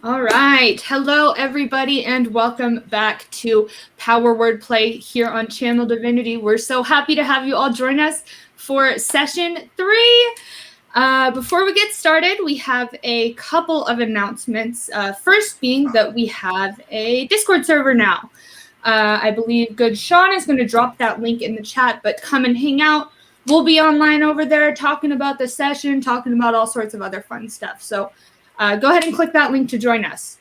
All right. Hello, everybody, and welcome back to Power Wordplay here on Channel Divinity. We're so happy to have you all join us for session 3. Before we get started, we have a couple of announcements. First being that we have a Discord server now. I believe Good Sean is going to drop that link in the chat, but come and hang out. We'll be online over there talking about the session, talking about all sorts of other fun stuff. So go ahead and click that link to join us.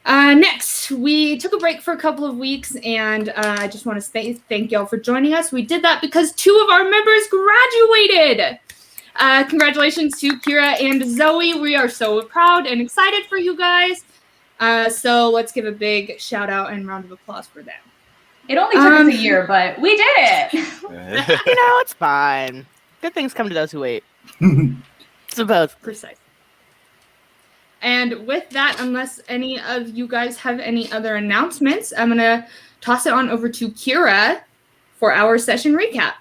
Next, we took a break for a couple of weeks, and I just want to thank y'all for joining us. We did that because 2 of our members graduated. Congratulations to Kyra and Zoe. We are so proud and excited for you guys. So let's give a big shout out and round of applause for them. It only took us a year, but we did it. It's fine. Good things come to those who wait. Suppose. Precise. And with that, unless any of you guys have any other announcements, I'm going to toss it on over to Kyra for our session recap.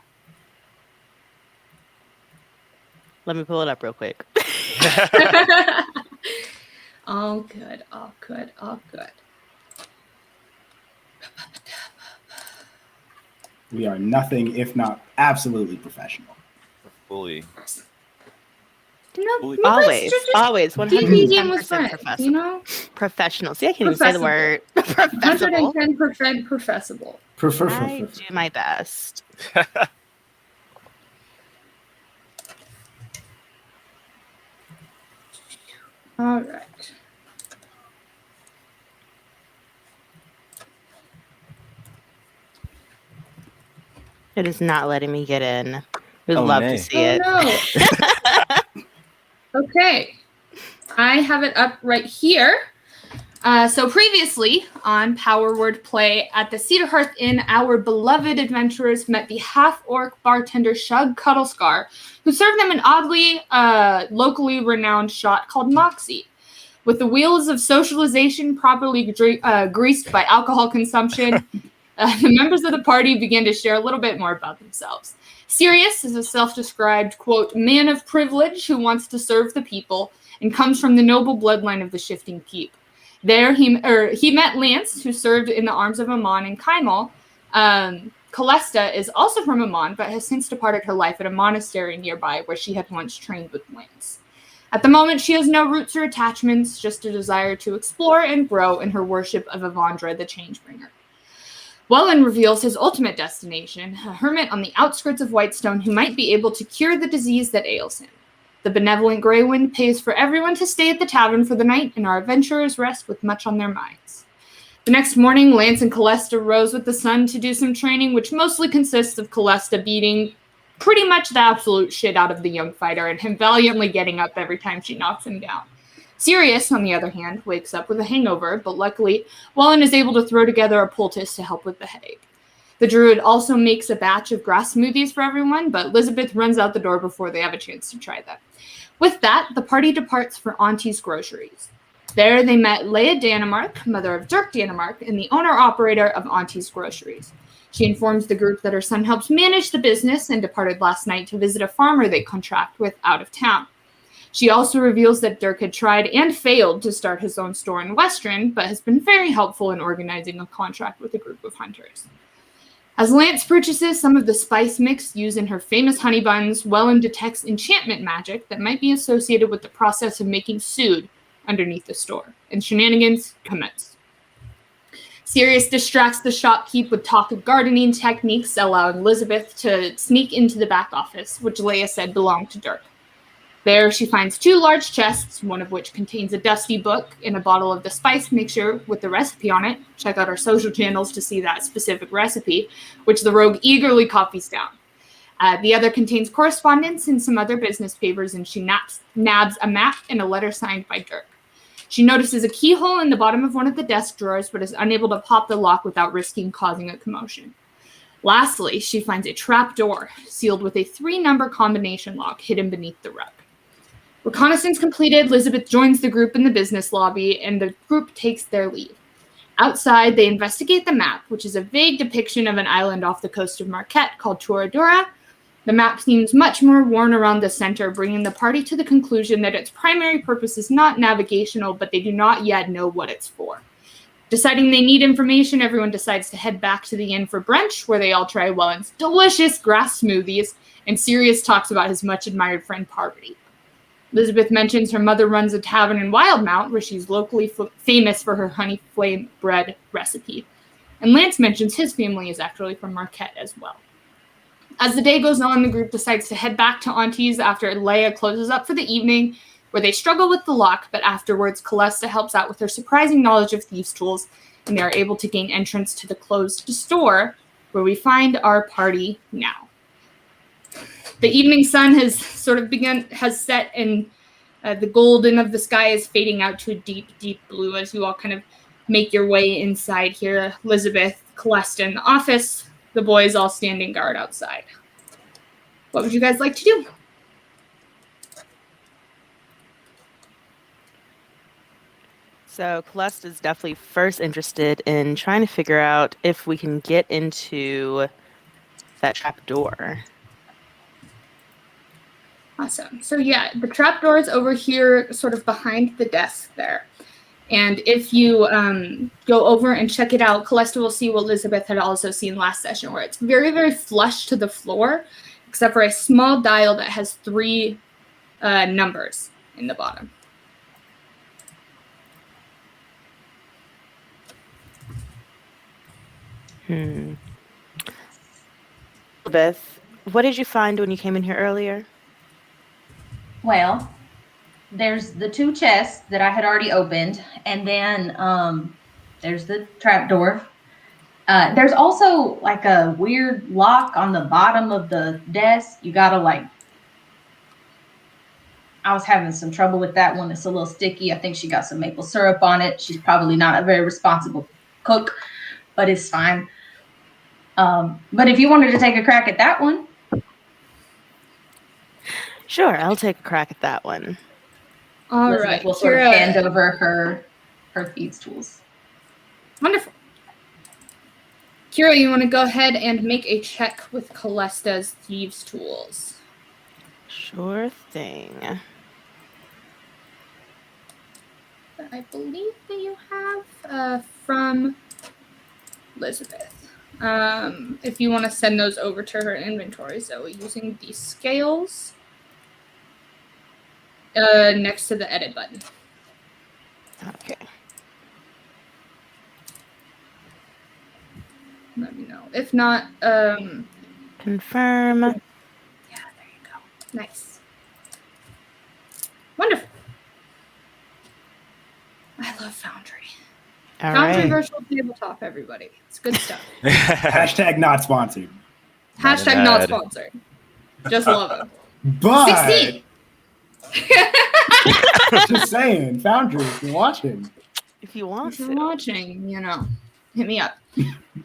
Let me pull it up real quick. All good, all good, all good. We are nothing if not absolutely professional. Fully. No, always 110% professional. You know? Professional. See, I can't even say the word. 110% professable. I do my best. All right. It is not letting me get in. We'd love to see it. No. Okay. I have it up right here. So previously on Power Wordplay at the Cedar Hearth Inn, our beloved adventurers met the half-orc bartender Shug Cuttlescar, who served them an oddly locally renowned shot called Moxie. With the wheels of socialization properly greased by alcohol consumption, the members of the party began to share a little bit more about themselves. Sirius is a self-described, quote, man of privilege who wants to serve the people and comes from the noble bloodline of the Shifting Keep. There he met Lance, who served in the arms of Amon and Kaimal. Calesta is also from Amon, but has since departed her life at a monastery nearby where she had once trained with Lance. At the moment, she has no roots or attachments, just a desire to explore and grow in her worship of Avandra, the Changebringer. Wellen reveals his ultimate destination, a hermit on the outskirts of Whitestone who might be able to cure the disease that ails him. The benevolent Graywind pays for everyone to stay at the tavern for the night, and our adventurers rest with much on their minds. The next morning, Lance and Calesta rose with the sun to do some training, which mostly consists of Calesta beating pretty much the absolute shit out of the young fighter and him valiantly getting up every time she knocks him down. Sirius, on the other hand, wakes up with a hangover, but luckily, Wellen is able to throw together a poultice to help with the headache. The druid also makes a batch of grass smoothies for everyone, but Lizabeth runs out the door before they have a chance to try them. With that, the party departs for Auntie's Groceries. There, they met Leia Danemark, mother of Dirk Danemark, and the owner-operator of Auntie's Groceries. She informs the group that her son helps manage the business and departed last night to visit a farmer they contract with out of town. She also reveals that Dirk had tried and failed to start his own store in Western, but has been very helpful in organizing a contract with a group of hunters. As Lance purchases some of the spice mix used in her famous honey buns, Wellen detects enchantment magic that might be associated with the process of making sood underneath the store, and shenanigans commence. Sirius distracts the shopkeep with talk of gardening techniques, allowing Lizabeth to sneak into the back office, which Leia said belonged to Dirk. There, she finds 2 large chests, one of which contains a dusty book and a bottle of the spice mixture with the recipe on it. Check out our social channels to see that specific recipe, which the rogue eagerly copies down. The other contains correspondence and some other business papers, and she nabs a map and a letter signed by Dirk. She notices a keyhole in the bottom of one of the desk drawers, but is unable to pop the lock without risking causing a commotion. Lastly, she finds a trap door sealed with a 3-number combination lock hidden beneath the rug. Reconnaissance completed, Lizabeth joins the group in the business lobby, and the group takes their leave. Outside, they investigate the map, which is a vague depiction of an island off the coast of Marquette called Toradora. The map seems much more worn around the center, bringing the party to the conclusion that its primary purpose is not navigational, but they do not yet know what it's for. Deciding they need information, everyone decides to head back to the inn for brunch, where they all try Wellen's delicious grass smoothies, and Sirius talks about his much-admired friend Parvati. Lizabeth mentions her mother runs a tavern in Wildmount, where she's locally famous for her honey flame bread recipe. And Lance mentions his family is actually from Marquette as well. As the day goes on, the group decides to head back to Auntie's after Leia closes up for the evening, where they struggle with the lock, but afterwards Calesta helps out with her surprising knowledge of thieves' tools, and they are able to gain entrance to the closed store, where we find our party now. The evening sun has set, and the golden of the sky is fading out to a deep, deep blue as you all kind of make your way inside here. Lizabeth, Calesta in the office, the boys all standing guard outside. What would you guys like to do? So Calesta is definitely first interested in trying to figure out if we can get into that trap door. Awesome. So yeah, the trapdoor is over here, sort of behind the desk there. And if you go over and check it out, Calesta will see what Lizabeth had also seen last session, where it's very, very flush to the floor, except for a small dial that has 3 numbers in the bottom. Lizabeth, what did you find when you came in here earlier? Well, there's the 2 chests that I had already opened, and then there's the trapdoor. There's also like a weird lock on the bottom of the desk. You gotta I was having some trouble with that one. It's a little sticky. I think she got some maple syrup on it. She's probably not a very responsible cook, but it's fine. But if you wanted to take a crack at that one. Sure, I'll take a crack at that one. All Elizabeth right. will sort of hand over her thieves' tools. Wonderful. Kyra, you want to go ahead and make a check with Calesta's thieves' tools. Sure thing. I believe that you have from Lizabeth. If you want to send those over to her inventory, so using the scales next to the edit button. Okay. Let me know. If not, confirm. Yeah, there you go. Nice. Wonderful. I love Foundry. All Foundry right. virtual tabletop, everybody. It's good stuff. Hashtag not sponsored. Hashtag not sponsored. Just love it. But 16. just saying, Foundry, if you're watching. If you want If you're to. watching, hit me up.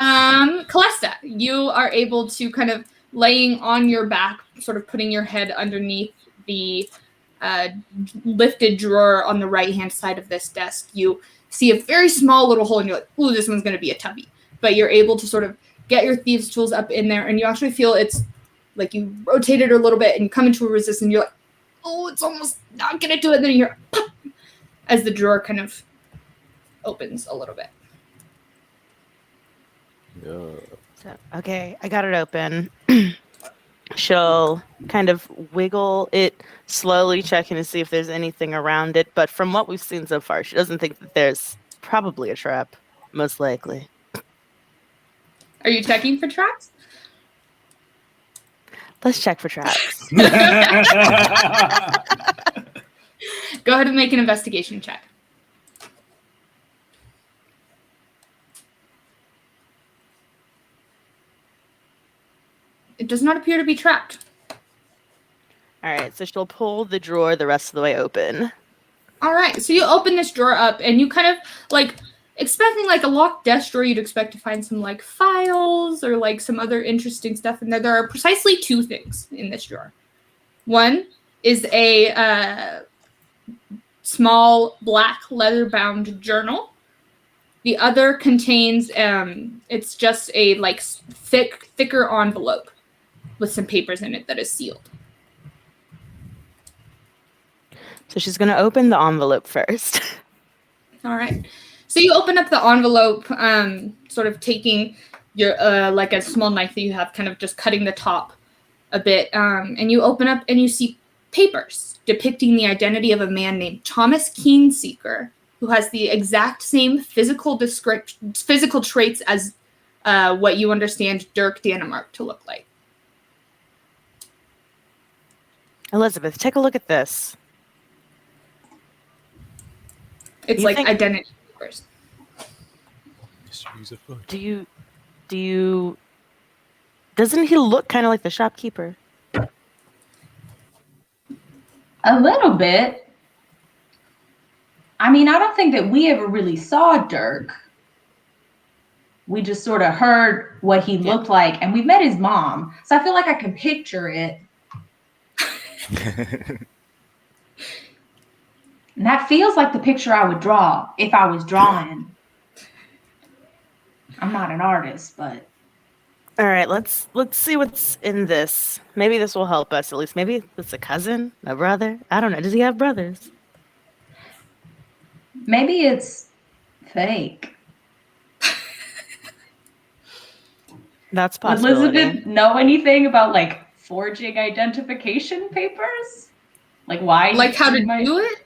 Calesta, you are able to kind of laying on your back, sort of putting your head underneath the lifted drawer on the right-hand side of this desk. You see a very small little hole and you're like, ooh, this one's going to be a toughie. But you're able to sort of get your thieves' tools up in there, and you actually feel it's like you rotate it a little bit and you come into a resistance and you're like, oh, it's almost not going to do it. And then you hear pop as the drawer kind of opens a little bit. So, okay, I got it open. She'll kind of wiggle it slowly, checking to see if there's anything around it. But from what we've seen so far, she doesn't think that there's probably a trap, most likely. Are you checking for traps? Let's check for traps. Go ahead and make an investigation check. It does not appear to be trapped. All right, so she'll pull the drawer the rest of the way open. All right, so you open this drawer up, and you kind of, expecting a locked desk drawer, you'd expect to find some, files or, some other interesting stuff in there. There are precisely 2 things in this drawer. One is a small black leather-bound journal. The other contains, it's just a, thicker envelope. with some papers in it that is sealed. So she's going to open the envelope first. All right. So you open up the envelope, sort of taking your like a small knife that you have, kind of just cutting the top a bit, and you open up and you see papers depicting the identity of a man named Thomas Keenseeker, who has the exact same physical traits as what you understand Dirk Danemark to look like. Elizabeth, take a look at this. It's like identity papers. Do you doesn't he look kind of like the shopkeeper? A little bit. I mean, I don't think that we ever really saw Dirk. We just sort of heard what he looked like, and we met his mom. So I feel like I can picture it. And that feels like the picture I would draw if I was drawing. I'm not an artist, but... All right, let's see what's in this. Maybe this will help us at least. Maybe it's a cousin, a brother. I don't know. Does he have brothers? Maybe it's fake. That's possible. Would Elizabeth know anything about like forging identification papers? Like why? Like how to do it?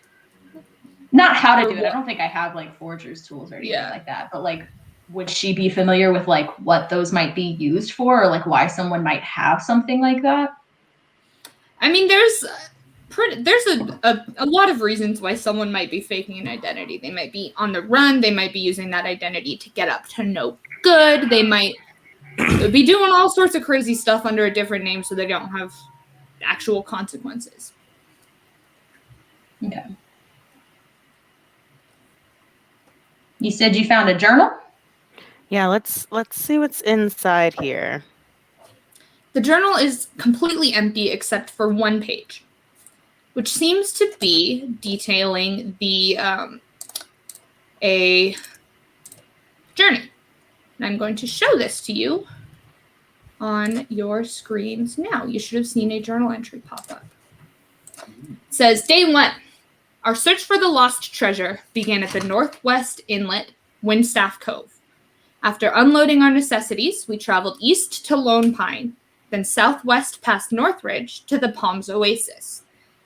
Not how to do it. I don't think I have like forger's tools or anything like that. But like, would she be familiar with like what those might be used for, or like why someone might have something like that? I mean, there's a lot of reasons why someone might be faking an identity. They might be on the run. They might be using that identity to get up to no good. They might be doing all sorts of crazy stuff under a different name so they don't have actual consequences. Okay. You said you found a journal? Yeah, let's see what's inside here. The journal is completely empty except for one page, which seems to be detailing the a journey. And I'm going to show this to you on your screens now. You should have seen a journal entry pop up. It says, Day 1. Our search for the lost treasure began at the Northwest Inlet, Windstaff Cove. After unloading our necessities, we traveled east to Lone Pine, then southwest past Northridge to the Palms Oasis.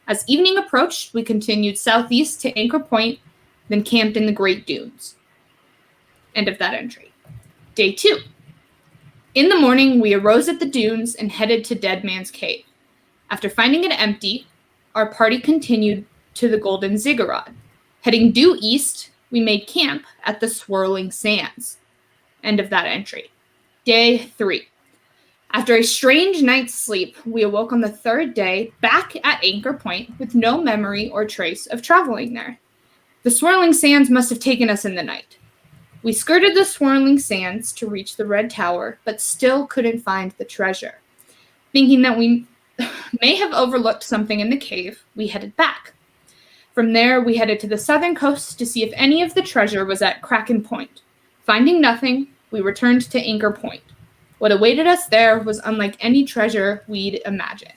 As evening approached, we continued southeast to Anchor Point, then camped in the Great Dunes. End of that entry. Day 2. In the morning, we arose at the dunes and headed to Dead Man's Cave. After finding it empty, our party continued to the Golden Ziggurat. Heading due east, we made camp at the Swirling Sands. End of that entry. Day 3. After a strange night's sleep, we awoke on the third day back at Anchor Point with no memory or trace of traveling there. The Swirling Sands must have taken us in the night. We skirted the Swirling Sands to reach the Red Tower, but still couldn't find the treasure. Thinking that we may have overlooked something in the cave, we headed back. From there, we headed to the southern coast to see if any of the treasure was at Kraken Point. Finding nothing, we returned to Anchor Point. What awaited us there was unlike any treasure we'd imagined.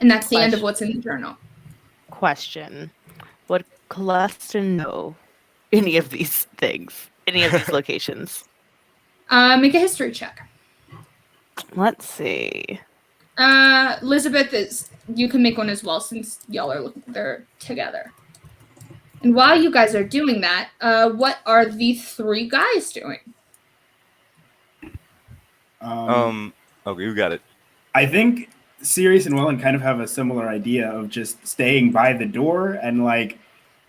And that's the end of what's in the journal. Question. Would Calesta know any of these things? Any of these locations? Make a history check. Let's see. Lizabeth, you can make one as well since y'all are they're together. And while you guys are doing that, what are the three guys doing? Okay, you got it. I think Sirius and Wellen kind of have a similar idea of just staying by the door and like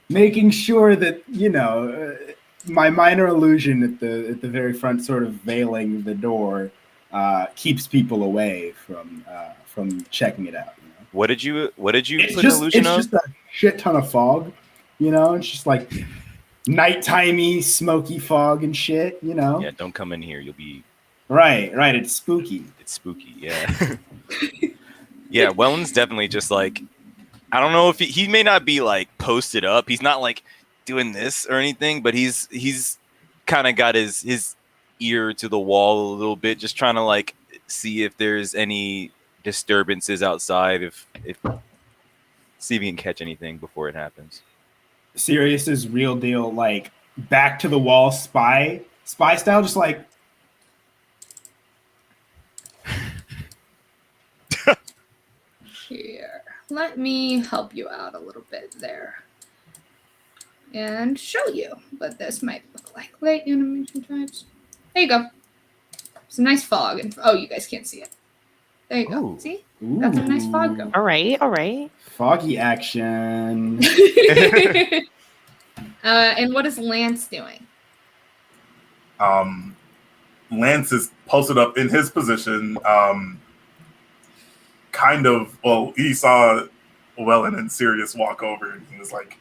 making sure that, you know, my minor illusion at the very front, sort of veiling the door, keeps people away from checking it out. You know? What did you put It's illusion of? just a shit ton of fog, you know. It's just like nighttimey, smoky fog and shit, you know. Yeah, don't come in here. You'll be right. It's spooky. It's spooky. Yeah. Yeah, Wellen's definitely just like, I don't know if he may not be like posted up. He's not like doing this or anything, but he's kind of got his ear to the wall a little bit, just trying to like see if there's any disturbances outside, if see if he can catch anything before it happens. Sirius's real deal, like back to the wall spy style, just like here. Let me help you out a little bit there. And show you what this might look like. Late animation types. There you go. Some nice fog. And oh, you guys can't see it. There you go. Ooh. See? Got some nice fog going. All right. Foggy action. And what is Lance doing? Lance is posted up in his position. He saw Wellen and Sirius walk over and he was like,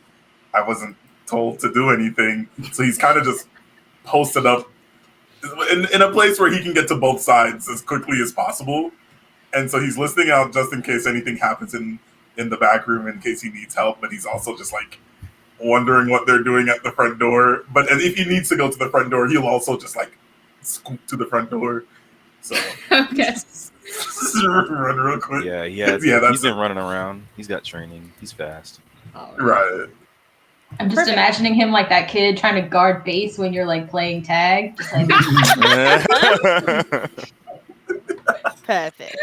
I wasn't told to do anything. So he's kind of just posted up in a place where he can get to both sides as quickly as possible. And so he's listening out just in case anything happens in the back room, in case he needs help. But he's also just like wondering what they're doing at the front door. But and if he needs to go to the front door, he'll also just like scoop to the front door. So Okay. run real quick. Yeah, he's been running around. He's got training. He's fast. Right. I'm just imagining him like that kid trying to guard base when you're like playing tag. Just like Perfect.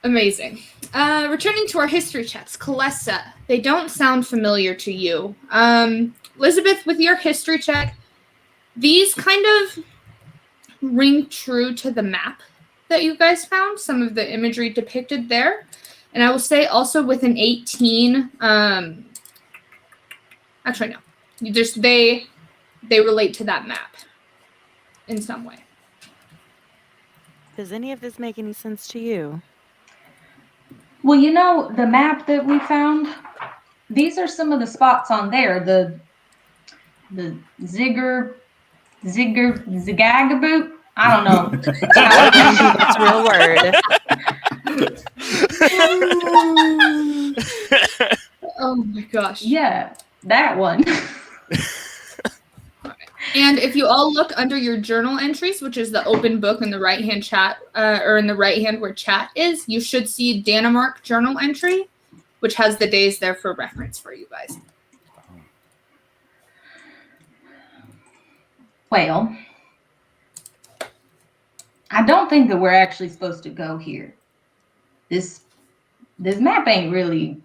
Amazing. Returning to our history checks, Calesta, they don't sound familiar to you. Lizabeth, with your history check, these kind of ring true to the map that you guys found, some of the imagery depicted there. And I will say also with an 18, actually no, they relate to that map in some way. Does any of this make any sense to you? Well, you know, the map that we found, these are some of the spots on there. The zigagaboot. I don't know. That's a real word. Oh my gosh. Yeah, that one. And if you all look under your journal entries, which is the open book in the right-hand chat, or in the right-hand where chat is, you should see Danimark journal entry, which has the days there for reference for you guys. Well, I don't think that we're actually supposed to go here. This map ain't really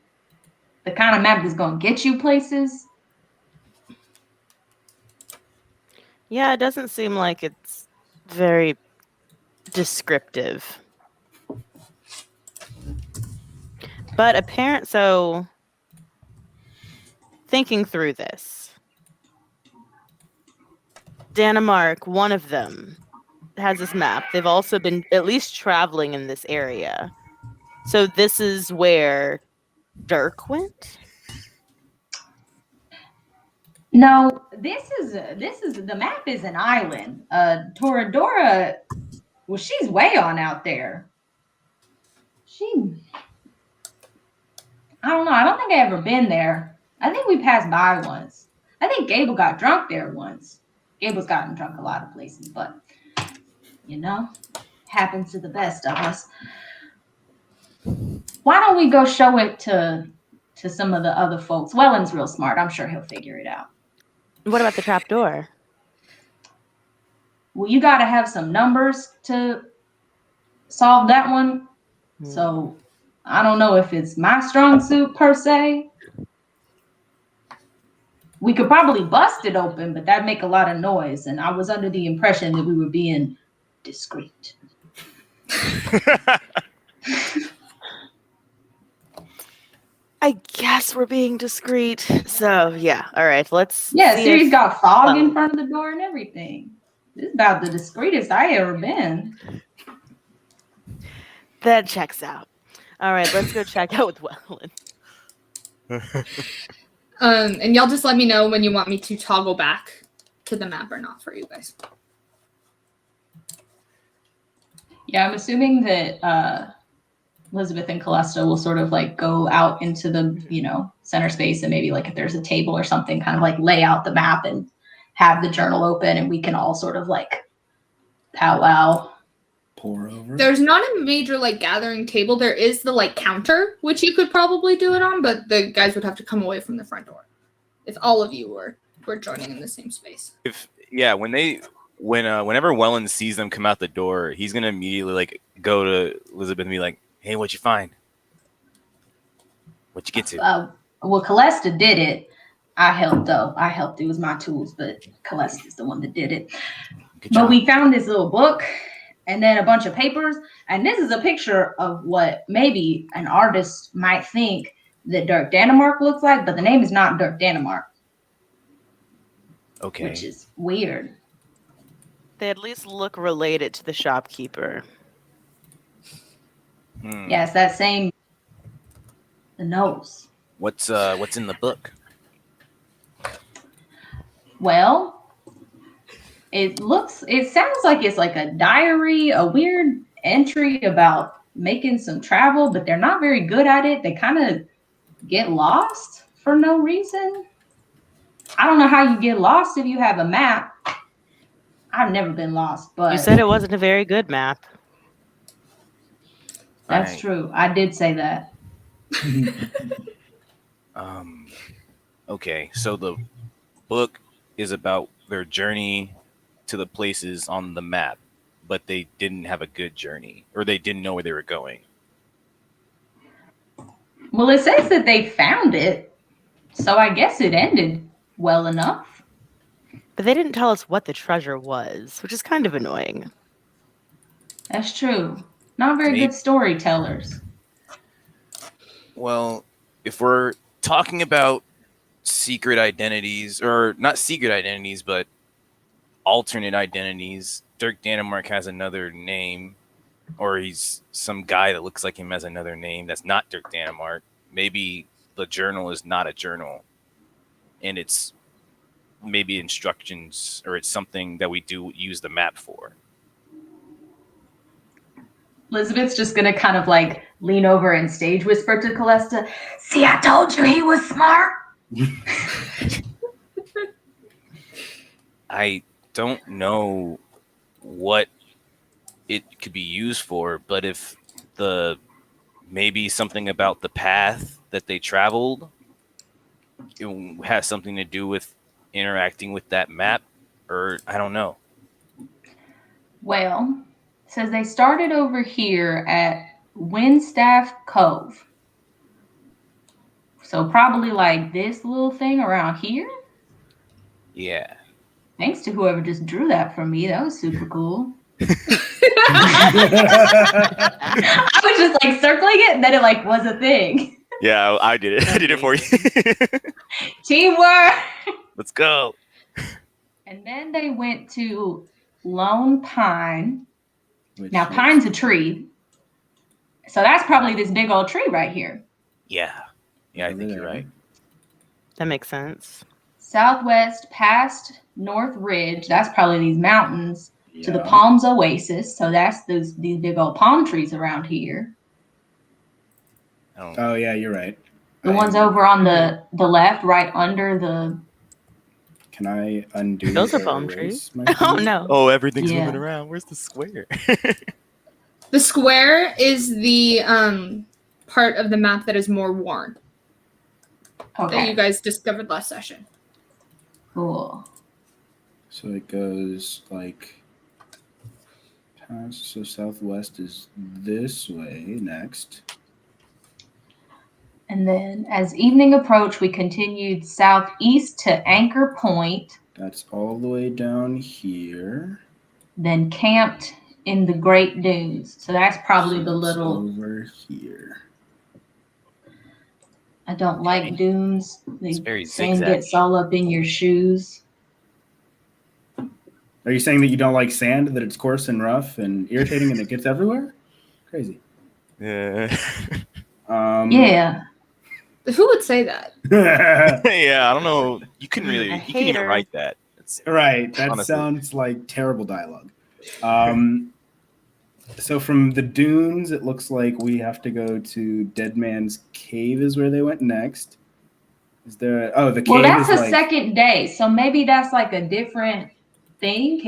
the kind of map that's going to get you places. Yeah, it doesn't seem like it's very descriptive. But so thinking through this, Danimark, one of them, has this map. They've also been at least traveling in this area. So this is where Dirk went? No, this is the map is an island. Toradora, well, she's way on out there. I don't know. I don't think I ever been there. I think we passed by once. I think Gable got drunk there once. Gable's gotten drunk a lot of places, but you know, happens to the best of us. Why don't we go show it to some of the other folks? Wellen's real smart. I'm sure he'll figure it out. What about the trapdoor? Well, you got to have some numbers to solve that one. So I don't know if it's my strong suit per se. We could probably bust it open, but that'd make a lot of noise. And I was under the impression that we were being discreet. I guess we're being discreet. So, yeah. All right. Let's. Yeah, Sirius got fog in front of the door and everything. This is about the discreetest I ever been. That checks out. All right. Let's go check out with Wellen. And y'all just let me know when you want me to toggle back to the map or not for you guys. Yeah, I'm assuming that Lizabeth and Calesta will sort of like go out into the, center space and maybe like if there's a table or something, kind of like lay out the map and have the journal open and we can all sort of like powwow. Pour over. There's not a major like gathering table. There is the like counter, which you could probably do it on, but the guys would have to come away from the front door if all of you were joining in the same space. Whenever Wellen sees them come out the door, he's gonna immediately like go to Lizabeth and be like, "Hey, what'd you find? What'd you get to?" Well, Calesta did it. I helped though. I helped. It was my tools, but Calesta is the one that did it. Good job. But we found this little book and then a bunch of papers. And this is a picture of what maybe an artist might think that Dirk Danemark looks like, but the name is not Dirk Danemark. Okay. Which is weird. They at least look related to the shopkeeper. Yes, that same. The nose. What's in the book? Well, it sounds like it's like a diary, a weird entry about making some travel, but they're not very good at it. They kind of get lost for no reason. I don't know how you get lost if you have a map. I've never been lost, but You said it wasn't a very good map. That's Right. true. I did say that. Okay, so the book is about their journey to the places on the map, but they didn't have a good journey, or they didn't know where they were going. Well, it says that they found it, so I guess it ended well enough. But they didn't tell us what the treasure was, which is kind of annoying. That's true. Not very good storytellers. Well, if we're talking about secret identities, or not secret identities, but alternate identities, Dirk Danemark has another name, or he's some guy that looks like him has another name that's not Dirk Danemark. Maybe the journal is not a journal, and it's maybe instructions, or it's something that we do use the map for. Elizabeth's just gonna kind of like lean over and stage whisper to Calesta, "See, I told you he was smart." I don't know what it could be used for, but if maybe something about the path that they traveled, it has something to do with interacting with that map, or I don't know. Well, it says they started over here at Windstaff Cove. So probably like this little thing around here. Yeah. Thanks to whoever just drew that for me. That was super cool. I was just like circling it, and then it like was a thing. Yeah, I did it. I did it for you. Teamwork. Let's go. And then they went to Lone Pine. Which Now, is- pine's a tree. So that's probably this big old tree right here. Yeah. Yeah, I think you're Over right. That makes sense. Southwest past North Ridge. That's probably these mountains to the Yeah. Palms Oasis. So that's these big old palm trees around here. Oh yeah, you're right. The ones over on the left, right under the. Can I undo? Those are or palm erase trees. my Oh thing? no. Oh, everything's Yeah. moving around. Where's the square? The square is the part of the map that is more worn that you Okay. guys discovered last session. Cool. So it goes like past. So southwest is this way next. And then as evening approached, we continued southeast to Anchor Point, That's all the way down here. then camped in the Great Dunes. So that's probably So the it's little. over here. I don't like dunes. It's The very sand zigzag. gets all up in your shoes. Are you saying that you don't like sand? That it's coarse and rough and irritating, and it gets everywhere? Crazy. Yeah. Yeah. Who would say that? Yeah, I don't know. You couldn't really. A You couldn't even hater. write that. It's, Right. That Honestly. sounds like terrible dialogue. So from the dunes, it looks like we have to go to Dead Man's Cave is where they went next. Is there? Oh, the cave Well, that's is the like. second day, so maybe that's like a different thing.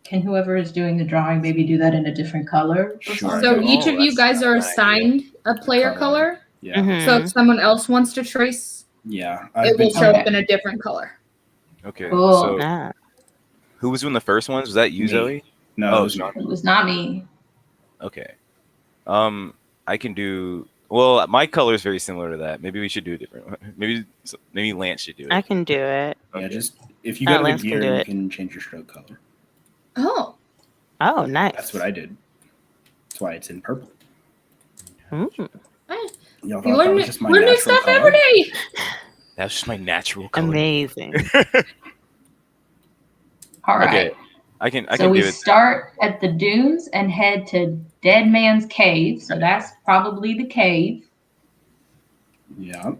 Can whoever is doing the drawing maybe do that in a different color? Or Sure. So something? each of you that's guys not are a bad idea. assigned a player color. Yeah. Mhm. So if someone else wants to trace, Yeah. it will show up Okay. in a different color. Okay. Cool. So Ah. who was doing the first ones? Was that you, Me. Zoe? No, Oh, it was me. Sean. It was not me. Okay. I can do. Well, my color is very similar to that. Maybe we should do a different one. Maybe Lance should do it. I can do it. Yeah, Okay. just if you go to the Lance can gear, do you it. can change your stroke color. Oh, Oh, nice. That's what I did. That's why it's in purple. Mm. Y'all you thought that learn, was just my learn new natural stuff color? every day. That's just my natural color. Amazing. All right. Okay. I can So we do it. start at the dunes and head to Dead Man's Cave. So that's probably the cave. Yeah.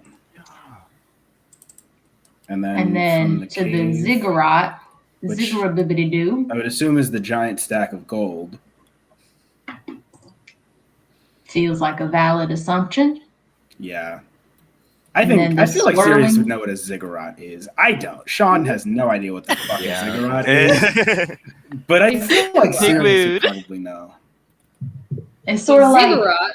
And then, And from then the to the cave, ziggurat. which- Ziggurat-bibbidi-doo. I would assume is the giant stack of gold. Feels like a valid assumption. Yeah. I And think then the I feel like Sirius swirling- would know what a ziggurat is. I don't. Sean has no idea what the fuck a Yeah. ziggurat is. But I feel like Big Sirius mood. would probably know. It's sort of like Ziggurat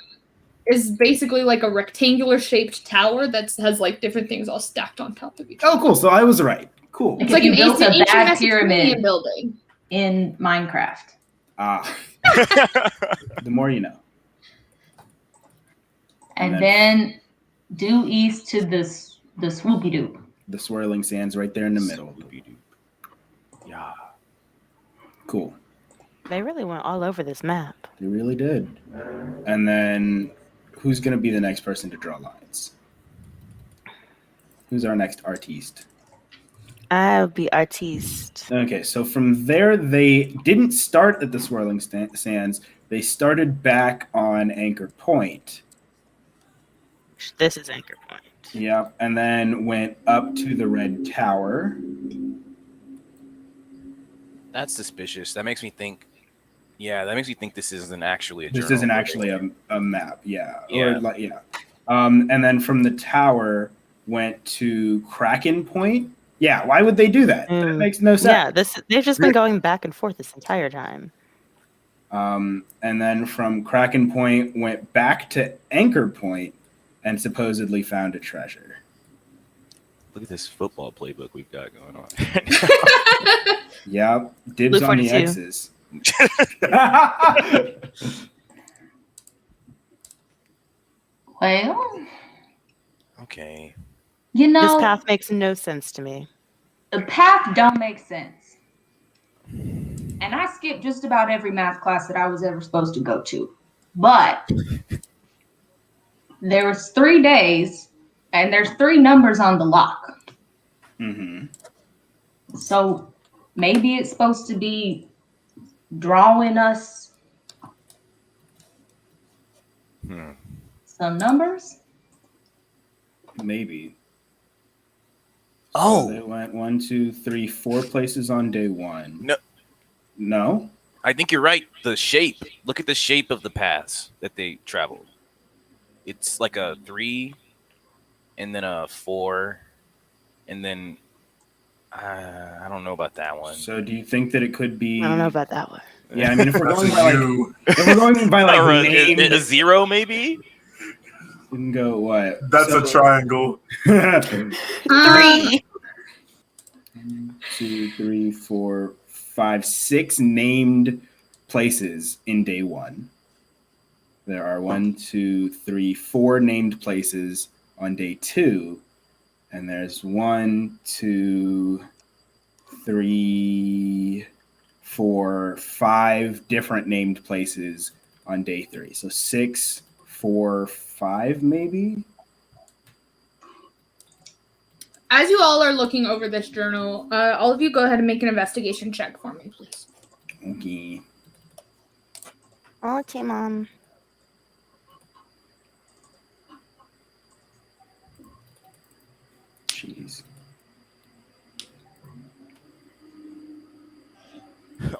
is basically like a rectangular shaped tower that has like different things all stacked on top of each other. Oh, cool. So I was right. Cool. Like It's like if an you built a ancient bad Macedonian pyramid. building. in Minecraft. Ah, the more you know. And And then due east to the swoopy doop. The swirling sands right there in the middle. Yeah. Cool. They really went all over this map. They really did. And then who's going to be the next person to draw lines? Who's our next artiste? I'll be artiste. Okay, so from there, they didn't start at the swirling sands. They started back on Anchor Point. This is Anchor Point. Yep, and then went up to the Red Tower. That's suspicious. That makes me think. Yeah, that makes me think this isn't actually a. This journal. isn't actually a map, yeah. Yeah. Or, like, yeah. And then from the tower, went to Kraken Point. Yeah, why would they do that? That makes no sense. Yeah, they've just been going back and forth this entire time. And then from Kraken Point, went back to Anchor Point and supposedly found a treasure. Look at this football playbook we've got going on. Yep, dibs Blue on the 42. X's. Well, Okay. you know, This path makes no sense to me. the path don't make sense. And I skipped just about every math class that I was ever supposed to go to. But there was 3 days and there's 3 numbers on the lock. Mm-hmm. So maybe it's supposed to be drawing us Hmm. some numbers. Maybe. Oh. So they went 1, 2, 3, 4 places on day 1. No. No? I think you're right. The shape. Look at the shape of the paths that they traveled. It's like a 3, and then a 4, and then I don't know about that one. So do you think that it could be? I don't know about that one. Yeah, I mean, if we're That's going a by like, you. if we're going by like Or name, a 0 maybe. we can go what? That's a triangle. 1, Three. 2, 3, 4, 5, 6 named places in day 1. There are 1, 2, 3, 4 named places on day 2, and there's 1, 2, 3, 4, 5 different named places on day 3. So 6, 4, 5 maybe. As you all are looking over this journal, all of you go ahead and make an investigation check for me, please. Okay. Okay, Mom. Jeez.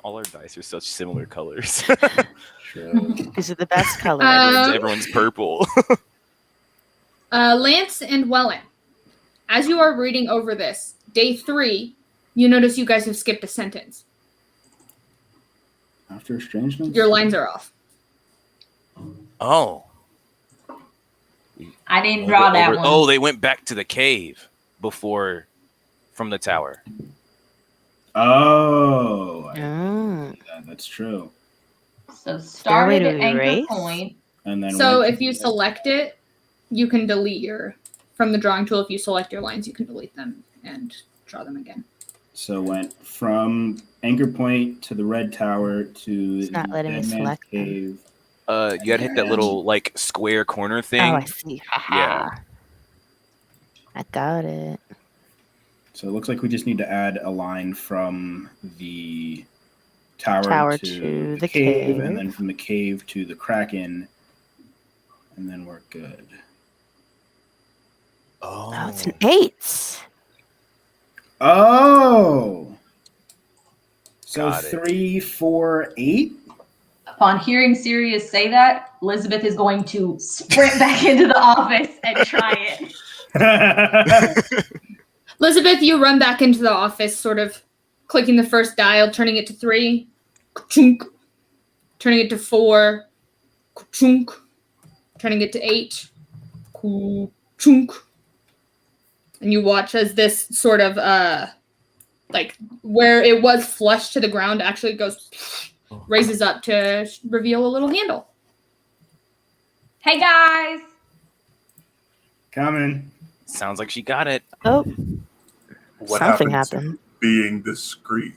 All our dice are such similar colors. Sure. These are the best colors. Um, Everyone's purple. Lance and Wellen. as you are reading over this, day 3, you notice you guys have skipped a sentence. After estrangements? Your lines are off. Oh. I didn't draw that one. Oh, they went back to the cave from the tower. Oh. Oh. That's true. So started at anchor erase? point. And then So went if you select it, you can delete from the drawing tool, if you select your lines, you can delete them and draw them again. So went from anchor point to the red tower to It's not the letting me Dead Man's select them. Cave. You gotta hit that little like square corner thing. Oh, I see. Yeah. I got it. So it looks like we just need to add a line from the tower to the cave, and then from the cave to the Kraken, and then we're good. Oh, it's an 8. Oh! So Got it. 3, 4, 8? Upon hearing Sirius say that, Lizabeth is going to sprint back into the office and try it. Elizabeth, you run back into the office, sort of clicking the first dial, turning it to 3, ka-chunk, turning it to 4, ka-chunk, turning it to 8, ka-chunk. And you watch as this sort of, like, where it was flush to the ground actually goes, raises up to reveal a little handle. Hey, guys. Coming. Sounds like she got it. Oh, What something happened happened. to being discreet?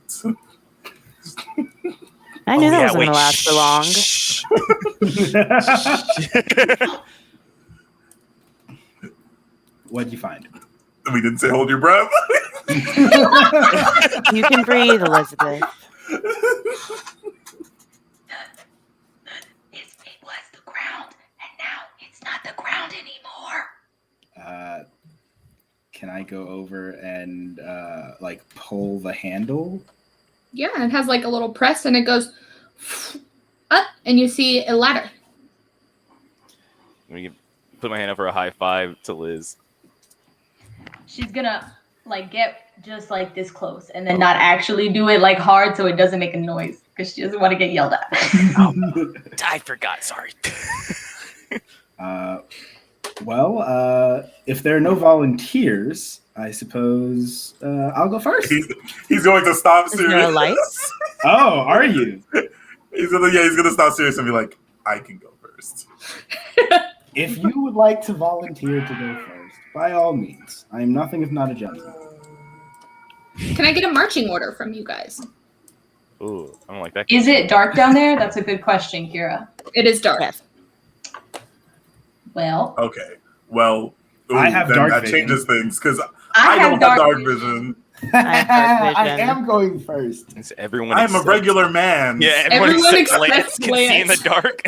I knew that yeah, wasn't going to last for long. What'd you find? We didn't say hold your breath. You can breathe, Elizabeth. It was the ground, and now it's not the ground anymore. Can I go over and like pull the handle? Yeah, it has like a little press and it goes up and you see a ladder. Let me put my hand up for a high five to Liz. She's gonna like get just like this close and then not actually do it like hard so it doesn't make a noise because she doesn't want to get yelled at. I forgot. Sorry. If there are no volunteers, I suppose I'll go first. He's going to stop Is there Sirius. a light? Oh, are you? He's gonna stop Sirius and be like, I can go first. If you would like to volunteer to go first, by all means. I am nothing if not a gentleman. Can I get a marching order from you guys? Ooh, I don't like that. Is it dark down there? That's a good question, Kyra. It is dark. Yes. Well, Okay. Well, I have then dark that vision. changes things because I don't have have dark vision. vision. I have dark I vision. am going first. It's everyone. I am a except- regular man. Yeah, Everyone except except Lance can see in the Lance. dark.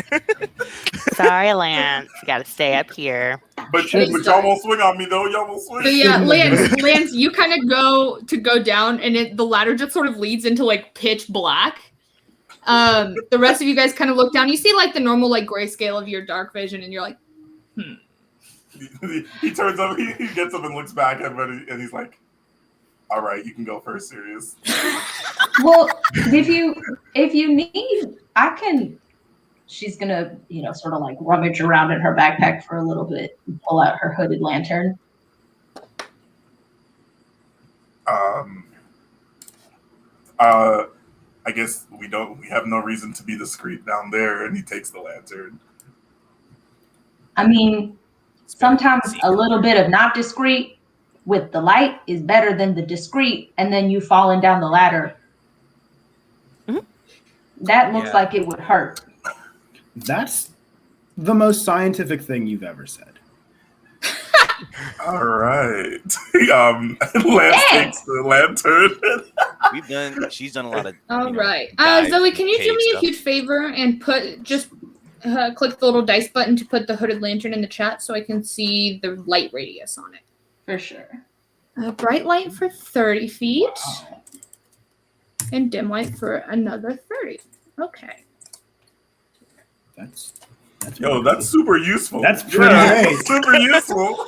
Sorry, Lance. You got to stay up here. But Sure. y'all won't swing on me though. Y'all won't swing. So yeah, Lance, you kind of go down and the ladder just sort of leads into like pitch black. The rest of you guys kind of look down. You see like the normal like grayscale of your dark vision and you're like, He turns up. He gets up and looks back at me, and he's like, "All right, you can go first, Sirius." well, if you need, I can. She's gonna, sort of like rummage around in her backpack for a little bit and pull out her hooded lantern. I guess we have no reason to be discreet down there, and he takes the lantern. I mean, sometimes a little bit of not discreet with the light is better than the discreet, and then you falling down the ladder. Mhm. That looks like it would hurt. That's the most scientific thing you've ever said. All right. Lance takes the lantern. She's done a lot of. all right. dive Zoe, can you cave do me a stuff. huge favor and click the little dice button to put the hooded lantern in the chat so I can see the light radius on it. For sure. Bright light for 30 feet Wow. and dim light for another 30. Okay. That's That's super useful. That's pretty great. Super useful.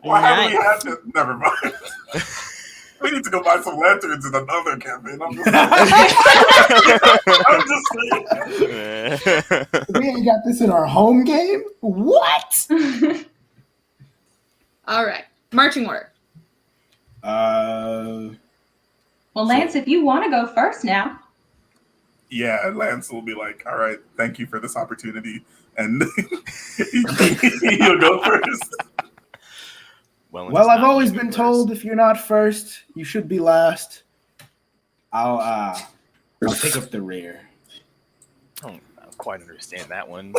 Why haven't we had this? Never mind. We need to go buy some lanterns in another campaign. I'm just saying. We ain't got this in our home game? What? All right. Marching order. Well, Lance, if you want to go first now. Yeah, Lance will be like, all right, thank you for this opportunity. And you'll go first. Well, I've always been told if you're not first, you should be last. I'll pick up the rear. I don't quite understand that one.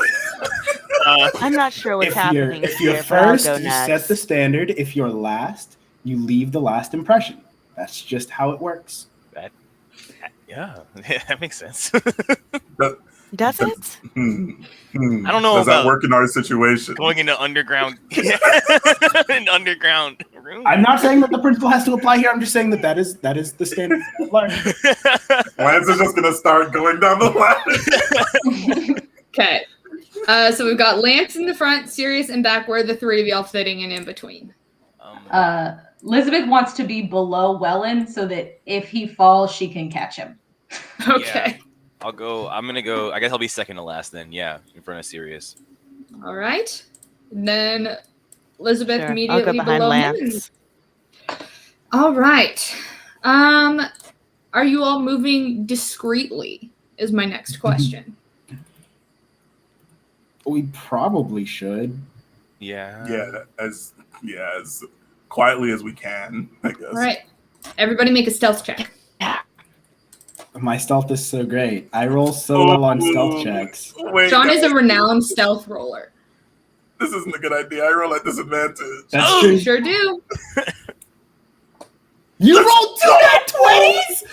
I'm not sure what's happening. If you're here, but I'll first, go you next. set the standard. If you're last, you leave the last impression. That's just how it works. Yeah, that makes sense. Does it? I don't know. Does that work in our situation? Going into underground, an underground room. I'm not saying that the principle has to apply here. I'm just saying that is the standard. Lance is just gonna start going down the ladder. Okay. So we've got Lance in the front, Sirius in back. Where are the three of y'all fitting in between? Lizabeth wants to be below Wellen so that if he falls, she can catch him. Okay. Yeah. I'm gonna go. I guess I'll be second to last then. Yeah, in front of Sirius. All right. And then Lizabeth Sure. immediately I'll go behind below Lance. him. All right. Are you all moving discreetly? Is my next question. We probably should. Yeah. As quietly as we can, I guess. All right. Everybody make a stealth check. My stealth is so great. I roll so well on stealth checks. Wait, Sean guys, is a renowned stealth roller. this isn't a good idea. I roll at disadvantage. That's true. Sure do. You rolled 2 nat 20s?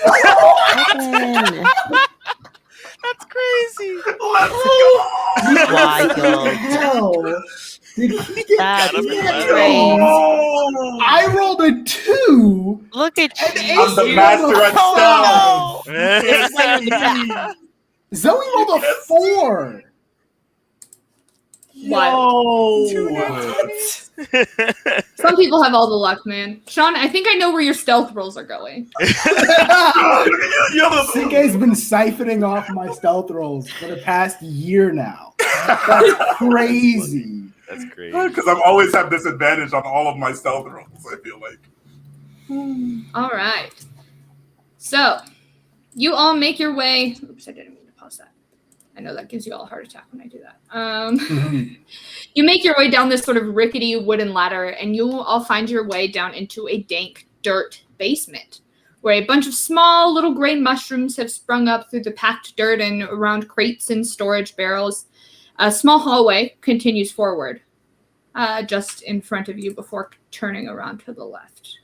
That's crazy. Let's go. Wild. Did he get That's That's crazy. I rolled a 2. Look at you. I'm the master at Oh, stealth. no. It's like the- Zoe rolled a 4. Wild. What? Some people have all the luck, man. Sean, I think I know where your stealth rolls are going. Cinque's been siphoning off my stealth rolls for the past year now. That's crazy. That's great. Because I've always had disadvantage on all of my stealth rolls, I feel like. All right. So, you all make your way. Oops, I didn't mean to pause that. I know that gives you all a heart attack when I do that. You make your way down this sort of rickety wooden ladder, and you will all find your way down into a dank dirt basement, where a bunch of small little gray mushrooms have sprung up through the packed dirt and around crates and storage barrels. A small hallway continues forward, just in front of you before turning around to the left.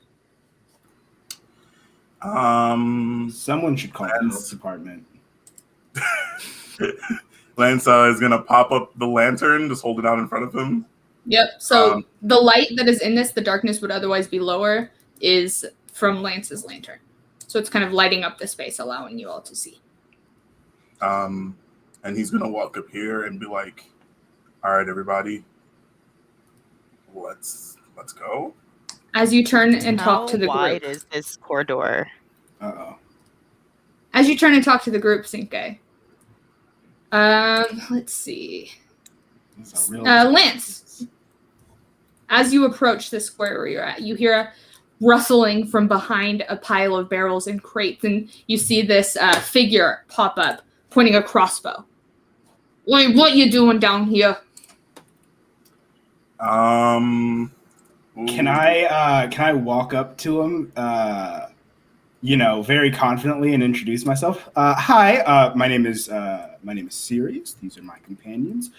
Someone should call the health department. Lance is gonna pop up the lantern, just hold it out in front of him. Yep. So the light that is in this, the darkness would otherwise be lower, is from Lance's lantern. So it's kind of lighting up the space, allowing you all to see. And he's gonna walk up here and be like, "All right, everybody, let's go." As you turn and talk to the How wide group. is this corridor? Uh-oh. As you turn and talk to the group, Cinque. Let's see. That's a real Lance, as you approach the square where you're at, you hear a rustling from behind a pile of barrels and crates, and you see this figure pop up, pointing a crossbow. Wait, what you doing down here? Can I walk up to him, very confidently and introduce myself? Hi, my name is Sirius. These are my companions.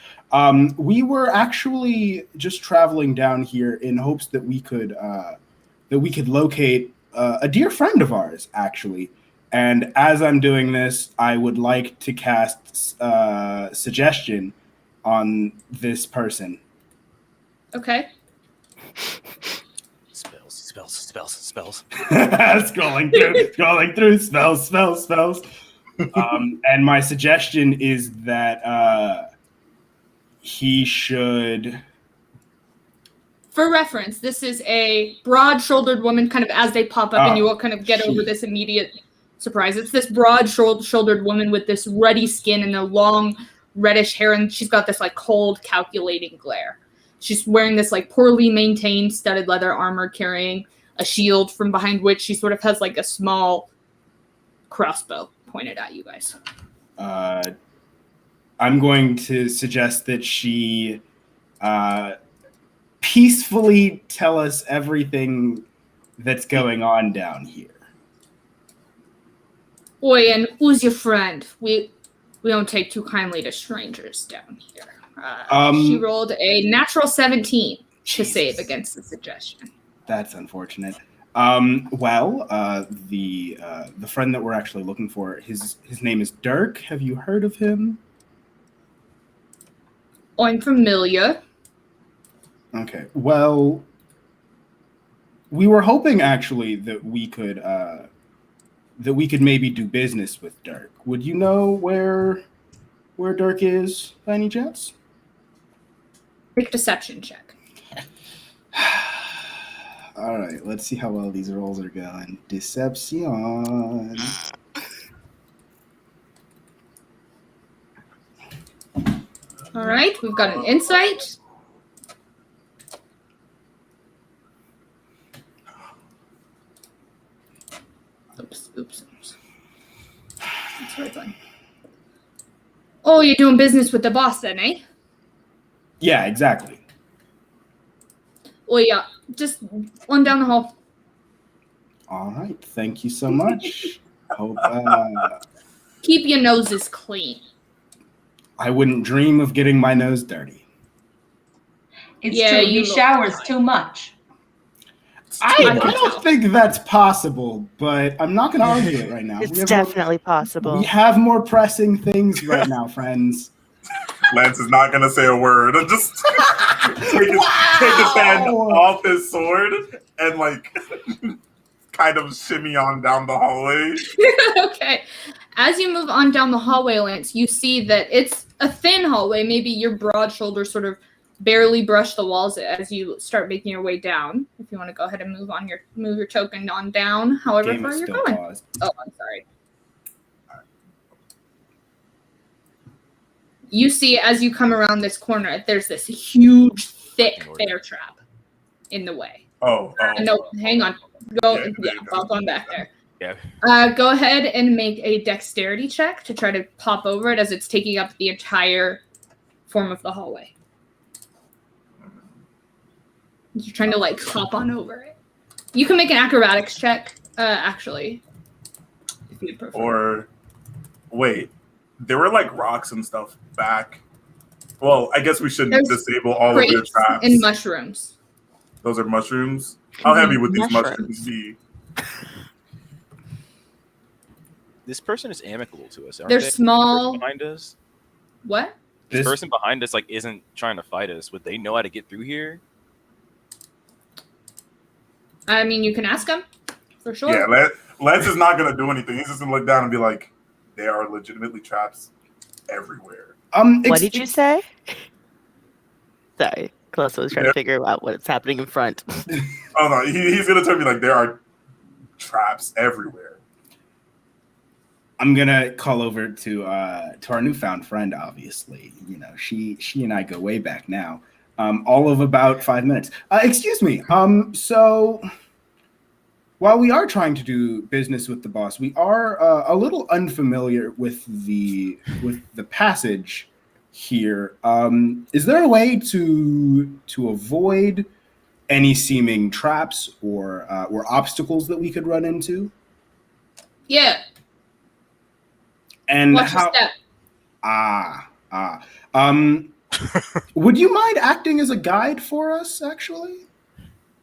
We were actually just traveling down here in hopes that we could locate a dear friend of ours, actually. And as I'm doing this, I would like to cast suggestion on this person. Okay. Spells. Scrolling through spells. And my suggestion is that he should. For reference, this is a broad-shouldered woman, kind of as they pop up, and you will kind of get over this immediate surprise. It's this broad-shouldered woman with this ruddy skin and a long reddish hair, and she's got this like cold, calculating glare. She's wearing this like poorly maintained studded leather armor, carrying a shield from behind which she sort of has like a small crossbow pointed at you guys. I'm going to suggest that she peacefully tell us everything that's going on down here. Oi, and who's your friend? We don't take too kindly to strangers down here. She rolled a natural 17 to save against the suggestion. That's unfortunate. The friend that we're actually looking for, his name is Dirk. Have you heard of him? I'm familiar. Okay. Well, we were hoping actually that we could maybe do business with Dirk. Would you know where Dirk is by any chance? Make a deception check. All right, let's see how well these rolls are going. Deception. All right, we've got an insight. Oops. That's right then. Oh, you're doing business with the boss then, eh? Yeah, exactly. Oh, yeah. Just one down the hall. All right, thank you so much. Hope Keep your noses clean. I wouldn't dream of getting my nose dirty. It's true. He showers too much. I don't think that's possible, but I'm not going to argue it right now. It's definitely possible. We have more pressing things right now, friends. Lance is not going to say a word. Just take his hand off his sword and like kind of shimmy on down the hallway. Okay. As you move on down the hallway, Lance, you see that it's a thin hallway. Maybe your broad shoulders sort of barely brush the walls as you start making your way down. If you want to go ahead and move your token on down, however far you're going. Paused. Oh, I'm sorry. You see, as you come around this corner, there's this huge, thick bear trap in the way. Oh. No, hang on. I'll go back there. Yeah. Go ahead and make a dexterity check to try to pop over it as it's taking up the entire form of the hallway. You're trying to like hop on over it. You can make an acrobatics check, actually, if you'd prefer. Or wait, there were like rocks and stuff back. Well, I guess we should disable all of their traps. And mushrooms. Those are mushrooms. How heavy would these mushrooms be? This person is amicable to us. They're small. Behind us. What? This person behind us like isn't trying to fight us. Would they know how to get through here? I mean, you can ask them for sure. Yeah, Lance is not gonna do anything. He's just gonna look down and be like, "There are legitimately traps everywhere." What did you say? Sorry, Calesta was trying to figure out what's happening in front. Oh no, he's gonna tell me like there are traps everywhere. I'm gonna call over to our newfound friend. Obviously, you know she and I go way back now. All of about 5 minutes. Excuse me. So while we are trying to do business with the boss, we are a little unfamiliar with the passage here. Is there a way to avoid any seeming traps or obstacles that we could run into? Yeah. And watch how? Your step. Would you mind acting as a guide for us, actually?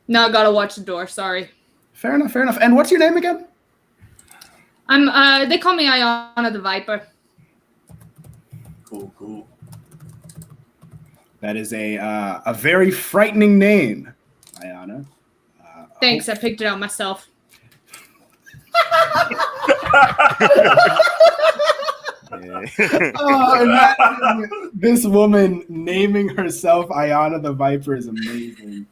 No, I gotta watch the door. Sorry. Fair enough. And what's your name again? They call me Ayana the Viper. Cool. That is a very frightening name, Ayana. Thanks, I picked it out myself. Oh, imagine this woman naming herself Ayana the Viper is amazing.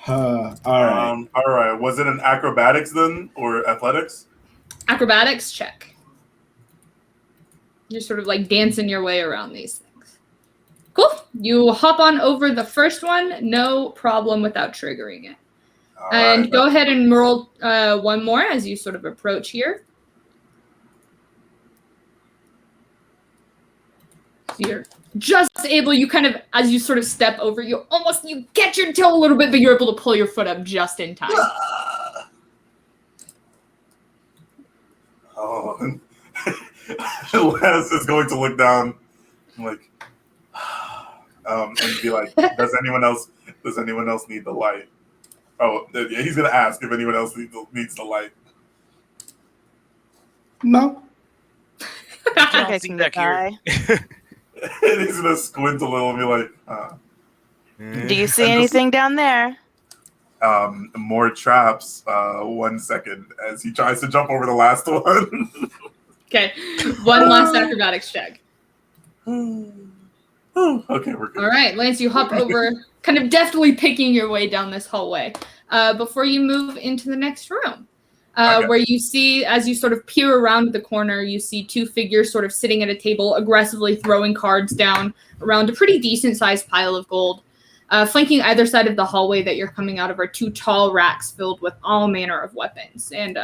All right. All right. Was it an acrobatics then, or athletics? Acrobatics check. You're sort of like dancing your way around these things. Cool. You hop on over the first one, no problem without triggering it. All And right. go ahead and roll one more as you sort of approach here. So you're just able, you kind of, as you sort of step over, you get your toe a little bit, but you're able to pull your foot up just in time. Oh, Les is going to look down, like, and be like, "Does anyone else need the light?" Oh, yeah, he's gonna ask if anyone else needs the light. No. I think I can back here. die. And he's gonna squint a little and be like, Do you see anything down there? more traps. 1 second as he tries to jump over the last one. Okay, one last acrobatics check. Okay, we're good. All right, Lance, you hop over, kind of deftly picking your way down this hallway before you move into the next room, Okay. where you see, as you sort of peer around the corner, you see two figures sort of sitting at a table, aggressively throwing cards down around a pretty decent-sized pile of gold. Flanking either side of the hallway that you're coming out of are two tall racks filled with all manner of weapons. And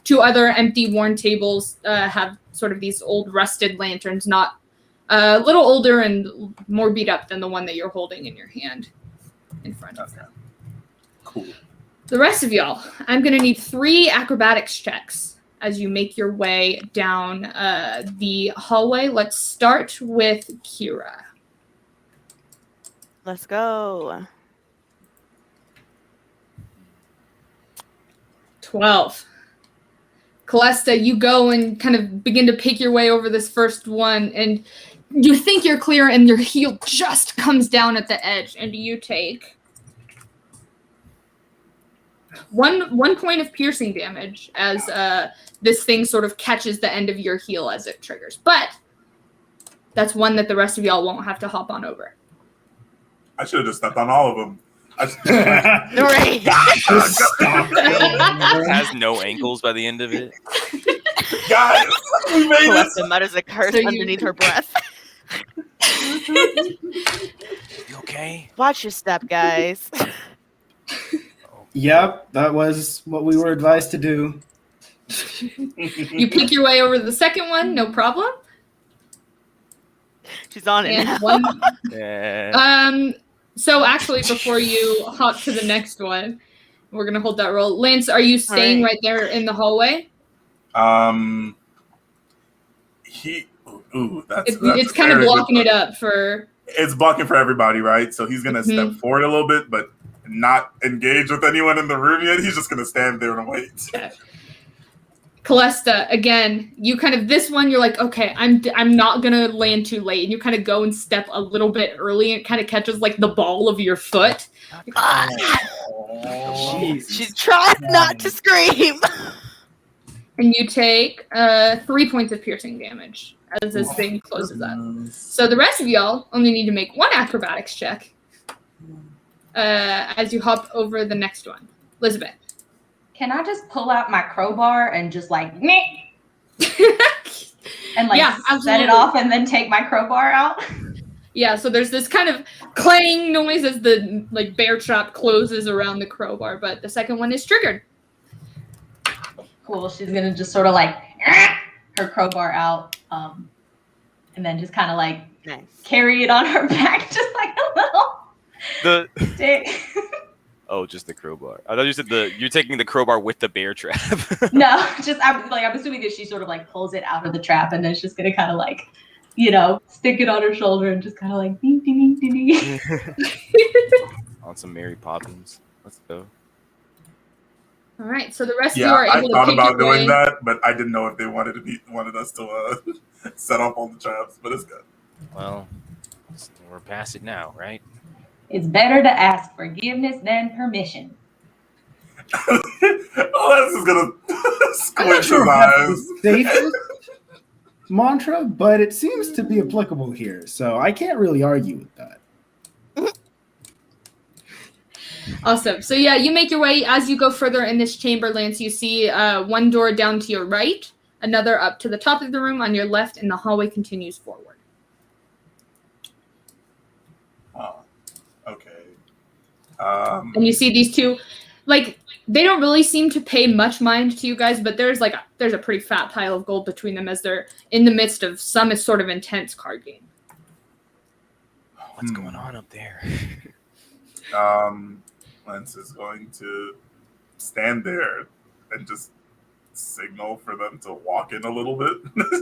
two other empty, worn tables have sort of these old rusted lanterns, not a little older and more beat up than the one that you're holding in your hand in front of them. Cool. The rest of y'all, I'm going to need 3 acrobatics checks as you make your way down the hallway. Let's start with Kyra. Let's go. 12. Calesta, you go and kind of begin to pick your way over this first one, and you think you're clear, and your heel just comes down at the edge, and you take one point of piercing damage as this thing sort of catches the end of your heel as it triggers. But that's one that the rest of y'all won't have to hop on over. I should have just stepped on all of them. Right. Just stop. It has no ankles by the end of it. Guys, we made it. Calesta mutters a curse So you- underneath her breath. You okay? Watch your step, guys. Yep, that was what we were advised to do. You pick your way over to the second one, no problem. She's on it And now. one, Yeah. so actually, before you hop to the next one, we're gonna hold that roll. Lance, are you staying right there in the hallway? It's kind of blocking it up for. It's blocking for everybody, right? So he's gonna step forward a little bit, but not engage with anyone in the room yet. He's just gonna stand there and wait. Okay. Calesta, again, you kind of, this one, you're like, okay, I'm not gonna land too late, and you kind of go and step a little bit early, and it kind of catches like the ball of your foot. She tried not to scream. And you take 3 points of piercing damage as this thing closes up. So the rest of y'all only need to make 1 acrobatics check as you hop over the next one. Lizabeth. Can I just pull out my crowbar and just like meh, and like Yeah, set absolutely. it off and then take my crowbar out? Yeah, so there's this kind of clang noise as the like bear trap closes around the crowbar, but the second one is triggered. Cool. She's gonna just sort of like her crowbar out, and then just kind of like Nice. carry it on her back, just like a little The stick. oh, just the crowbar. I thought you said you're taking the crowbar with the bear trap. No, just I'm assuming that she sort of like pulls it out of the trap, and then she's just gonna kind of like, stick it on her shoulder and just kind of like ding ding ding ding. On some Mary Poppins. Let's go. All right, so the rest of you Yeah, are I able to thought pick about your doing way. that, but I didn't know if they wanted us to set off all the traps. But it's good. Well, we're past it now, right? It's better to ask forgiveness than permission. Oh, this is gonna I'm not squint sure his if that's eyes. the safest. mantra, but it seems to be applicable here, so I can't really argue with that. Awesome. So yeah, you make your way as you go further in this chamber, Lance. You see one door down to your right, another up to the top of the room on your left, and the hallway continues forward. Oh, okay. And you see these two, like, they don't really seem to pay much mind to you guys, but there's a pretty fat pile of gold between them as they're in the midst of some sort of intense card game. What's going on up there? Lance is going to stand there and just signal for them to walk in a little bit.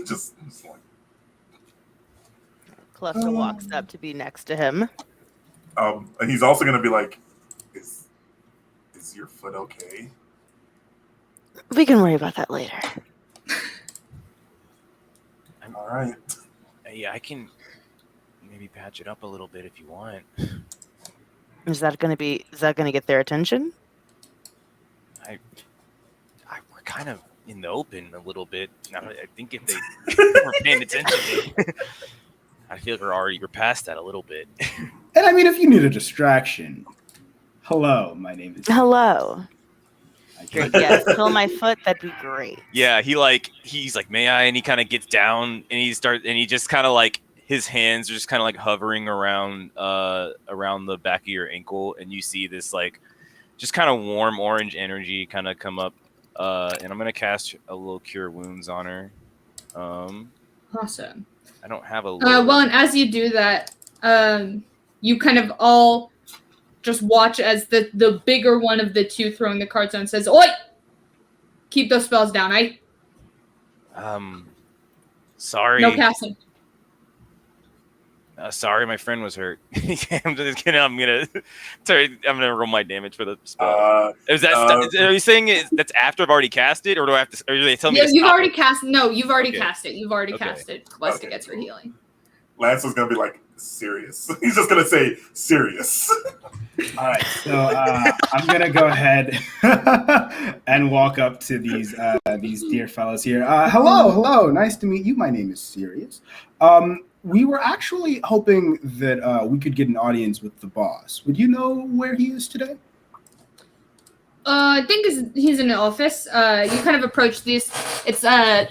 just like. Calesta walks up to be next to him. And he's also going to be like, is your foot okay? We can worry about that later. All right. Yeah, I can maybe patch it up a little bit if you want. Is that gonna get their attention? We're kind of in the open a little bit. I think if they were paying attention, I feel like we're past that a little bit. And I mean, if you need a distraction, hello, my name is. Hello. Great, yes, fill my foot. That'd be great. Yeah, he's like, may I? And he kind of gets down and he just kind of like his hands are just kind of like hovering around the back of your ankle, and you see this like just kind of warm orange energy kind of come up. And I'm gonna cast a little cure wounds on her. Awesome. I don't have a. Well, and as you do that, you kind of all just watch as the bigger one of the two throwing the cards on says, "Oi! Keep those spells down, eh?" Sorry. No casting. Sorry, my friend was hurt. I'm just kidding. I'm gonna roll my damage for the spell. Is that? Are you saying that's after I've already cast it, or do I have to? Or do they tell me? Yeah, you've already it? cast. No, you've already Okay. cast it. You've already Okay. cast it. Calesta gets her healing. Lance was going to be like, serious. He's just going to say, serious. All right, so I'm gonna go ahead and walk up to these dear fellows here. Hello, nice to meet you. My name is Sirius. We were actually hoping that we could get an audience with the boss. Would you know where he is today? I think he's in the office. You kind of approach this. It's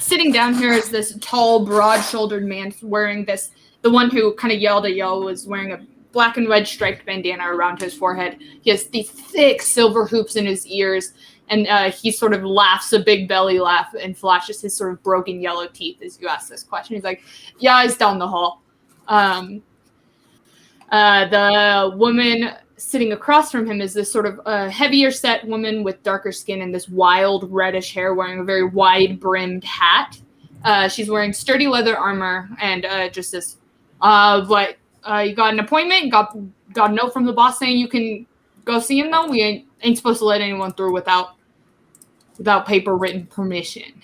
sitting down here is this tall, broad-shouldered man wearing this. The one who kind of yelled at y'all was wearing a black and red striped bandana around his forehead. He has these thick silver hoops in his ears, and he sort of laughs a big belly laugh and flashes his sort of broken yellow teeth as you ask this question. He's like, "Yeah, he's down the hall." The woman sitting across from him is this sort of heavier set woman with darker skin and this wild reddish hair, wearing a very wide brimmed hat. She's wearing sturdy leather armor and just this. You got an appointment? Got a note from the boss saying you can go see him though? We ain't supposed to let anyone through without paper written permission.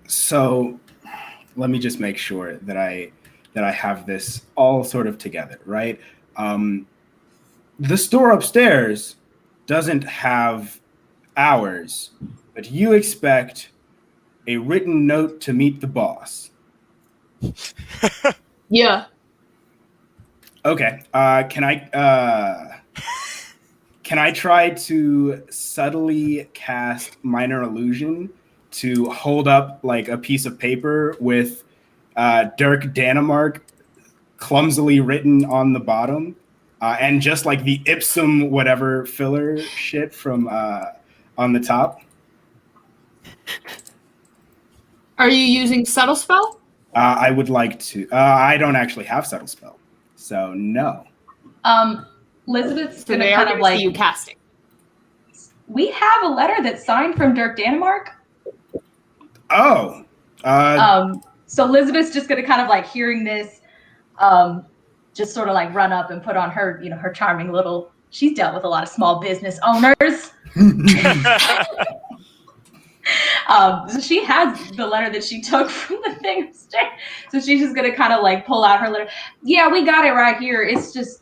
So, let me just make sure that I have this all sort of together, right? The store upstairs doesn't have hours, but you expect a written note to meet the boss. Yeah. Okay. Can I try to subtly cast minor illusion to hold up like a piece of paper with Dirk Danemark clumsily written on the bottom, and just like the Ipsum whatever filler shit from on the top? Are you using subtle spell? I would like to. I don't actually have subtle spell, so no. Elizabeth's So gonna they kind are of like, see you casting. we have a letter that's signed from Dirk Danemark. Oh. So Elizabeth's just gonna kind of like hearing this, just sort of like run up and put on her, her charming little. She's dealt with a lot of small business owners. So she has the letter that she took from the thing upstairs. So she's just gonna kind of like pull out her letter. Yeah, we got it right here. It's just,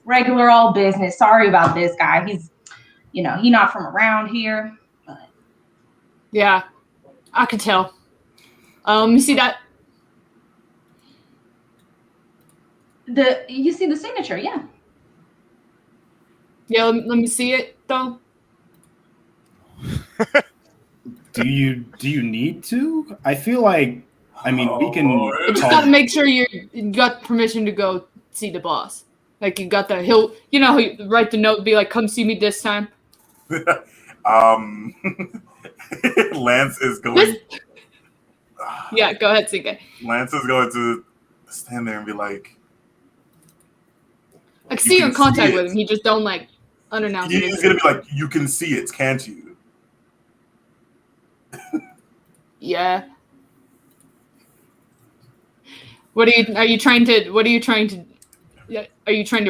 regular old business. Sorry about this guy. He's, he's not from around here. But Yeah, I could tell. You see that? You see the signature, yeah. Yeah, let me see it though. Do you need to? I feel like, I mean, we can. Lord. I just gotta make sure you got permission to go see the boss. Like you got he'll write the note, be like, "Come see me this time." Lance is going. Yeah, go ahead, Cinque. Lance is going to stand there and be like, I can see you're in can see contact it. with him. He just don't like unannounced. He's gonna be like, "You can see it, can't you?" Yeah. Are you trying to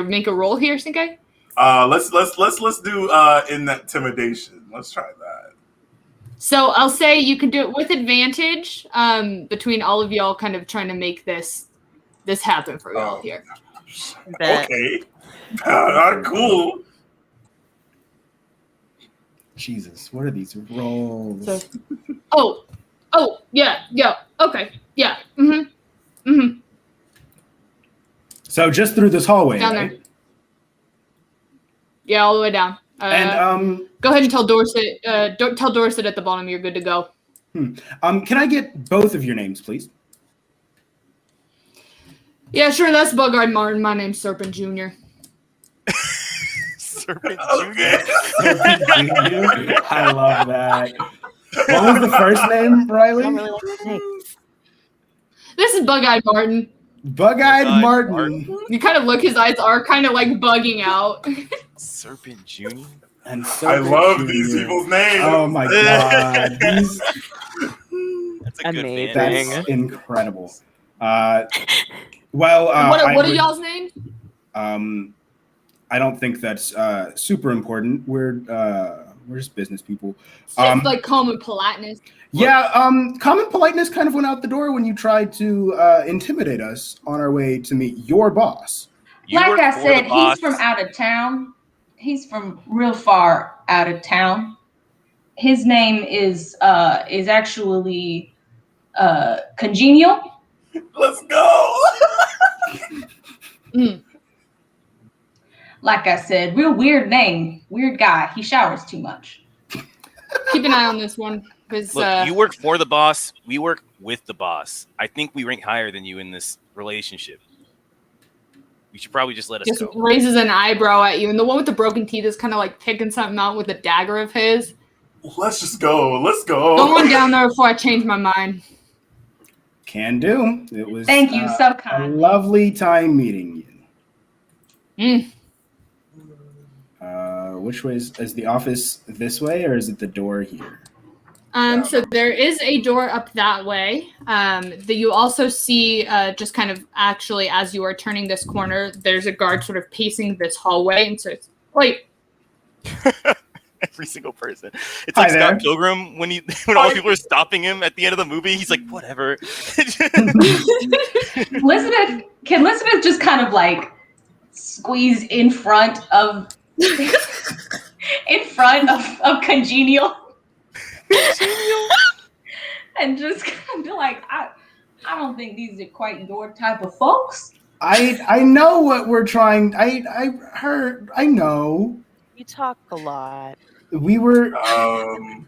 make a roll here, Cinque? Let's do intimidation. Let's try that. So I'll say you can do it with advantage, between all of y'all kind of trying to make this happen for y'all here. Bet. Okay. Cool. Jesus, what are these rolls? So, yeah, okay, yeah, So just through this hallway, down right? there. Yeah, all the way down. And go ahead and tell Dorset. Don't tell Dorset at the bottom. You're good to go. can I get both of your names, please? Yeah, sure. That's Bug-Eyed Martin. My name's Serpent Jr. Serpent Okay. I love that. What was the first name, I Riley? don't really like snakes. This is Bug-Eyed Martin. Bug-Eyed Bug-Eyed Martin. Martin. You kind of look. His eyes are kind of like bugging out. Serpent Jr. And I Serpent love Jr. these people's names. Oh my god, That's a good Amazing. band. that's incredible. What are y'all's names? I don't think that's super important. We're just business people. Just like common politeness. Yeah, common politeness kind of went out the door when you tried to intimidate us on our way to meet your boss. You Like work I for said, the boss. he's from out of town. He's from real far out of town. His name is actually Congenial. Let's go. Like I said, real weird name, weird guy. He showers too much. Keep an eye on this one, because Look, you work for the boss. We work with the boss. I think we rank higher than you in this relationship. You should probably just let us just go. raises an eyebrow at you, and the one with the broken teeth is kind of like picking something out with a dagger of his. Let's just go. Let's go. Go on down there before I change my mind. Can do. It was Thank you, so a kind. lovely time meeting you. Mm. Which way is the office this way, or is it the door here? So there is a door up that way. That you also see, just kind of actually as you are turning this corner, there's a guard sort of pacing this hallway, and so it's wait. Every single person. It's Hi like there. Scott Pilgrim when all the people are stopping him at the end of the movie. He's like, whatever. Can Elizabeth just kind of like squeeze in front of Congenial? And just kind of like, I don't think these are quite your type of folks. I know what we're trying. I heard. I know. You talk a lot. We were Um,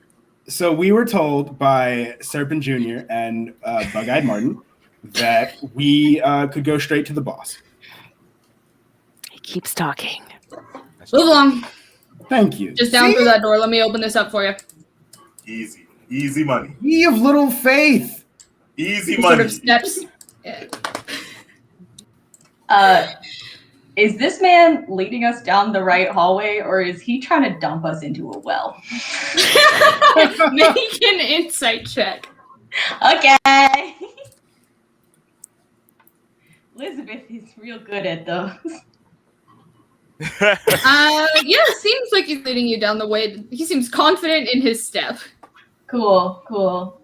we were told by Serpent Jr. and Bug-Eyed Martin that we could go straight to the boss. He keeps talking. Move along. Thank you. Just down See? through that door. Let me open this up for you. easy money. Ye of little faith. Easy He sort money. of steps. Is this man leading us down the right hallway, or is he trying to dump us into a well? Make an insight check. Okay. Elizabeth is real good at those. Yeah, it seems like he's leading you down the way. He seems confident in his step. Cool.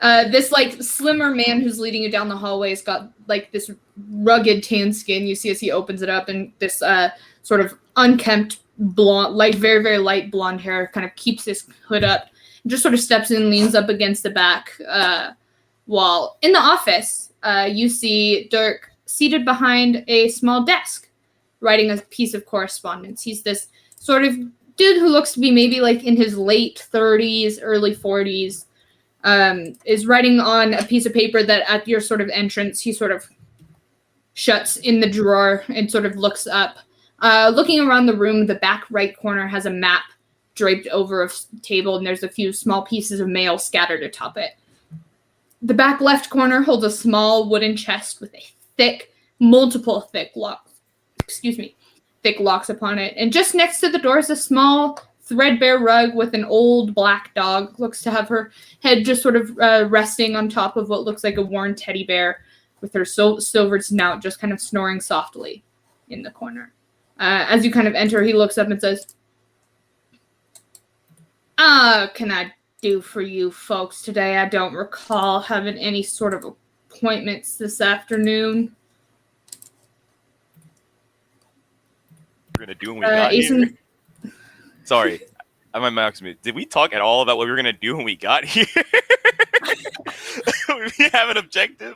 This like slimmer man who's leading you down the hallway's got like this rugged tan skin. You see as he opens it up, and this sort of unkempt blonde, very very light blonde hair kind of keeps his hood up, just sort of steps in, leans up against the back wall. In the office, you see Dirk seated behind a small desk, writing a piece of correspondence. He's this sort of dude who looks to be maybe like in his late 30s, early 40s, is writing on a piece of paper that at your sort of entrance, he sort of shuts in the drawer and sort of looks up. Looking around the room, the back right corner has a map draped over a table, and there's a few small pieces of mail scattered atop it. The back left corner holds a small wooden chest with multiple thick locks upon it. And just next to the door is a small threadbare rug with an old black dog. Looks to have her head just sort of resting on top of what looks like a worn teddy bear with her silvered snout just kind of snoring softly in the corner. As you kind of enter, he looks up and says, can I do for you folks today? I don't recall having any sort of appointments this afternoon. We're gonna do when we got here. Sorry, my mouth's muted. Did we talk at all about what we were gonna do when we got here? We have an objective.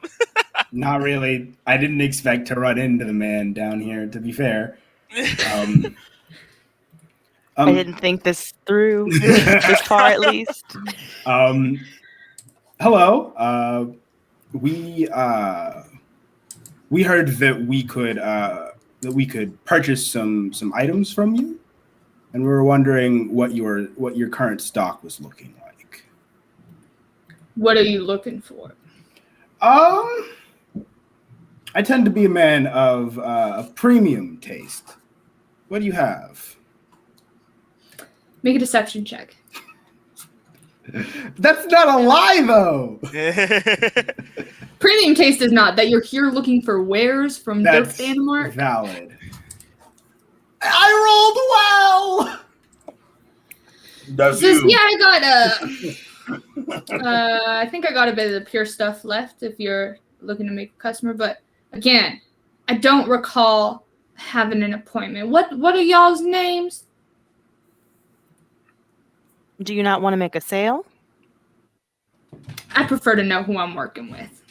Not really. I didn't expect to run into the man down here, to be fair. I didn't think this through this far, at least. Hello. We heard that we could purchase some items from you, and we were wondering what your current stock was looking like. What are you looking for? I tend to be a man of a premium taste. What do you have? Make a deception check. That's not a lie, though. Premium taste is not that you're here looking for wares from Dirk Danemark. Valid. I rolled well. That's Says, you. yeah, I got I think I got a bit of the pure stuff left if you're looking to make a customer, but again, I don't recall having an appointment. What are y'all's names? Do you not want to make a sale? I prefer to know who I'm working with.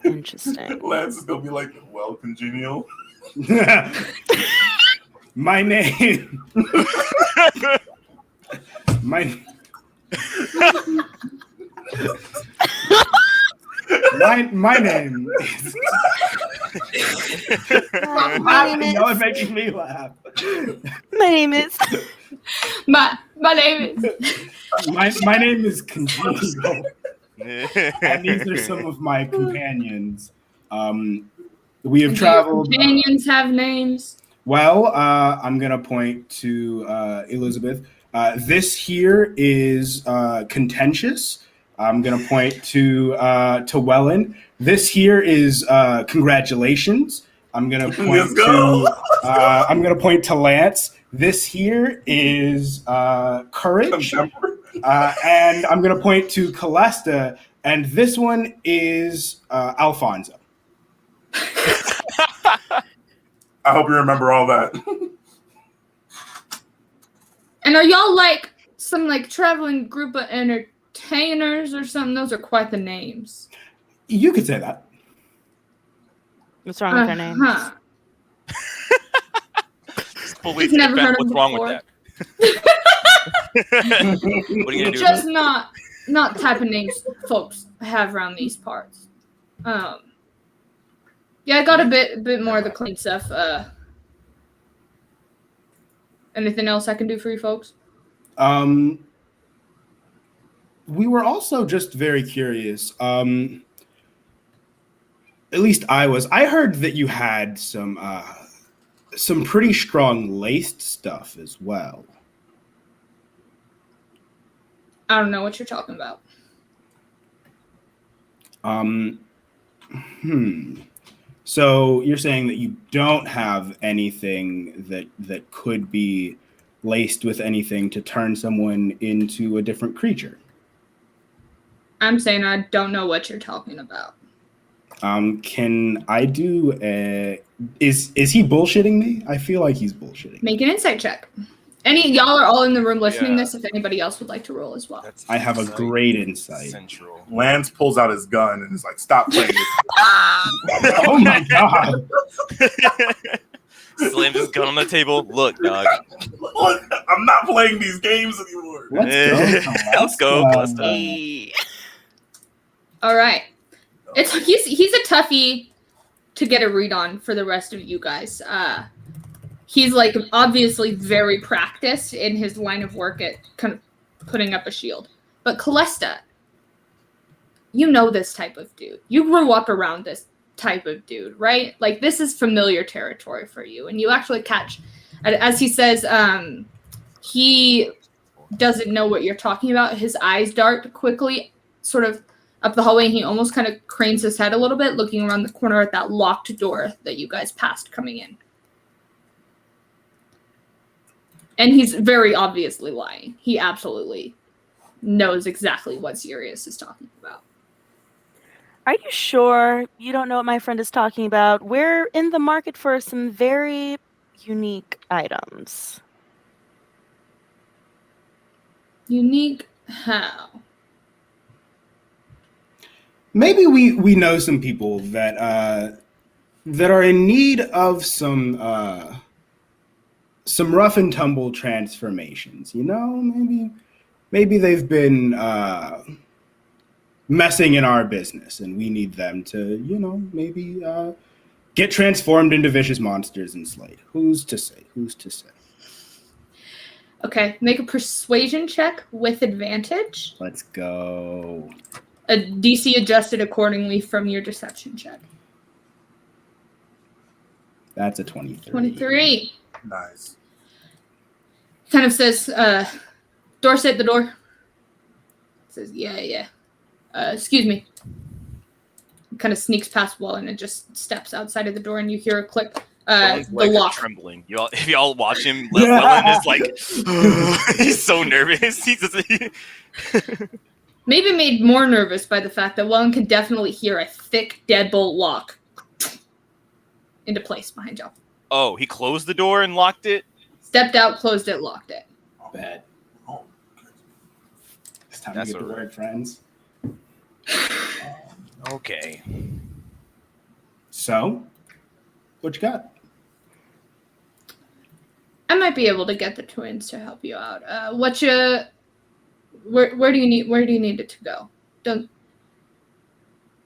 Interesting. Lance is gonna be like, well, congenial. My name. My name is. Y'all are making me laugh. My name is. My name is. My name is Congenial. And these are some of my companions. We have traveled. Companions have names. Well, I'm gonna point to Elizabeth. This here is Contentious. I'm gonna point to Wellen. This here is Congratulations. I'm gonna point to Lance. This here is Courage. And I'm gonna point to Calesta, and this one is Alfonso. I hope you remember all that. And are y'all like some like traveling group of entertainers or something? Those are quite the names. You could say that. What's wrong with their names? Fully Never heard of what's them wrong before. with that? What are you gonna do? Just not type of names folks have around these parts. Yeah, I got a bit more of the clean stuff. Anything else I can do for you folks? We were also just very curious. At least I was. I heard that you had some pretty strong laced stuff as well. I don't know what you're talking about. So you're saying that you don't have anything that could be laced with anything to turn someone into a different creature? I'm saying I don't know what you're talking about. Can I do is he bullshitting me? I feel like he's bullshitting. Make an insight check. Y'all are all in the room listening Yeah. this. If anybody else would like to roll as well. That's I have a insight great insight. Central. Lance pulls out his gun and is like, "Stop playing this." Oh my god. Slams his gun on the table. Look, dog. Look, I'm not playing these games anymore. Let's go, Calesta. Hey. All right. He's a toughie to get a read on for the rest of you guys. He's like obviously very practiced in his line of work at kind of putting up a shield. But Calesta, you know this type of dude. You grew up around this type of dude, right? Like this is familiar territory for you. And you actually catch, as he says, he doesn't know what you're talking about. His eyes dart quickly, sort of up the hallway, and he almost kind of cranes his head a little bit, looking around the corner at that locked door that you guys passed coming in. And he's very obviously lying. He absolutely knows exactly what Sirius is talking about. Are you sure you don't know what my friend is talking about? We're in the market for some very unique items. Unique how? Maybe we know some people that are in need of some rough and tumble transformations. You know, maybe they've been messing in our business, and we need them to, you know, maybe get transformed into vicious monsters and slayed. Who's to say? Who's to say? Okay, make a persuasion check with advantage. Let's go. A DC adjusted accordingly from your deception check. That's a 23. 23. Nice. Kind of says, Dorset at the door. Says, yeah. Excuse me. Kind of sneaks past Wellen and just steps outside of the door, and you hear a click. Wellen's The legs are lock. trembling. If y'all watch him, Wellen is like, he's so nervous. Maybe made more nervous by the fact that Wellen can definitely hear a thick deadbolt lock into place behind y'all. Oh, he closed the door and locked it? Stepped out, closed it, locked it. Bad. Oh, It's time That's to get to alright. work, friends. Okay. So, what you got? I might be able to get the twins to help you out. Where do you need it to go?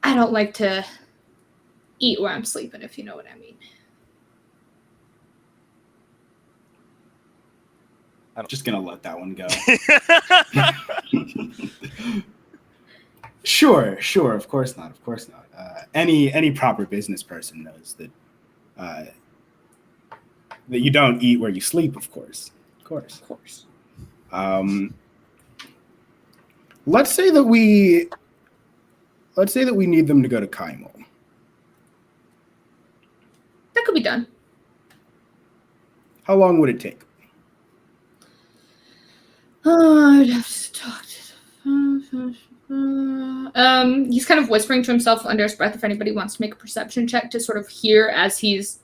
I don't like to eat where I'm sleeping, if you know what I mean. I'm just gonna let that one go. Sure. Of course not. Any proper business person knows that that you don't eat where you sleep. Of course. Let's say that we need them to go to Kaimel. That could be done. How long would it take? I'd have to talk to he's kind of whispering to himself under his breath if anybody wants to make a perception check to sort of hear as he's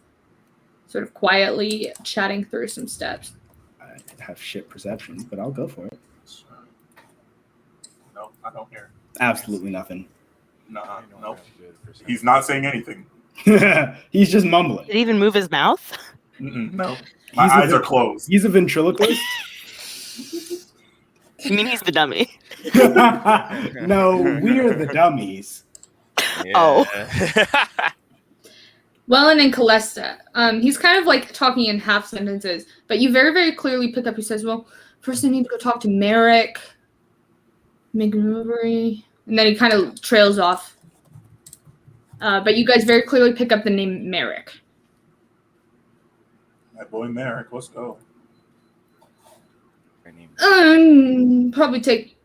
sort of quietly chatting through some steps. I have shit perception, but I'll go for it. no, I don't hear. Absolutely nothing. Nah, nope. He's not saying anything. He's just mumbling. Did he even move his mouth? No, my He's eyes a- are closed. He's a ventriloquist. You mean he's the dummy? No, we're the dummies. Oh. Wellen and Calesta. He's kind of like talking in half sentences, but you very, very clearly pick up. He says, well, first I need to go talk to Merrick, make an delivery, and then he kind of trails off. But you guys very clearly pick up the name Merrick. My boy Merrick, let's go. Probably take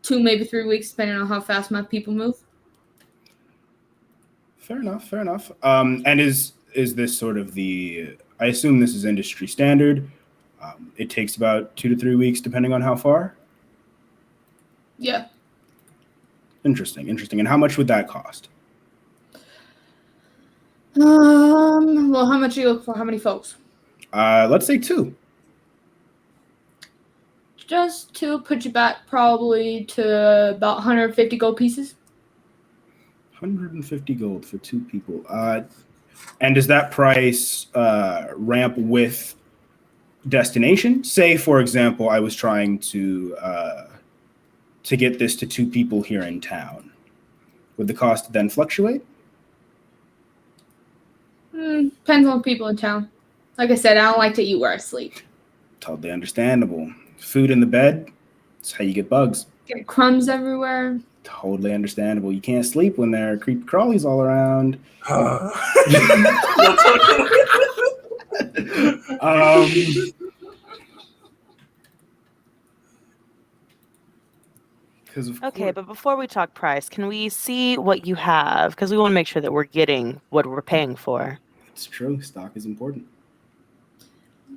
2, maybe 3 weeks, depending on how fast my people move. Fair enough. And is this sort of I assume this is industry standard. It takes about 2 to 3 weeks, depending on how far. Yeah. Interesting. And how much would that cost? Well, how much are you looking for? How many folks? Let's say 2. just to put you back probably to about 150 gold pieces. 150 gold for 2 people. And does that price ramp with destination? Say, for example, I was trying to get this to 2 people here in town. Would the cost then fluctuate? Depends on the people in town. Like I said, I don't like to eat where I sleep. Totally understandable. Food in the bed, that's how you get bugs. Get crumbs everywhere. Totally understandable. You can't sleep when there are creepy crawlies all around. Okay, but before we talk price, can we see what you have? Because we want to make sure that we're getting what we're paying for. It's true. Stock is important.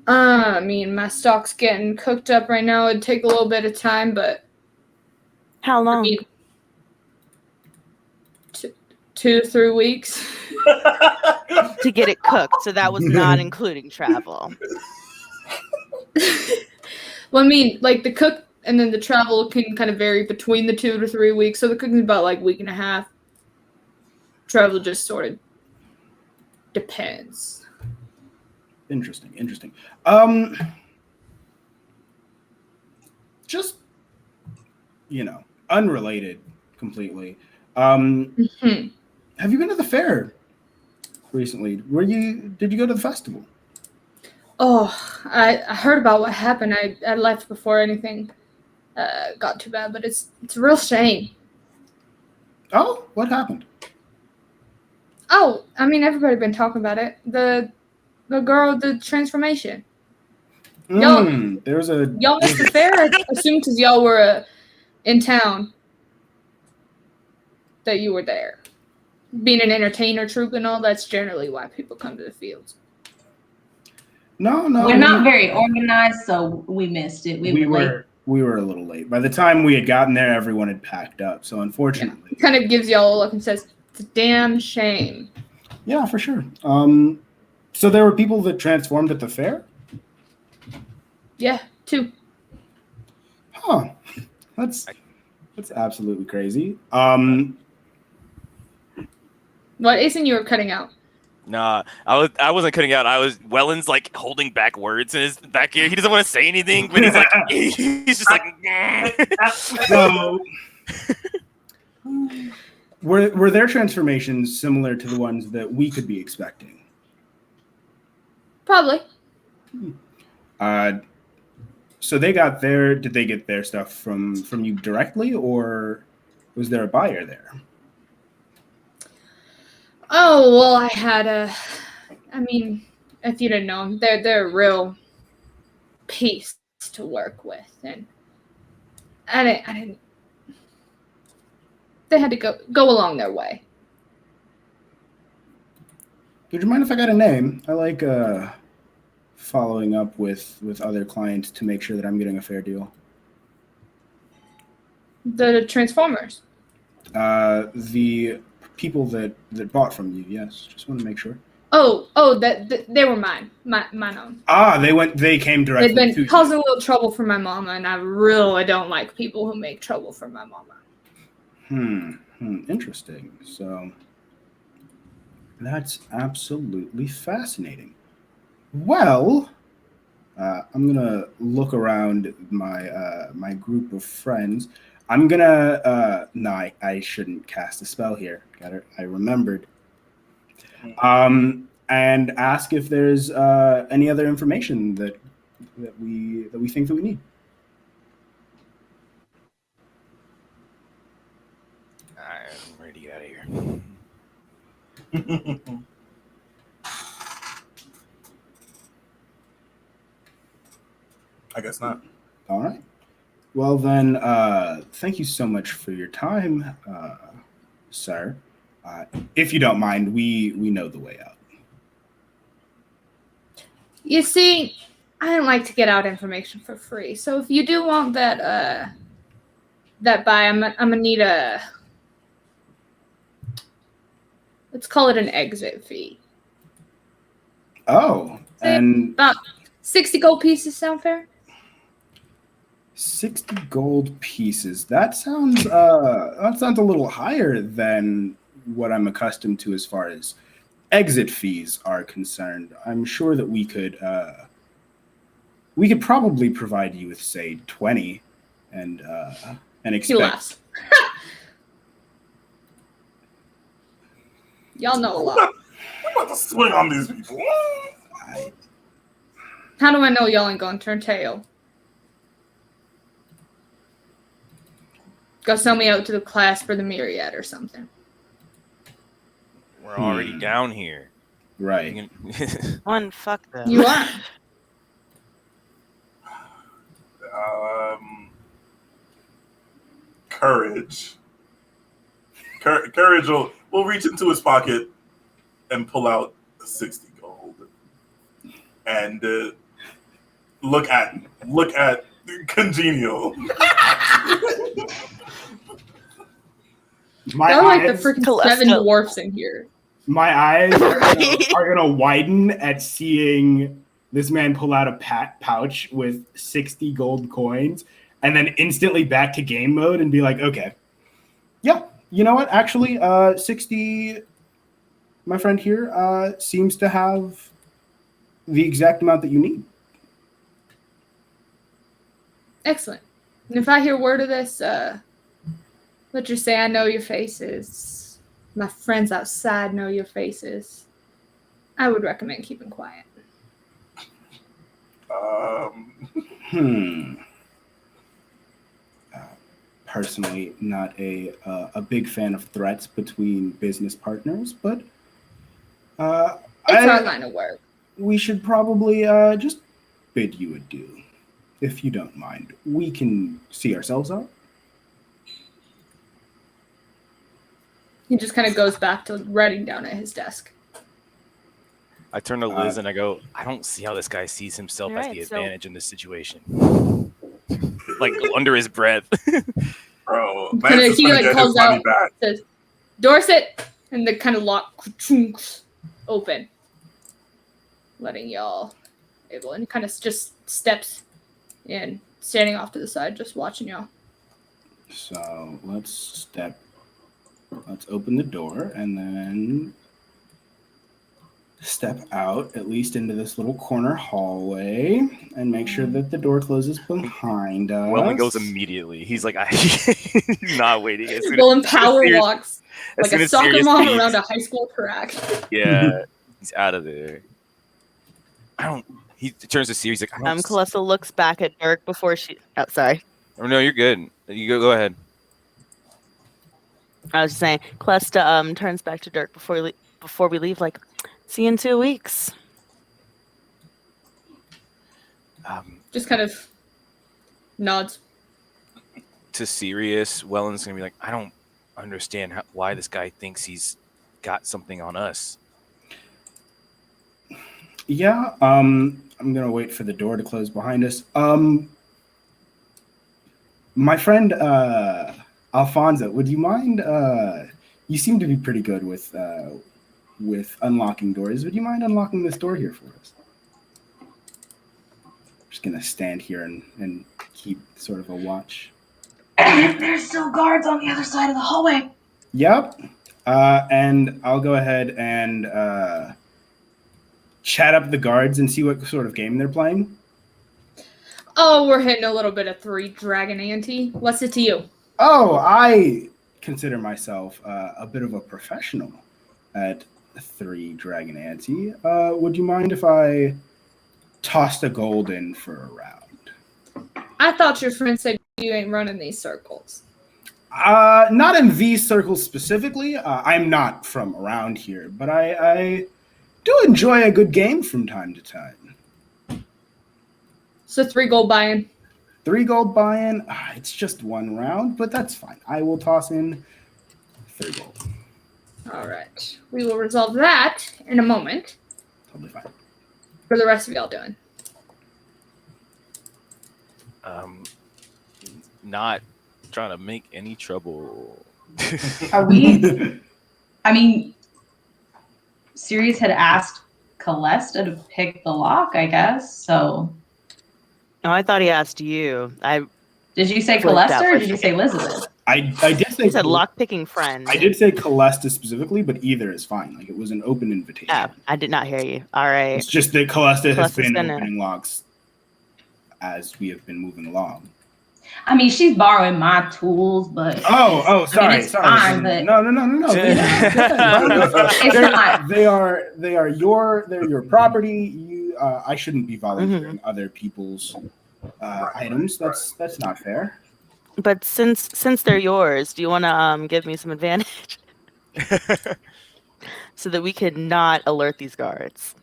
I mean, my stock's getting cooked up right now. It'd take a little bit of time, but... How long? I mean, 2-3 weeks. To get it cooked, so that was not including travel. Well, I mean, like the cook and then the travel can kind of vary between the 2 to 3 weeks. So the cooking's about like a week and a half. Travel just sort of depends. Interesting. Just, unrelated completely. Have you been to the fair recently? Did you go to the festival? Oh, I heard about what happened. I left before anything got too bad, but it's a real shame. Oh, what happened? Oh, I mean, everybody been talking about it. The girl, the transformation. Y'all missed the fair, I assume, because y'all were in town. That you were there. Being an entertainer troupe and all, that's generally why people come to the fields. No. We're not very organized, so we missed it. We were a little late. By the time we had gotten there, everyone had packed up. So unfortunately, it kind of gives y'all a look and says, "It's a damn shame." Yeah, for sure. So there were people that transformed at the fair? Yeah, 2. Huh. That's absolutely crazy. What, Aison, you were cutting out? Nah, I wasn't cutting out. Wellen's like holding back words in his back ear. He doesn't want to say anything, but he's like he's just like. So, were their transformations similar to the ones that we could be expecting? Probably. So did they get their stuff from you directly, or was there a buyer there? Oh, well, I had I mean, if you didn't know, they're a real piece to work with, and I didn't. They had to go along their way. Would you mind if I got a name? I like following up with other clients to make sure that I'm getting a fair deal. The Transformers. The people that bought from you, yes. Just want to make sure. Oh, they were mine own. They came directly to you. They've been causing a little trouble for my mama, and I really don't like people who make trouble for my mama. Interesting. So that's absolutely fascinating. Well, I'm gonna look around my group of friends. I'm gonna no, I shouldn't cast a spell here. I remembered. And ask if there's any other information that we think that we need. I'm ready to get out of here. I guess not. All right. Well then, thank you so much for your time, sir. If you don't mind, we know the way out. You see, I don't like to get out information for free. So if you do want that buy, I'm gonna need a, let's call it an exit fee. Oh, and about 60 gold pieces sound fair? 60 gold pieces. That sounds a little higher than what I'm accustomed to as far as exit fees are concerned. I'm sure that we could probably provide you with, say, 20 and He expect. laughs. Y'all know a lot. I'm about to swing on these people. How do I know y'all ain't gonna turn tail? Go sell me out to the class for the myriad or something. We're already down here. Right. One, fuck them. You are. Courage. Courage will reach into his pocket and pull out 60 gold and look at Congenial. They're like the freaking 7 dwarfs in here. My eyes are gonna widen at seeing this man pull out a pouch with 60 gold coins, and then instantly back to game mode and be like, okay, yeah, you know what? Actually, 60, my friend here, seems to have the exact amount that you need. Excellent. And if I hear word of this, let's just say I know your faces. My friends outside know your faces. I would recommend keeping quiet. Personally, not a big fan of threats between business partners, but it's our line of work. We should probably just bid you adieu, if you don't mind. We can see ourselves out. He just kind of goes back to writing down at his desk. I turn to Liz and I go, I don't see how this guy sees himself as the advantage in this situation. Like under his breath. Bro, he like calls out, says, Dorset, and the kind of lock open, letting y'all able, and kind of just steps in, standing off to the side, just watching y'all. So let's open the door and then step out, at least into this little corner hallway, and make sure that the door closes behind us. Wellen goes immediately. He's like, he's not waiting. Wellen power walks like a soccer mom around a high school track. Yeah, he's out of there. He turns to Sirius like, Calesta looks back at Dirk before she. Oh, sorry. Oh no, you're good. You go ahead. I was just saying, Calesta turns back to Dirk before we leave, like, see you in 2 weeks. Just kind of nods. To Sirius, Wellen's gonna be like, I don't understand why this guy thinks he's got something on us. Yeah, I'm gonna wait for the door to close behind us. My friend Alfonso, would you mind? You seem to be pretty good with unlocking doors. Would you mind unlocking this door here for us? I'm just gonna stand here and keep sort of a watch. There's still guards on the other side of the hallway. Yep. And I'll go ahead and chat up the guards and see what sort of game they're playing. Oh, we're hitting a little bit of 3 dragon ante. What's it to you? Oh, I consider myself a bit of a professional at 3 dragon ante. Would you mind if I tossed a gold in for a round? I thought your friend said you ain't running these circles. Not in these circles specifically. I'm not from around here, but I do enjoy a good game from time to time. So 3 gold buy-in. 3 gold buy-in. It's just 1 round, but that's fine. I will toss in 3 gold. All right. We will resolve that in a moment. Totally fine. For the rest of y'all doing? Not trying to make any trouble. Are we? I mean, Sirius had asked Calesta to pick the lock, I guess. So. No, I thought he asked you. Did you say Flipped Calesta out or for did you a say second. Elizabeth? I did say He said lock-picking friend. I did say Calesta specifically, but either is fine. Like, it was an open invitation. Oh, I did not hear you. All right. It's just that Calesta has Calesta's been gonna- opening locks as we have been moving along. I mean, she's borrowing my tools, but Sorry. it's fine, but No. it's not. They're your property. I shouldn't be volunteering other people's items. That's not fair. But since they're yours, do you want to give me some advantage so that we could not alert these guards?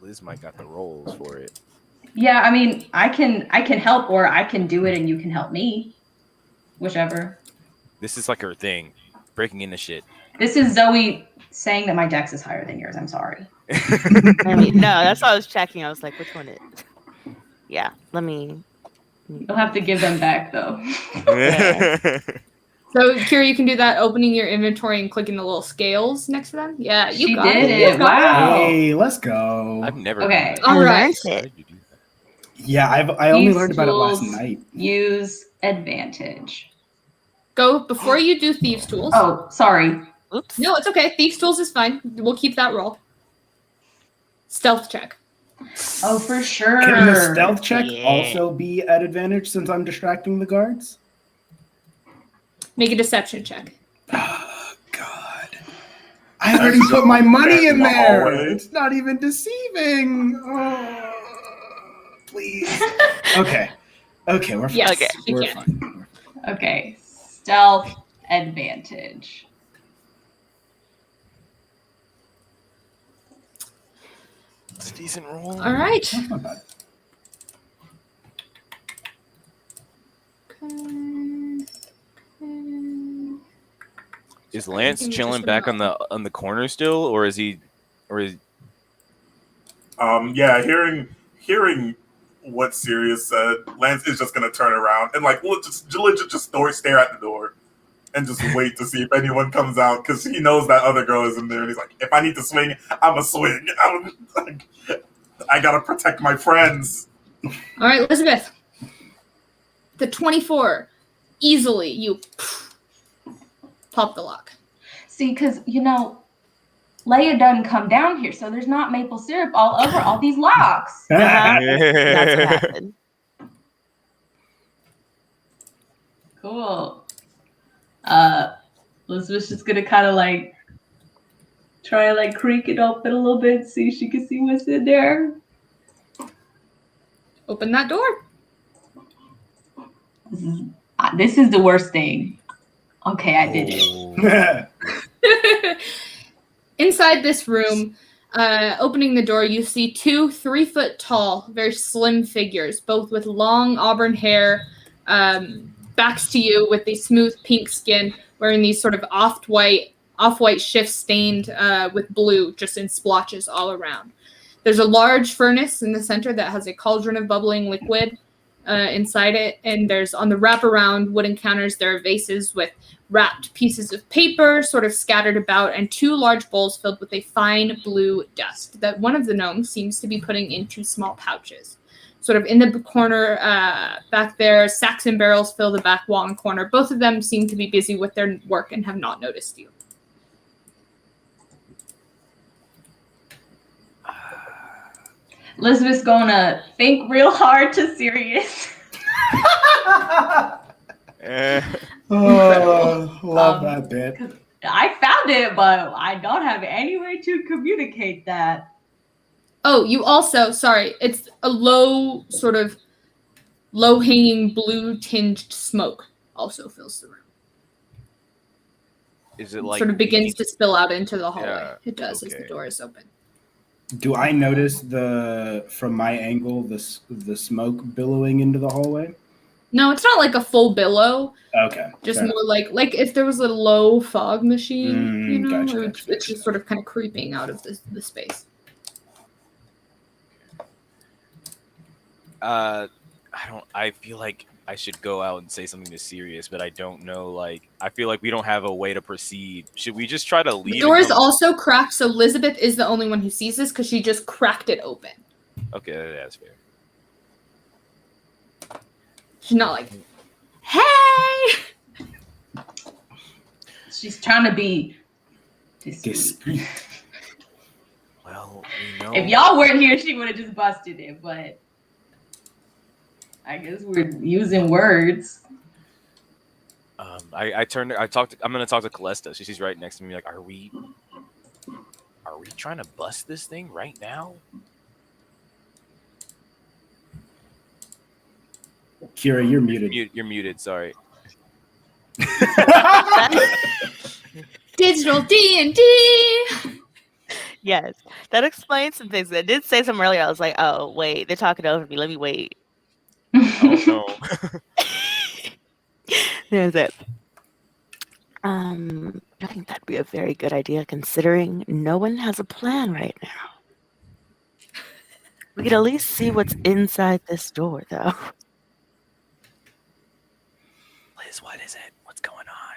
Liz might got the rolls for it. Yeah, I mean, I can help, or I can do it and you can help me. Whichever. This is like her thing, breaking into shit. This is Zoe saying that my dex is higher than yours. I'm sorry. I mean, no, that's why I was checking. I was like, which one is? Yeah, let me. You'll have to give them back though. So, Kyra, you can do that, opening your inventory and clicking the little scales next to them. Yeah, you She got did it. it. You got Wow. Hey, let's go. I've never. Okay. done that. All right. How did you do that? Yeah, I only These learned about it last tools night. Use advantage. Go before you do Thieves' Tools. Oh, sorry. Oops. No, it's okay. Thieves' Tools is fine. We'll keep that roll. Stealth check. Oh, for sure. Can the stealth check Yeah. also be at advantage since I'm distracting the guards? Make a deception check. Oh, God. I already put my money in there. It's not even deceiving. Oh, please. Okay, we're fine. Yes, Okay. you We're can. fine. Okay. Stealth advantage. It's a decent roll. All right. That's not bad. Is Lance Give me chilling just a back on the corner still, or is he? Yeah, hearing what Sirius said, Lance is just gonna turn around and like just stare at the door and just wait to see if anyone comes out because he knows that other girl is in there and he's like, if I need to swing, I'm a swing. I gotta protect my friends. All right, Elizabeth. The 24. Easily, you pop the lock. See, because, Leia doesn't come down here, so there's not maple syrup all over all these locks. That's what happened. Cool. Elizabeth's just gonna kind of try and creak it open a little bit, see if she can see what's in there. Open that door. This is the worst thing. Okay, I did it. Inside this room, opening the door, you see 2 3-foot-tall, very slim figures, both with long auburn hair, backs to you with the smooth pink skin, wearing these sort of off-white shifts stained with blue, just in splotches all around. There's a large furnace in the center that has a cauldron of bubbling liquid inside it, and there's on the wraparound wooden counters, there are vases with wrapped pieces of paper sort of scattered about, and 2 large bowls filled with a fine blue dust that one of the gnomes seems to be putting into small pouches. Sort of in the corner back there, sacks and barrels fill the back wall and corner. Both of them seem to be busy with their work and have not noticed you. Elizabeth's gonna think real hard to Sirius. Oh, love that bit. I found it, but I don't have any way to communicate that. Oh, you also, sorry, it's a low-hanging blue-tinged smoke also fills the room. Is it like Sort of begins to spill out into the hallway. Yeah, It does as okay. the door is open. Do I notice from my angle the smoke billowing into the hallway? No, it's not like a full billow. Okay. Just fair more like if there was a low fog machine, Gotcha, it's just sort of kind of creeping out of the space. I feel like I should go out and say something to Sirius, but I don't know. I feel like we don't have a way to proceed. Should we just try to leave? The door is also cracked, so Elizabeth is the only one who sees this because she just cracked it open. Okay, that's fair. She's not like, hey! She's trying to be discreet. Discreet. Well, we know. If y'all weren't here, she would have just busted it, but I guess we're using words. I'm gonna talk to Calesta. She's right next to me. Like, are we trying to bust this thing right now? Kyra, you're muted. You're muted. Sorry. Digital D&D! Yes, that explains some things. I did say something earlier. I was like, oh, wait, they're talking over me. Let me wait. Oh, no. There's it. I think that'd be a very good idea considering no one has a plan right now. We could at least see what's inside this door, though. Liz, what is it? What's going on?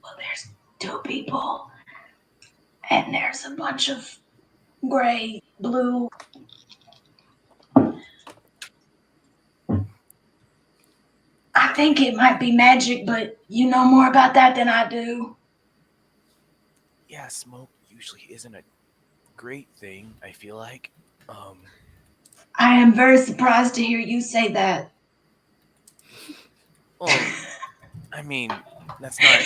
Well, there's 2 people, and there's a bunch of gray, blue. I think it might be magic, but you know more about that than I do. Yeah, smoke usually isn't a great thing, I feel like. I am very surprised to hear you say that. Well, I mean, that's not.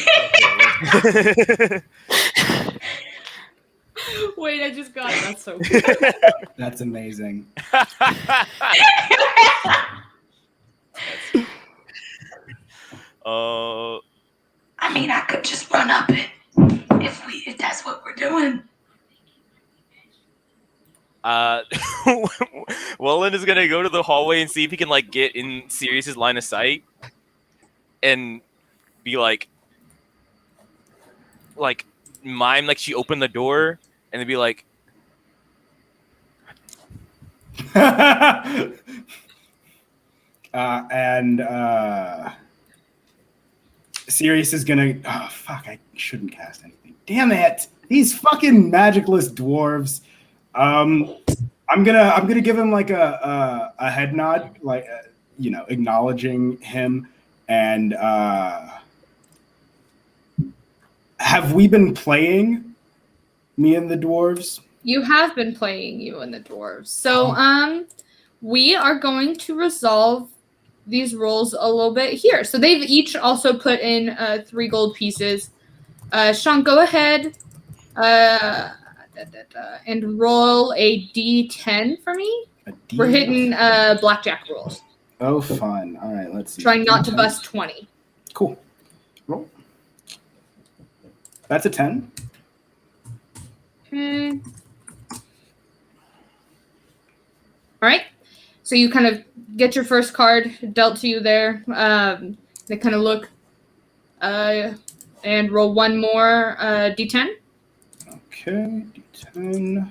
Wait, I just got it. That's so cool. That's amazing. I mean, I could just run up it if that's what we're doing. Wellen is gonna go to the hallway and see if he can like get in Sirius's line of sight, and be like mime like she opened the door, and then be like, Sirius is gonna. Oh fuck! I shouldn't cast anything. Damn it! These fucking magicless dwarves. I'm gonna give him like a head nod, like acknowledging him, and have we been playing me and the dwarves? You have been playing you and the dwarves. So, we are going to resolve these rolls a little bit here. So they've each also put in 3 gold pieces. Sean, go ahead and roll a d10 for me. We're hitting blackjack rolls. Oh, fun. All right, let's see. Trying not to bust 20. Cool. Roll. That's a 10. Okay. All right. So you kind of get your first card dealt to you there. They kind of look and roll one more d10. Okay, d10.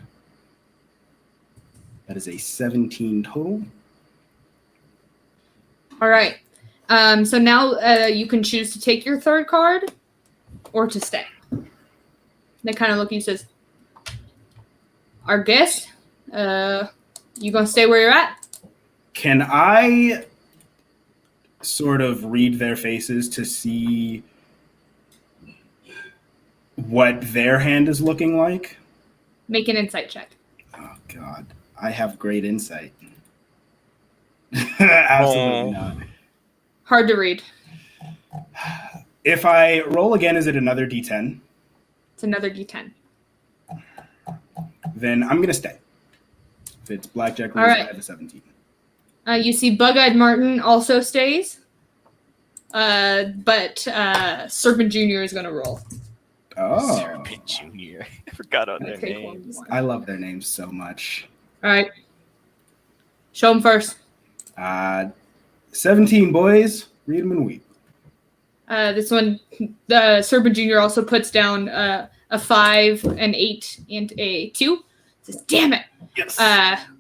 That is a 17 total. All right. So now you can choose to take your third card or to stay. They kind of look at you and says, our guest, you going to stay where you're at? Can I sort of read their faces to see what their hand is looking like? Make an insight check. Oh, God. I have great insight. Absolutely not. Hard to read. If I roll again, is it another d10? It's another d10. Then I'm going to stay. If it's blackjack rolls, right. I have a 17. You see Bug-Eyed Martin also stays. But Serpent Jr. is going to roll. Oh. Serpent Jr. I forgot on their Take names. one. I love their names so much. All right. Show them first. 17, boys. Read them and weep. This one, the Serpent Jr. also puts down a 5, an 8, and a 2. Says, damn it. Yes.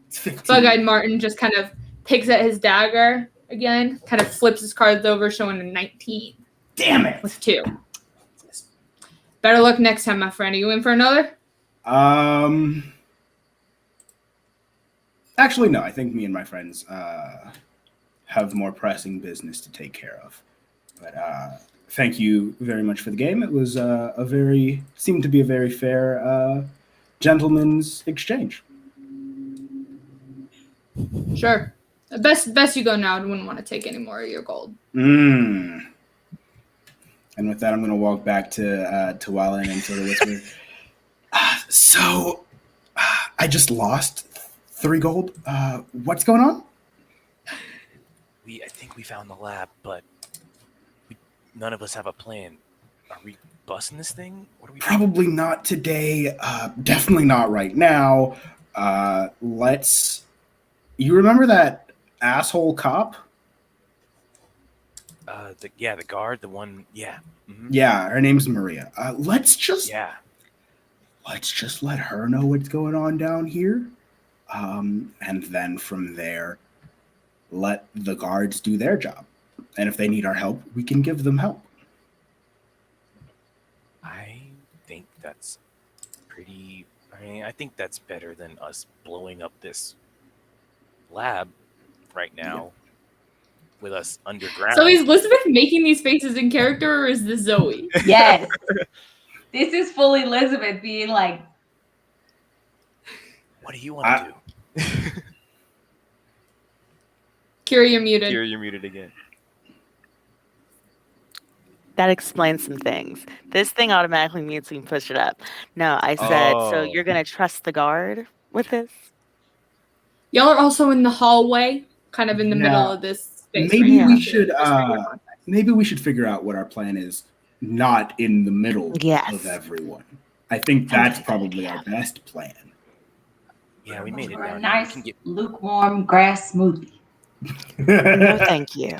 It's 15. Bug-Eyed Martin just kind of picks at his dagger again, kind of flips his cards over, showing a 19. Damn it. With 2. Better luck next time, my friend. Are you in for another? Actually, no. I think me and my friends have more pressing business to take care of. But thank you very much for the game. It was seemed to be a very fair gentleman's exchange. Sure. Best you go now. I wouldn't want to take any more of your gold. And with that, I'm going to walk back to Wellen and sort of whisper. So, I just lost 3 gold. What's going on? I think we found the lab, but none of us have a plan. Are we busting this thing? What are we doing? Probably not today. Definitely not right now. You remember that asshole cop? The guard, the one, yeah. Mm-hmm. Yeah, her name's Maria. Let's just let her know what's going on down here. And then from there, let the guards do their job. And if they need our help, we can give them help. I think that's I think that's better than us blowing up this lab right now with us underground. So is Lizabeth making these faces in character, or is this Zoe? Yes. This is fully Elizabeth being like, what do you want to do? Kyra, you're muted. Here, you're muted again. That explains some things. This thing automatically means we can push it up. No, I said, so you're going to trust the guard with this? Y'all are also in the hallway, kind of in the middle of this space. Maybe right? we should maybe we should figure out what our plan is, not in the middle of everyone. I think that's probably our best plan. Yeah, we made it for a down. nice lukewarm grass smoothie. No, thank you.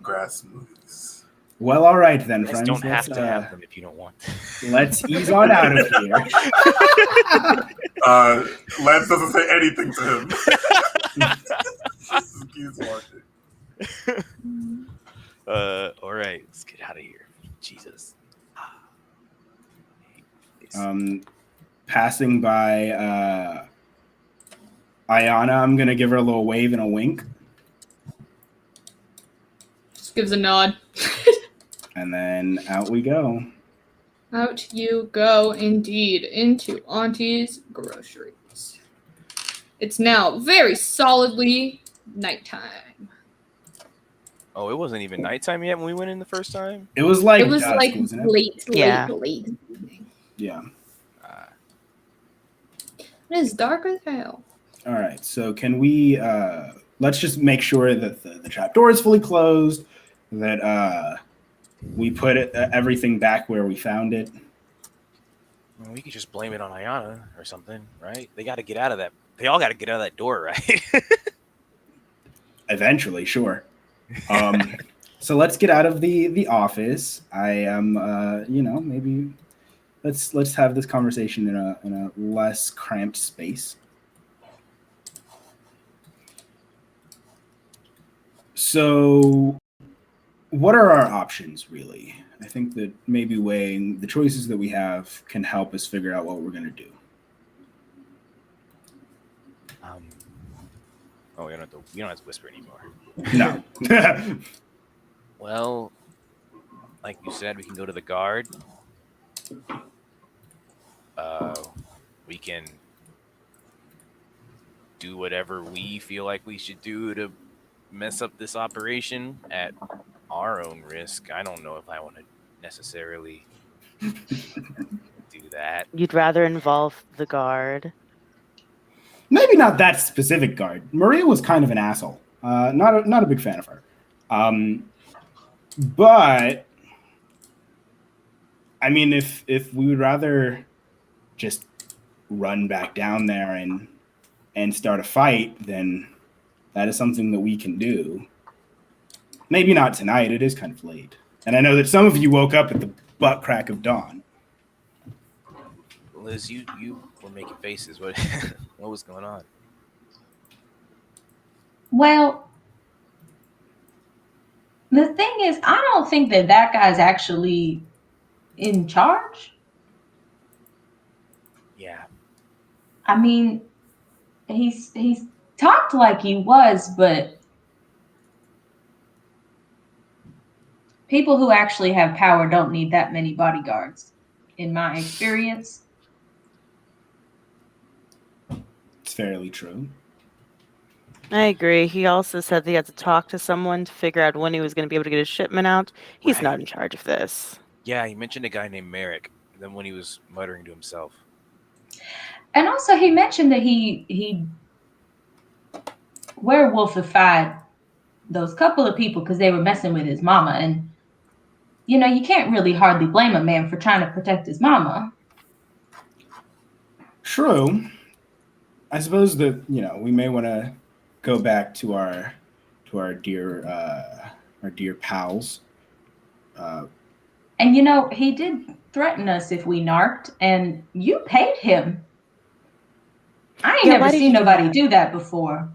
Grass smoothies. Well, all right then, You guys friends. don't have to have them if you don't want. Let's ease on out of here. Lance doesn't say anything to him. Just keeps walking. All right, let's get out of here. Jesus. Passing by Ayana, I'm gonna give her a little wave and a wink. Just gives a nod. And then out we go. Out you go, indeed, into Auntie's groceries. It's now very solidly nighttime. Oh, it wasn't even nighttime yet when we went in the first time? It was like dusk, wasn't it? late Yeah. evening. Yeah. It is dark as hell. All right. So can we let's just make sure that the trap door is fully closed, that we put everything back where we found it. Well, we could just blame it on Ayana or something, right? They got to get out of that. They all got to get out of that door, right? Eventually, sure. So let's get out of the office. I am, maybe let's have this conversation in a less cramped space. So, what are our options, really? I think that maybe weighing the choices that we have can help us figure out what we're going to do. Oh, you don't have to whisper anymore. No. Well, like you said, we can go to the guard. We can do whatever we feel like we should do to mess up this operation at our own risk. I don't know if I want to necessarily do that. You'd rather involve the guard? Maybe not that specific guard. Maria was kind of an asshole. Not a big fan of her. But I mean, if we would rather just run back down there and start a fight, then that is something that we can do. Maybe not tonight. It is kind of late. And I know that some of you woke up at the butt crack of dawn. Liz, you were making faces. What was going on? Well, the thing is, I don't think that guy's actually in charge. Yeah. I mean, he's talked like he was, but people who actually have power don't need that many bodyguards, in my experience. It's fairly true. I agree. He also said that he had to talk to someone to figure out when he was going to be able to get his shipment out. He's not Right. in charge of this. Yeah, he mentioned a guy named Merrick. And then when he was muttering to himself. And also, he mentioned that he werewolfified those couple of people because they were messing with his mama. And, you know, you can't really hardly blame a man for trying to protect his mama. True. I suppose that we may want to go back to our dear pals. And, you know, he did threaten us if we narked, and you paid him. I ain't never seen nobody do that before.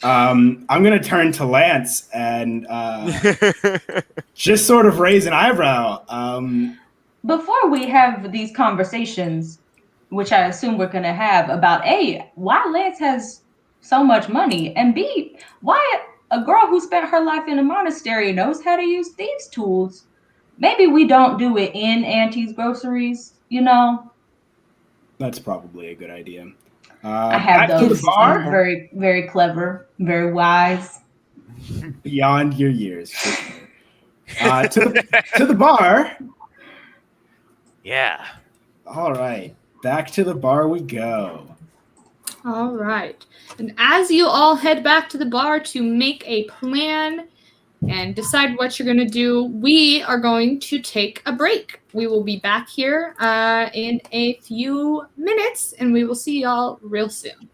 I'm gonna turn to Lance and just sort of raise an eyebrow. Before we have these conversations, which I assume we're gonna have about A, why Lance has so much money, and B, why a girl who spent her life in a monastery knows how to use thieves' tools. Maybe we don't do it in Auntie's groceries, you know. That's probably a good idea. I have Back to the those. bar. I'm very, very clever, very wise. Beyond your years, for sure. To the bar. Yeah. All right, back to the bar we go. All right. And as you all head back to the bar to make a plan and decide what you're going to do, we are going to take a break. We will be back here in a few minutes, and we will see y'all real soon.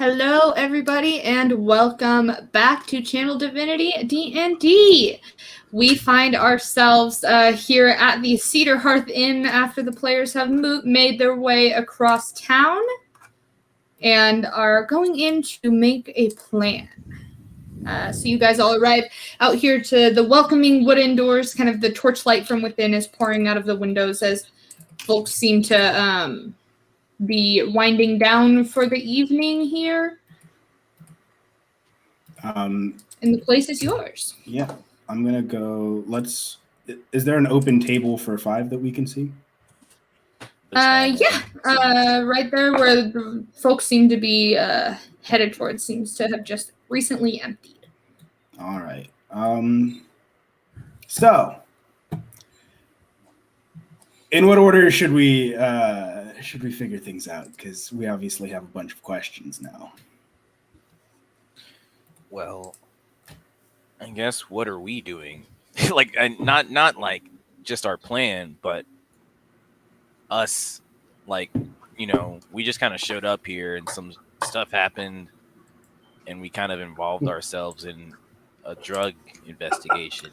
Hello, everybody, and welcome back to Channel Divinity D&D. We find ourselves here at the Cedar Hearth Inn after the players have made their way across town and are going in to make a plan. So you guys all arrive out here to the welcoming wooden doors. Kind of the torchlight from within is pouring out of the windows as folks seem to be winding down for the evening here. And the place is yours. Yeah, I'm gonna go. Is there an open table for 5 that we can see? Right there where the folks seem to be headed towards seems to have just recently emptied. All right. So, in what order should we figure things out? Because we obviously have a bunch of questions now. Well, I guess what are we doing? Like, not like just our plan, but us. Like, we just kind of showed up here and some stuff happened, and we kind of involved ourselves in a drug investigation.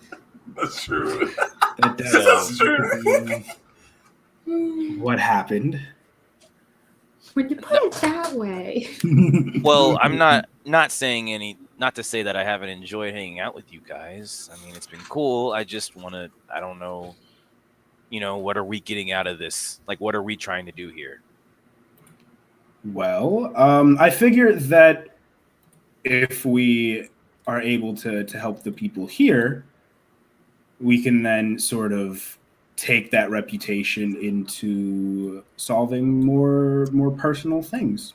That's true. That's true. What happened? When you put it that way. Well, I'm not saying not to say that I haven't enjoyed hanging out with you guys. I mean, it's been cool. I just I don't know, what are we getting out of this? Like, what are we trying to do here? Well, I figure that if we are able to help the people here, we can then sort of take that reputation into solving more personal things.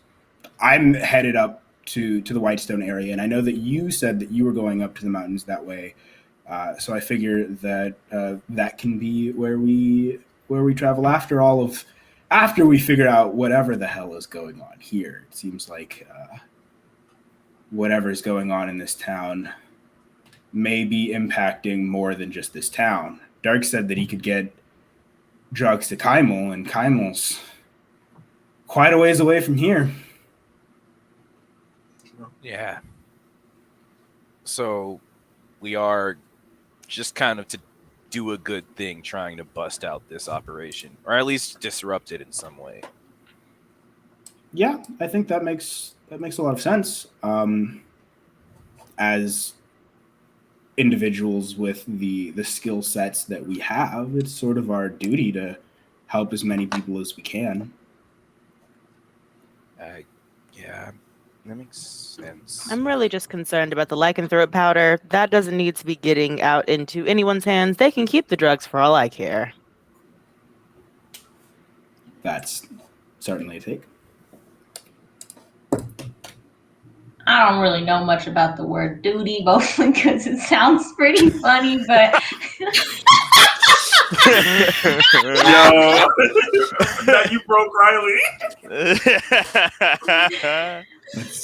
I'm headed up to the Whitestone area, and I know that you said that you were going up to the mountains that way. So I figure that that can be where we travel after we figure out whatever the hell is going on here. It seems like whatever's going on in this town may be impacting more than just this town. Dark said that he could get drugs to Kymel, and Kymel's quite a ways away from here. Yeah. So we are just kind of to do a good thing, trying to bust out this operation, or at least disrupt it in some way. Yeah, I think that makes a lot of sense. As individuals with the skill sets that we have, it's sort of our duty to help as many people as we can. Yeah, that makes sense. I'm really just concerned about the lycanthrope powder. That doesn't need to be getting out into anyone's hands. They can keep the drugs for all I care. That's certainly a take. I don't really know much about the word duty, mostly because it sounds pretty funny, but Yo, that you broke Riley.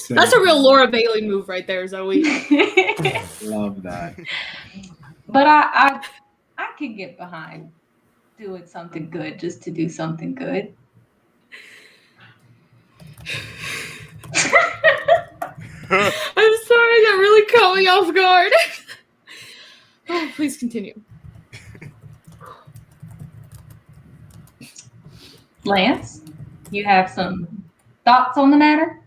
That's a real Laura Bailey move right there, Zoe. Love that. but I could get behind doing something good just to do something good. I'm sorry, that really caught me off guard. Oh, please continue. Lance, you have some thoughts on the matter?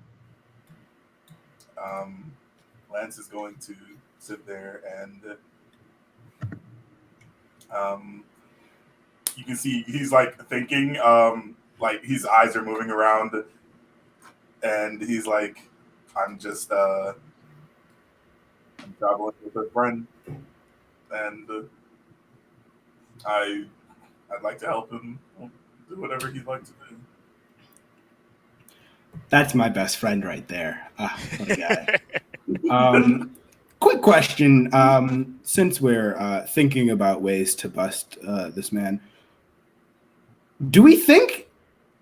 Lance is going to sit there and you can see he's like thinking, like his eyes are moving around, and he's like, I'm traveling with a friend, and I'd like to help him do whatever he'd like to do. That's my best friend right there. What a guy. Quick question. Since we're thinking about ways to bust this man, do we think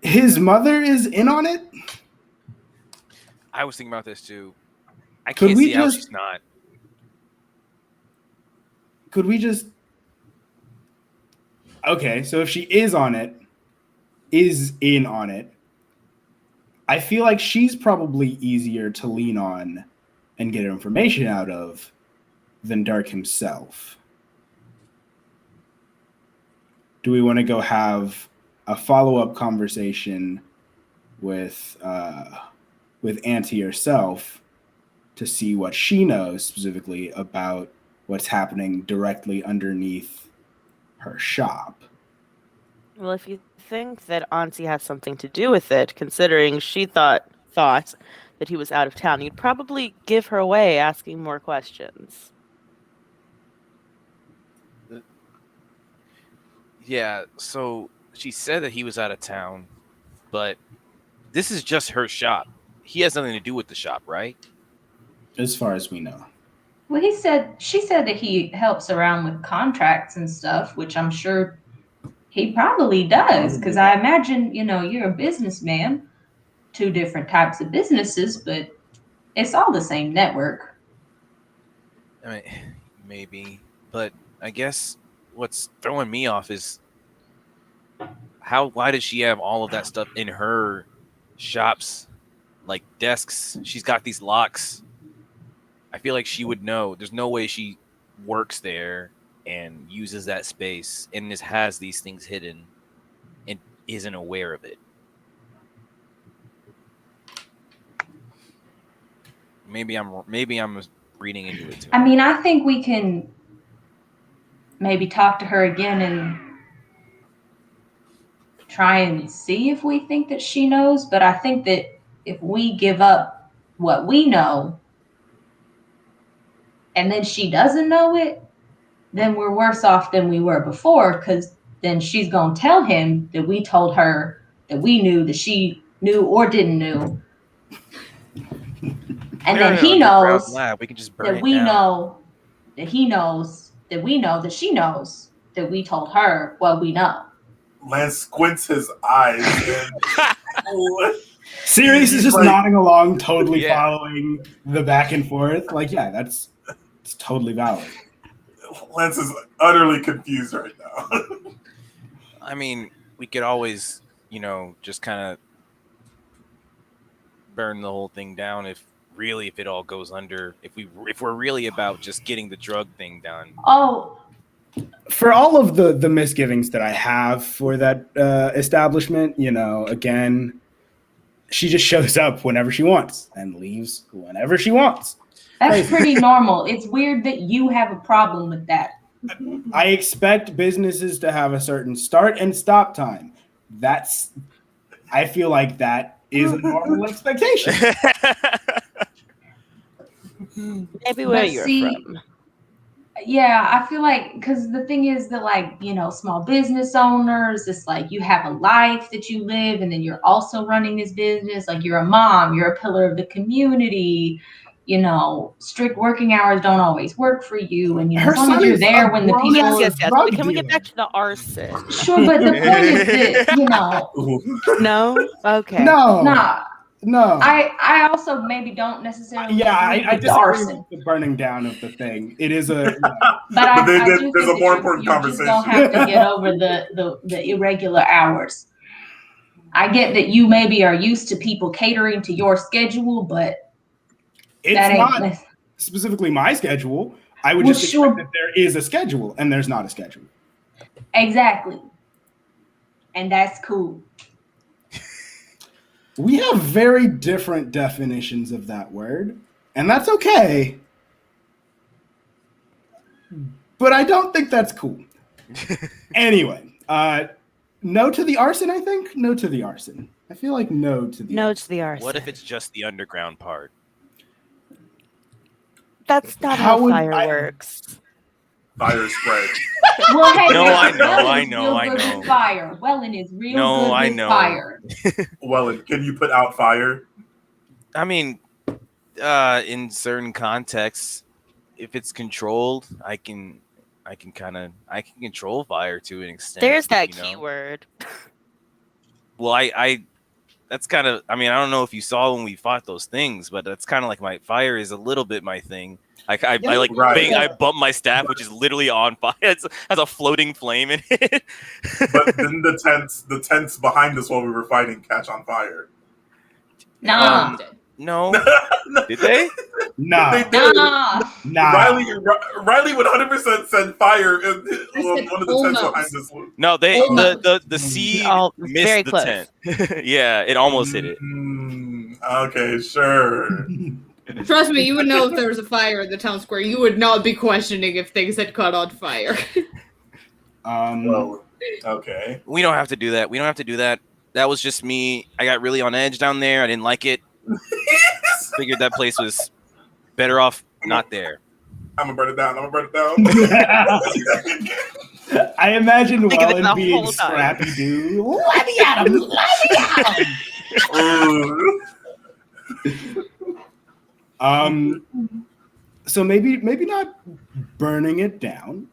his mother is in on it? I was thinking about this too. I Could can't we see how just- she's not. Could we just... Okay, so if she is in on it, I feel like she's probably easier to lean on and get information out of than Dark himself. Do we want to go have a follow-up conversation with Auntie herself to see what she knows specifically about what's happening directly underneath her shop? Well, if you think that Auntie has something to do with it, considering she thought that he was out of town, you'd probably give her away asking more questions. Yeah, so she said that he was out of town, but this is just her shop. He has nothing to do with the shop, right? As far as we know. Well, she said that he helps around with contracts and stuff, which I'm sure he probably does, because I imagine, you're a businessman, 2 different types of businesses, but it's all the same network. I mean, maybe, but I guess what's throwing me off is why does she have all of that stuff in her shops, like desks? She's got these locks. I feel like she would know. There's no way she works there and uses that space and has these things hidden and isn't aware of it. Maybe I'm reading into it too. I mean, I think we can maybe talk to her again and try and see if we think that she knows. But I think that if we give up what we know and then she doesn't know it, then we're worse off than we were before, because then she's going to tell him that we told her that we knew that she knew or didn't know. And then he knows we can just burn that it we down. know that he knows that we know that she knows that we told her what we know. Lance squints his eyes. Sirius is just nodding along, totally Yeah. following the back and forth. Like, yeah, it's totally valid. Lance is utterly confused right now. I mean, we could always, just kind of burn the whole thing down if it all goes under. If we're really about just getting the drug thing done. Oh, For all of the misgivings that I have for that establishment, again, she just shows up whenever she wants and leaves whenever she wants. that's pretty normal. It's weird that you have a problem with that. I expect businesses to have a certain start and stop time. I feel like that is a normal expectation. Maybe where But you're see, from. Yeah, I feel like, because the thing is that, small business owners, it's like you have a life that you live and then you're also running this business. Like, you're a mom, you're a pillar of the community. Strict working hours don't always work for you. And, as long as you're there when the people. Yes. But can we get back to the arson? Sure, but the point is that, No? Okay. No. I also maybe don't necessarily. I the arson. with the burning down of the thing. It is a. But I there's do a think more that important you conversation. just don't have to get over the irregular hours. I get that you maybe are used to people catering to your schedule, but It's not specifically my schedule. I would just expect that there is a schedule, and there's not a schedule. Exactly. And that's cool. We have very different definitions of that word, and that's okay. But I don't think that's cool. Anyway, no to the arson, I think? No to the arson. I feel like no to the arson. What if it's just the underground part? That's not how fireworks. Fire spread. Well, hey, I know. With fire. Wellen is real good with fire. Wellen, can you put out fire? I mean, in certain contexts, if it's controlled, I can control fire to an extent. There's that keyword. Well, I that's kind of, I don't know if you saw when we fought those things, but that's kind of like my fire is a little bit my thing. I bump my staff, which is literally on fire. It has a floating flame in it. But didn't the tents behind us while we were fighting catch on fire? Nah. No. Did they? No. They did. Nah. Nah. Riley would 100% send fire in I said one of the tents almost. behind this one. No, they Almost. the seed Oh, missed very the close. tent. Yeah, it almost hit it. Okay, sure. Trust me, you would know if there was a fire in the town square. You would not be questioning if things had caught on fire. Well, okay. We don't have to do that. We don't have to do that. That was just me. I got really on edge down there. I didn't like it. Figured that place was better off not there. I'm gonna burn it down. I imagine Think of it the Wellen being whole time. Scrappy Doo. Let me at him! So maybe not burning it down.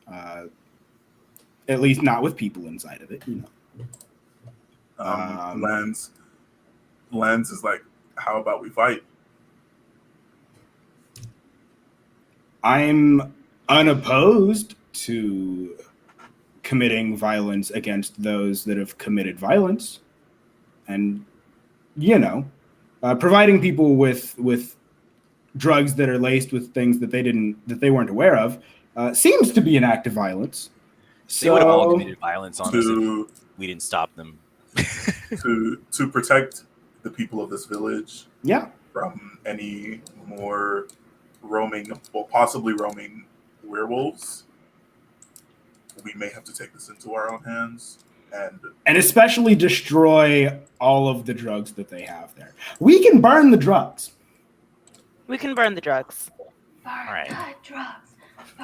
At least not with people inside of it, you know. Lance is like, how about we fight? I'm unopposed to committing violence against those that have committed violence, and you know, providing people with drugs that are laced with things that they weren't aware of seems to be an act of violence. They would have all committed violence on us To if we didn't stop them. to protect the people of this village Yeah. from any more possibly roaming werewolves, we may have to take this into our own hands and especially destroy all of the drugs that they have there. We can burn the drugs. We can burn the drugs. right. Drugs.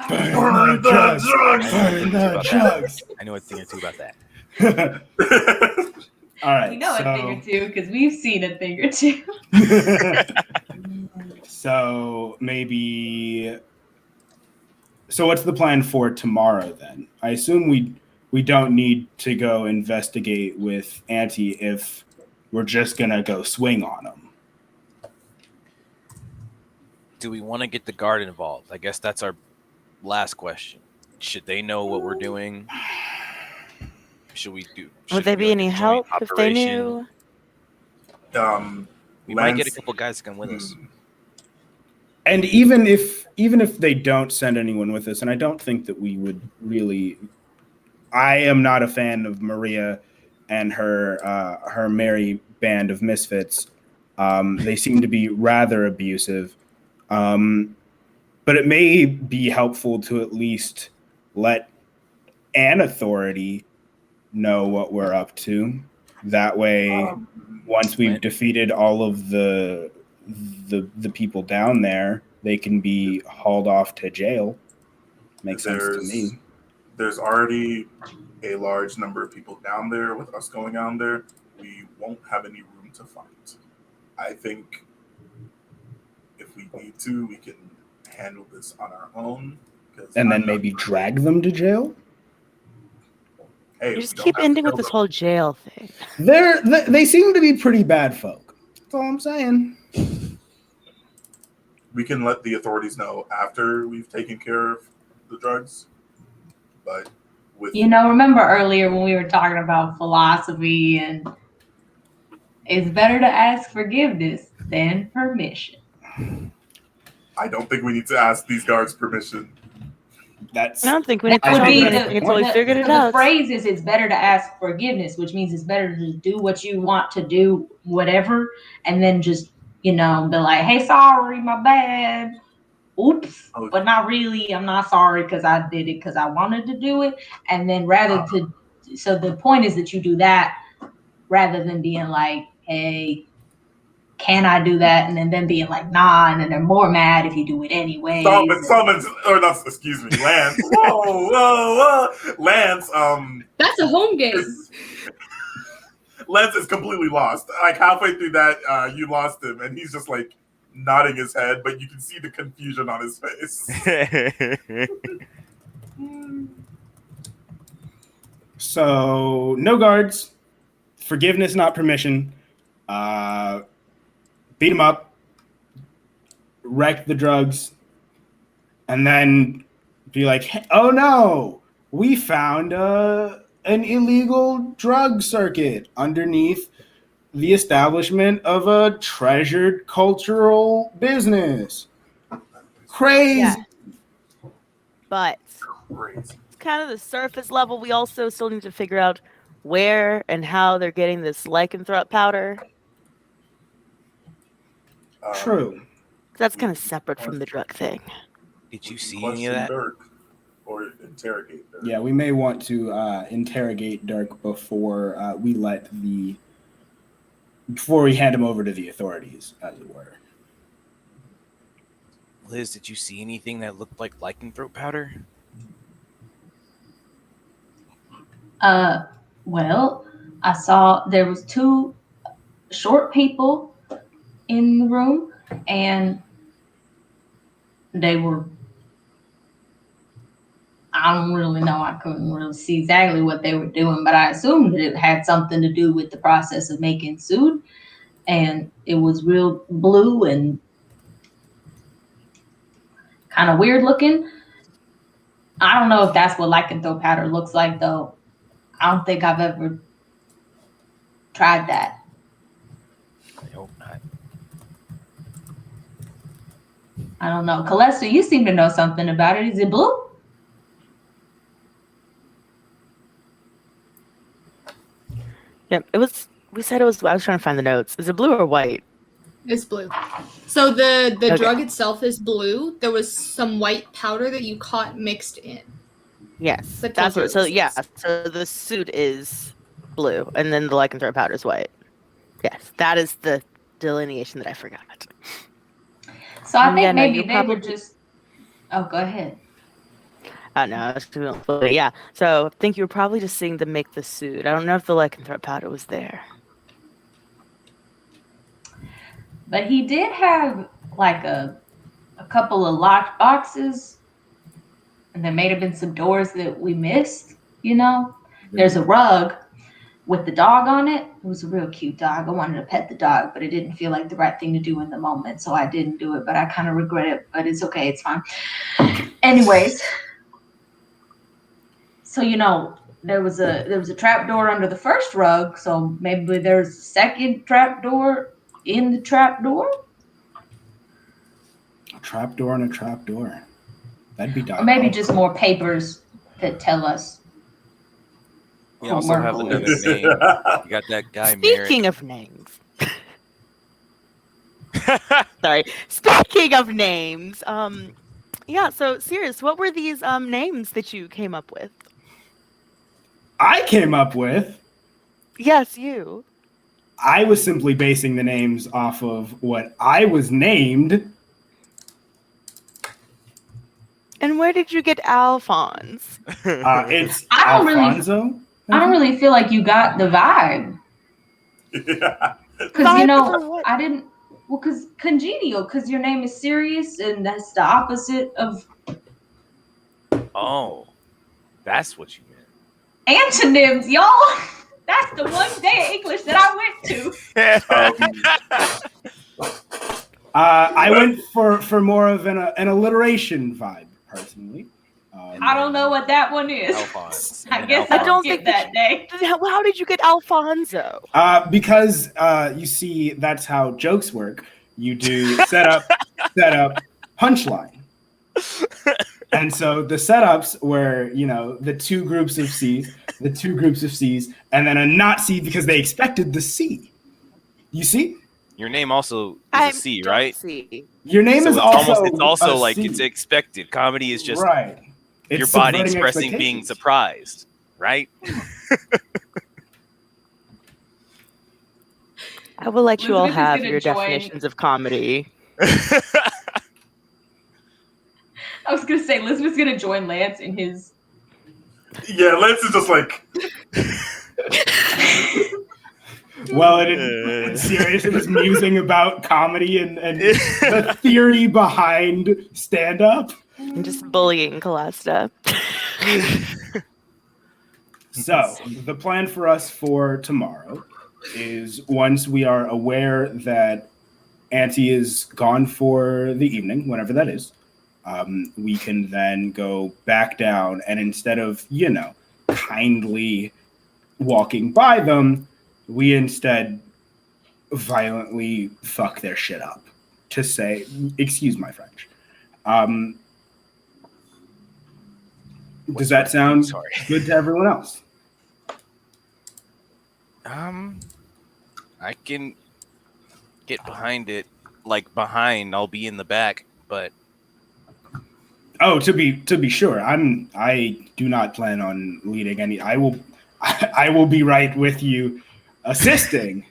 Burn the drugs. Burn the drugs. I know a thing or two about that. All right. We know a thing or two because we've seen a thing or two. So maybe. So what's the plan for tomorrow then? I assume we don't need to go investigate with Auntie if we're just gonna go swing on them. Do we want to get the guard involved? I guess that's our last question. Should they know what we're doing? Should we do? Would they be any help if they knew? We might get a couple guys to come with us. And even if they don't send anyone with us, and I don't think that we would really, I am not a fan of Maria and her merry band of misfits. They seem to be rather abusive, but it may be helpful to at least let an authority know what we're up to. That way, once we've defeated all of the people down there, they can be hauled off to jail. Makes sense to me. There's already a large number of people down there. With us going down there, we won't have any room to fight. I think if we need to, we can handle this on our own. And then maybe drag them to jail? Hey, You just keep ending with this whole jail thing. They seem to be pretty bad folk. That's all I'm saying. We can let the authorities know after we've taken care of the drugs. But remember earlier when we were talking about philosophy and it's better to ask forgiveness than permission. I don't think we need to ask these guards permission. I don't think we need to Would be anything until we figured it the out. phrase is it's better to ask forgiveness, which means it's better to do what you want to do, whatever, and then just, be like, hey, sorry, my bad. Oops. Okay. But not really. I'm not sorry because I did it because I wanted to do it. And then so the point is that you do that rather than being like, hey, can I do that? And then them being like, nah, and then they're more mad if you do it anyway. Excuse me, Lance. whoa. Lance, That's a home game. Lance is completely lost. Like halfway through that, you lost him, and he's just like nodding his head, but you can see the confusion on his face. So no guards, forgiveness, not permission. Beat them up, wreck the drugs, and then be like, oh no, we found an illegal drug circuit underneath the establishment of a treasured cultural business. Crazy. Yeah. But Crazy. it's kind of the surface level. We also still need to figure out where and how they're getting this lycanthrope powder. True. That's kind of separate from the drug thing. Did you see any of that? Dirk or interrogate Dirk. Yeah, we may want to interrogate Dirk before before we hand him over to the authorities, as it were. Liz, did you see anything that looked like lycanthrope powder? Well, I saw there was 2 short people in the room, and they were, I don't really know, I couldn't really see exactly what they were doing, but I assumed that it had something to do with the process of making soot, and it was real blue and kind of weird looking. I don't know if that's what lycanthrope powder looks like, though. I don't think I've ever tried that. I hope not. I don't know. Calesta, you seem to know something about it. Is it blue? Yeah, it was. We said it was. I was trying to find the notes. Is it blue or white? It's blue. So the Okay. drug itself is blue. There was some white powder that you caught mixed in. Yes, But that's what. So tuberculosis. yeah, so the suit is blue, and then the lycanthrope powder is white. Yes, that is the delineation that I forgot. So I think Yeah, no, maybe you're they were probably- just. Oh, go ahead. No, but yeah. So I think you were probably just seeing them make the suit. I don't know if the lycanthrope powder was there. But he did have like a couple of locked boxes, and there may have been some doors that we missed. You know, there's a rug with the dog on it. It was a real cute dog. I wanted to pet the dog, but it didn't feel like the right thing to do in the moment, so I didn't do it. But I kind of regret it. But it's okay. It's fine. Anyways, so you know, there was a trap door under the first rug, so maybe there's a second trap door in the trap door. A trapdoor and a trapdoor. That'd be Or diabolical. maybe just more papers that tell us. We also have Remarkable. another name. You got that guy Speaking of names. Sorry. Speaking of names, yeah, so Sirius, what were these names that you came up with? I came up with. Yes, you. I was simply basing the names off of what I was named. And where did you get Alphonse? It's I don't really- Alfonso. I don't really feel like you got the vibe. Yeah. Because, Vibe you for know, what? I didn't. Well, because congenial, because your name is Sirius, and that's the opposite of Oh, that's what you meant. antonyms, y'all. That's the one day of English that I went to. I went for more of an alliteration vibe, personally. I don't know what that one is. Alphonse. I And guess Alphonse. I don't get that day. How did you get Alfonso? Because you see, that's how jokes work. You do setup, punchline. And so the setups were, you know, the two groups of C's, and then a not C because they expected the C. You see? Your name also is a C, right? See. Your name So is it's also a like C. it's expected. Comedy is just right. your It's body subverting expressing being expectations. surprised, right? I will let you all Elizabeth is have gonna your join. definitions of comedy. I was gonna say Elizabeth's gonna join Lance in his. Yeah, Lance is just like, Well, it's serious. It was musing about comedy and the theory behind stand-up. And just bullying Calesta. So the plan for us for tomorrow is once we are aware that Auntie is gone for the evening, whenever that is, we can then go back down and instead of, you know, kindly walking by them, we instead violently fuck their shit up. To say, excuse my French. Does that sound Sorry. good to everyone else? I can get behind it. Like behind, I'll be in the back, but Oh, to be sure, I do not plan on leading any. I will be right with you, assisting.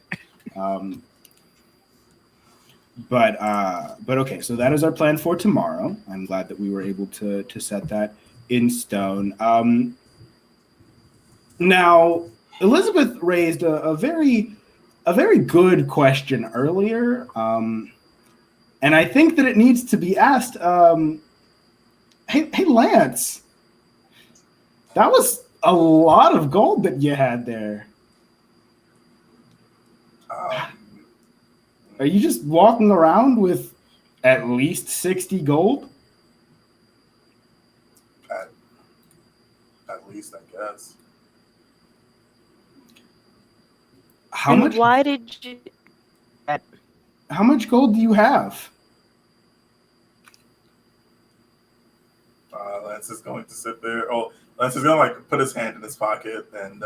But okay, so that is our plan for tomorrow. I'm glad that we were able to set that in stone. Now, Elizabeth raised a very good question earlier, and I think that it needs to be asked. Hey, Lance, that was a lot of gold that you had there. Are you just walking around with at least 60 gold? At least, I guess. How And much? why did you? How much gold do you have? Lance is going to sit there. Oh, Lance is gonna like put his hand in his pocket and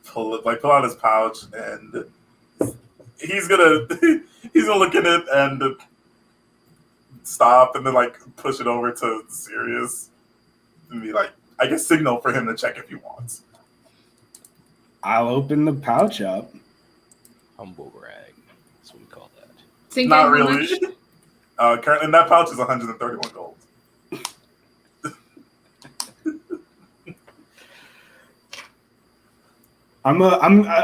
pull out his pouch, and he's gonna look in it and stop, and then like push it over to Sirius and be like, I guess signal for him to check if he wants. I'll open the pouch up. humble brag. That's what we call that. Cinque, Not how really. much? Currently, in that pouch is 131 gold.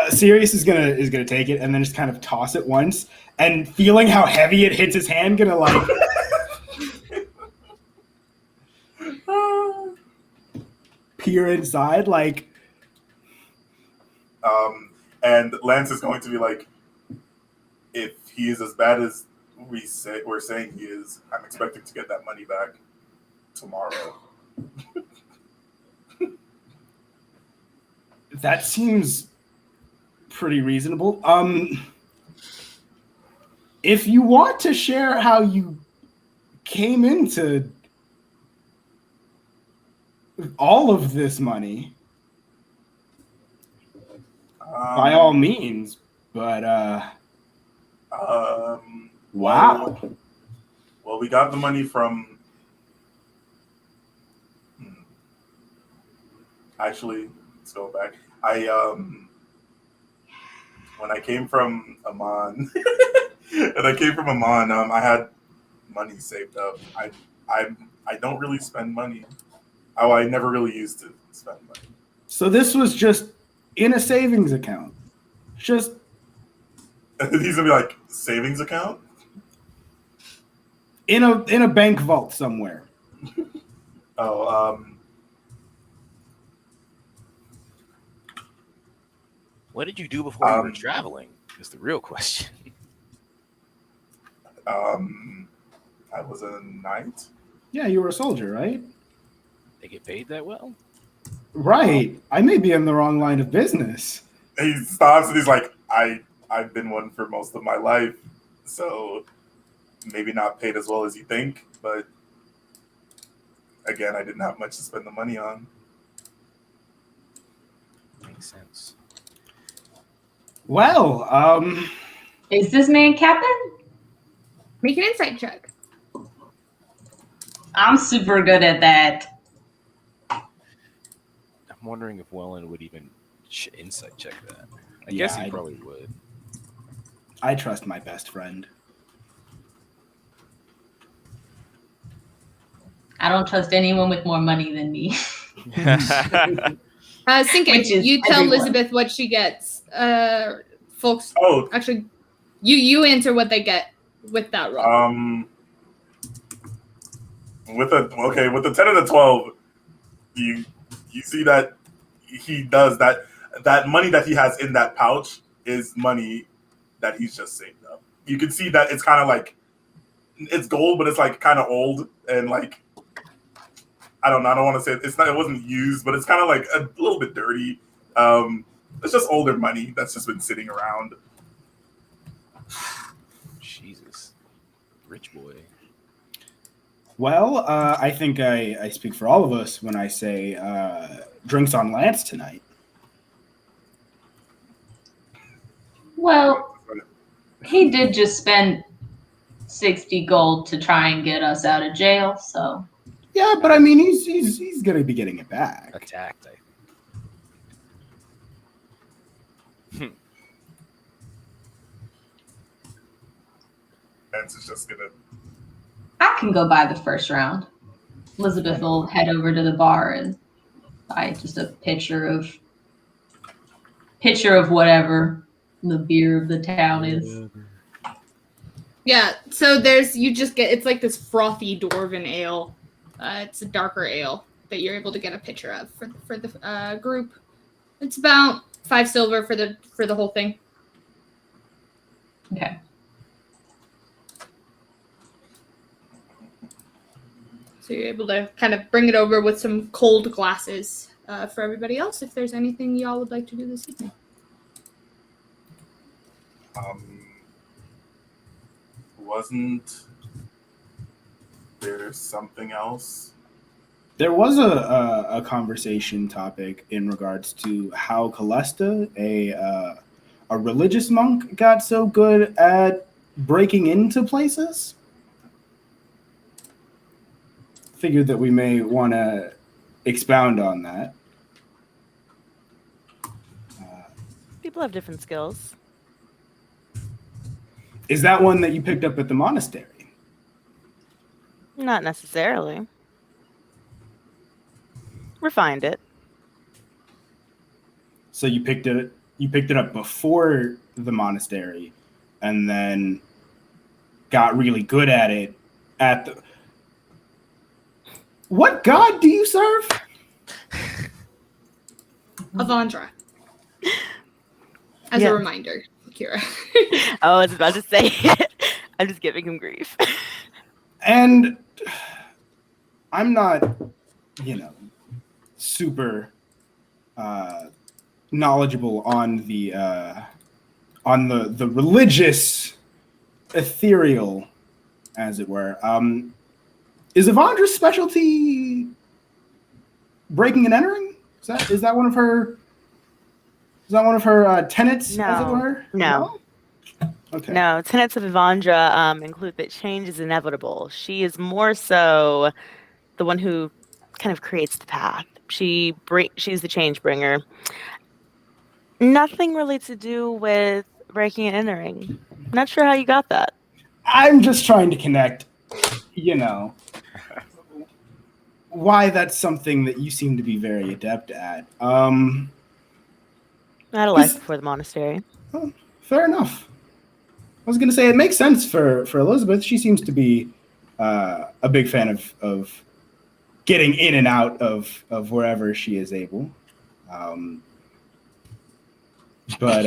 Sirius is gonna take it and then just kind of toss it once, and feeling how heavy it hits his hand, gonna like peer inside, like. And Lance is going to be like, if he is as bad as we're saying he is, I'm expecting to get that money back tomorrow. That seems pretty reasonable. If you want to share how you came into all of this money, by all means, but wow. Well, we got the money from. Actually, let's go back. When I came from Amon, I had money saved up. I don't really spend money. Oh, I never really used to spend money. So this was just in a savings account. Just He's gonna be like, savings account? in a bank vault somewhere. Oh, What did you do before you were traveling? Is the real question. I was a knight. Yeah, you were a soldier, right? They get paid that well? Right. I may be in the wrong line of business. He stops and he's like, I've been one for most of my life, so maybe not paid as well as you think, but again, I didn't have much to spend the money on. Makes sense. Well, Is this man Captain? Make an insight check. I'm super good at that. I'm wondering if Wellen would even insight check that. I guess he probably would. I trust my best friend. I don't trust anyone with more money than me. Cinque, Which is you tell everyone. Elizabeth what she gets. Folks, Oh, actually, you answer what they get with that roll. with the 10 and the 12, you see that he does that money that he has in that pouch is money that he's just saved up. You can see that it's kind of like, it's gold, but it's like kind of old, and like I don't know. I don't want to say it's not. It wasn't used, but it's kind of like a little bit dirty. It's just older money that's just been sitting around. Jesus, rich boy. Well, I think I speak for all of us when I say drinks on Lance tonight. Well, he did just spend 60 gold to try and get us out of jail, so. Yeah, but I mean, he's going to be getting it back. Attacked. Lance is just gonna. I can go buy the first round. Elizabeth will head over to the bar and buy just a pitcher of whatever the beer of the town is. Yeah, so it's like this frothy dwarven ale. It's a darker ale that you're able to get a pitcher of for the group. It's about 5 silver for the whole thing. Okay. So you're able to kind of bring it over with some cold glasses for everybody else if there's anything y'all would like to do this evening. Wasn't there something else? There was a conversation topic in regards to how Calesta, a religious monk, got so good at breaking into places. Figured that we may want to expound on that. People have different skills. Is that one that you picked up at the monastery? Not necessarily. Refined it. So you picked it up before the monastery, and then got really good at it at the. What god do you serve? Avandra. As a reminder, Kyra. I was about to say it. I'm just giving him grief. And I'm not, super knowledgeable on the religious ethereal, as it were. Is Avandra's specialty breaking and entering? Is that one of her tenets, No. as it were? No. Okay. No, tenets of Evandra include that change is inevitable. She is more so the one who kind of creates the path. She's the change bringer. Nothing really to do with breaking and entering. Not sure how you got that. I'm just trying to connect, why that's something that you seem to be very adept at. I had a life before the monastery. Oh, fair enough. I was going to say it makes sense for Elizabeth. She seems to be a big fan of getting in and out of wherever she is able. But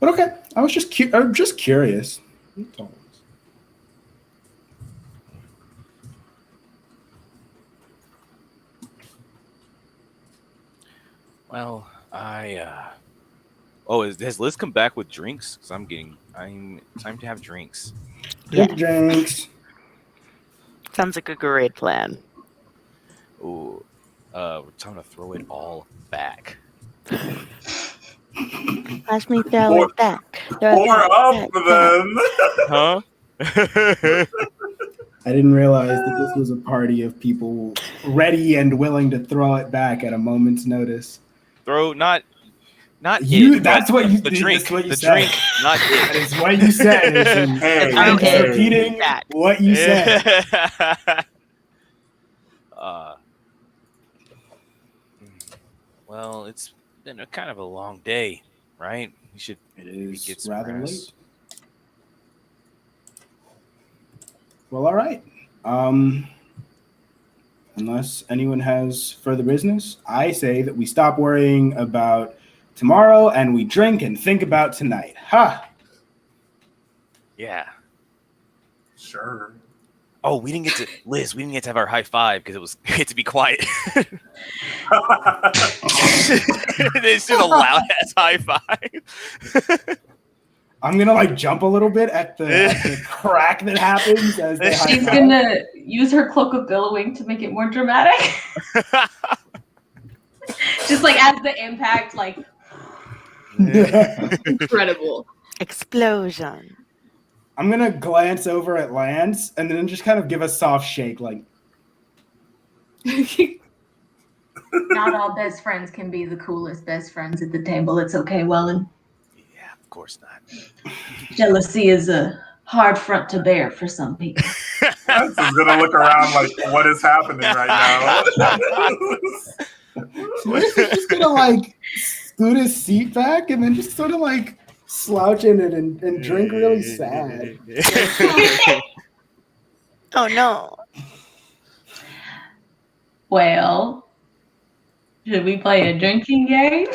okay, I was just curious. Well, has Liz come back with drinks? Because I'm time to have drinks. Drinks. Sounds like a great plan. Ooh, we're time to throw it all back. Watch me throw it back. Pour up, then. Huh? I didn't realize that this was a party of people ready and willing to throw it back at a moment's notice. Not you. It, that's what you. The drink. That's what you The said. drink. Not That it. is what you said. I'm just repeating what you said. Well, it's been a kind of a long day, right? We should. It is get some rather rest. late. Well, all right. Unless anyone has further business, I say that we stop worrying about tomorrow and we drink and think about tonight. Ha! Yeah. Sure. Oh, we didn't get to Liz. We didn't get to have our high five because we had to be quiet. It's just a loud ass high five. I'm gonna like jump a little bit at the crack that happens as they high She's five. gonna use her cloak of billowing to make it more dramatic. Just like as the impact, like Incredible. Explosion. I'm gonna glance over at Lance and then just kind of give a soft shake, like. not all best friends can be the coolest best friends at the table. It's okay, Wellen. Yeah, of course not. Jealousy is a hard front to bear for some people. Lance is gonna look around like, what is happening right now? Sirius is just gonna like scoot his seat back and then just sort of like slouch in it and drink really sad. Oh no. Well, should we play a drinking game?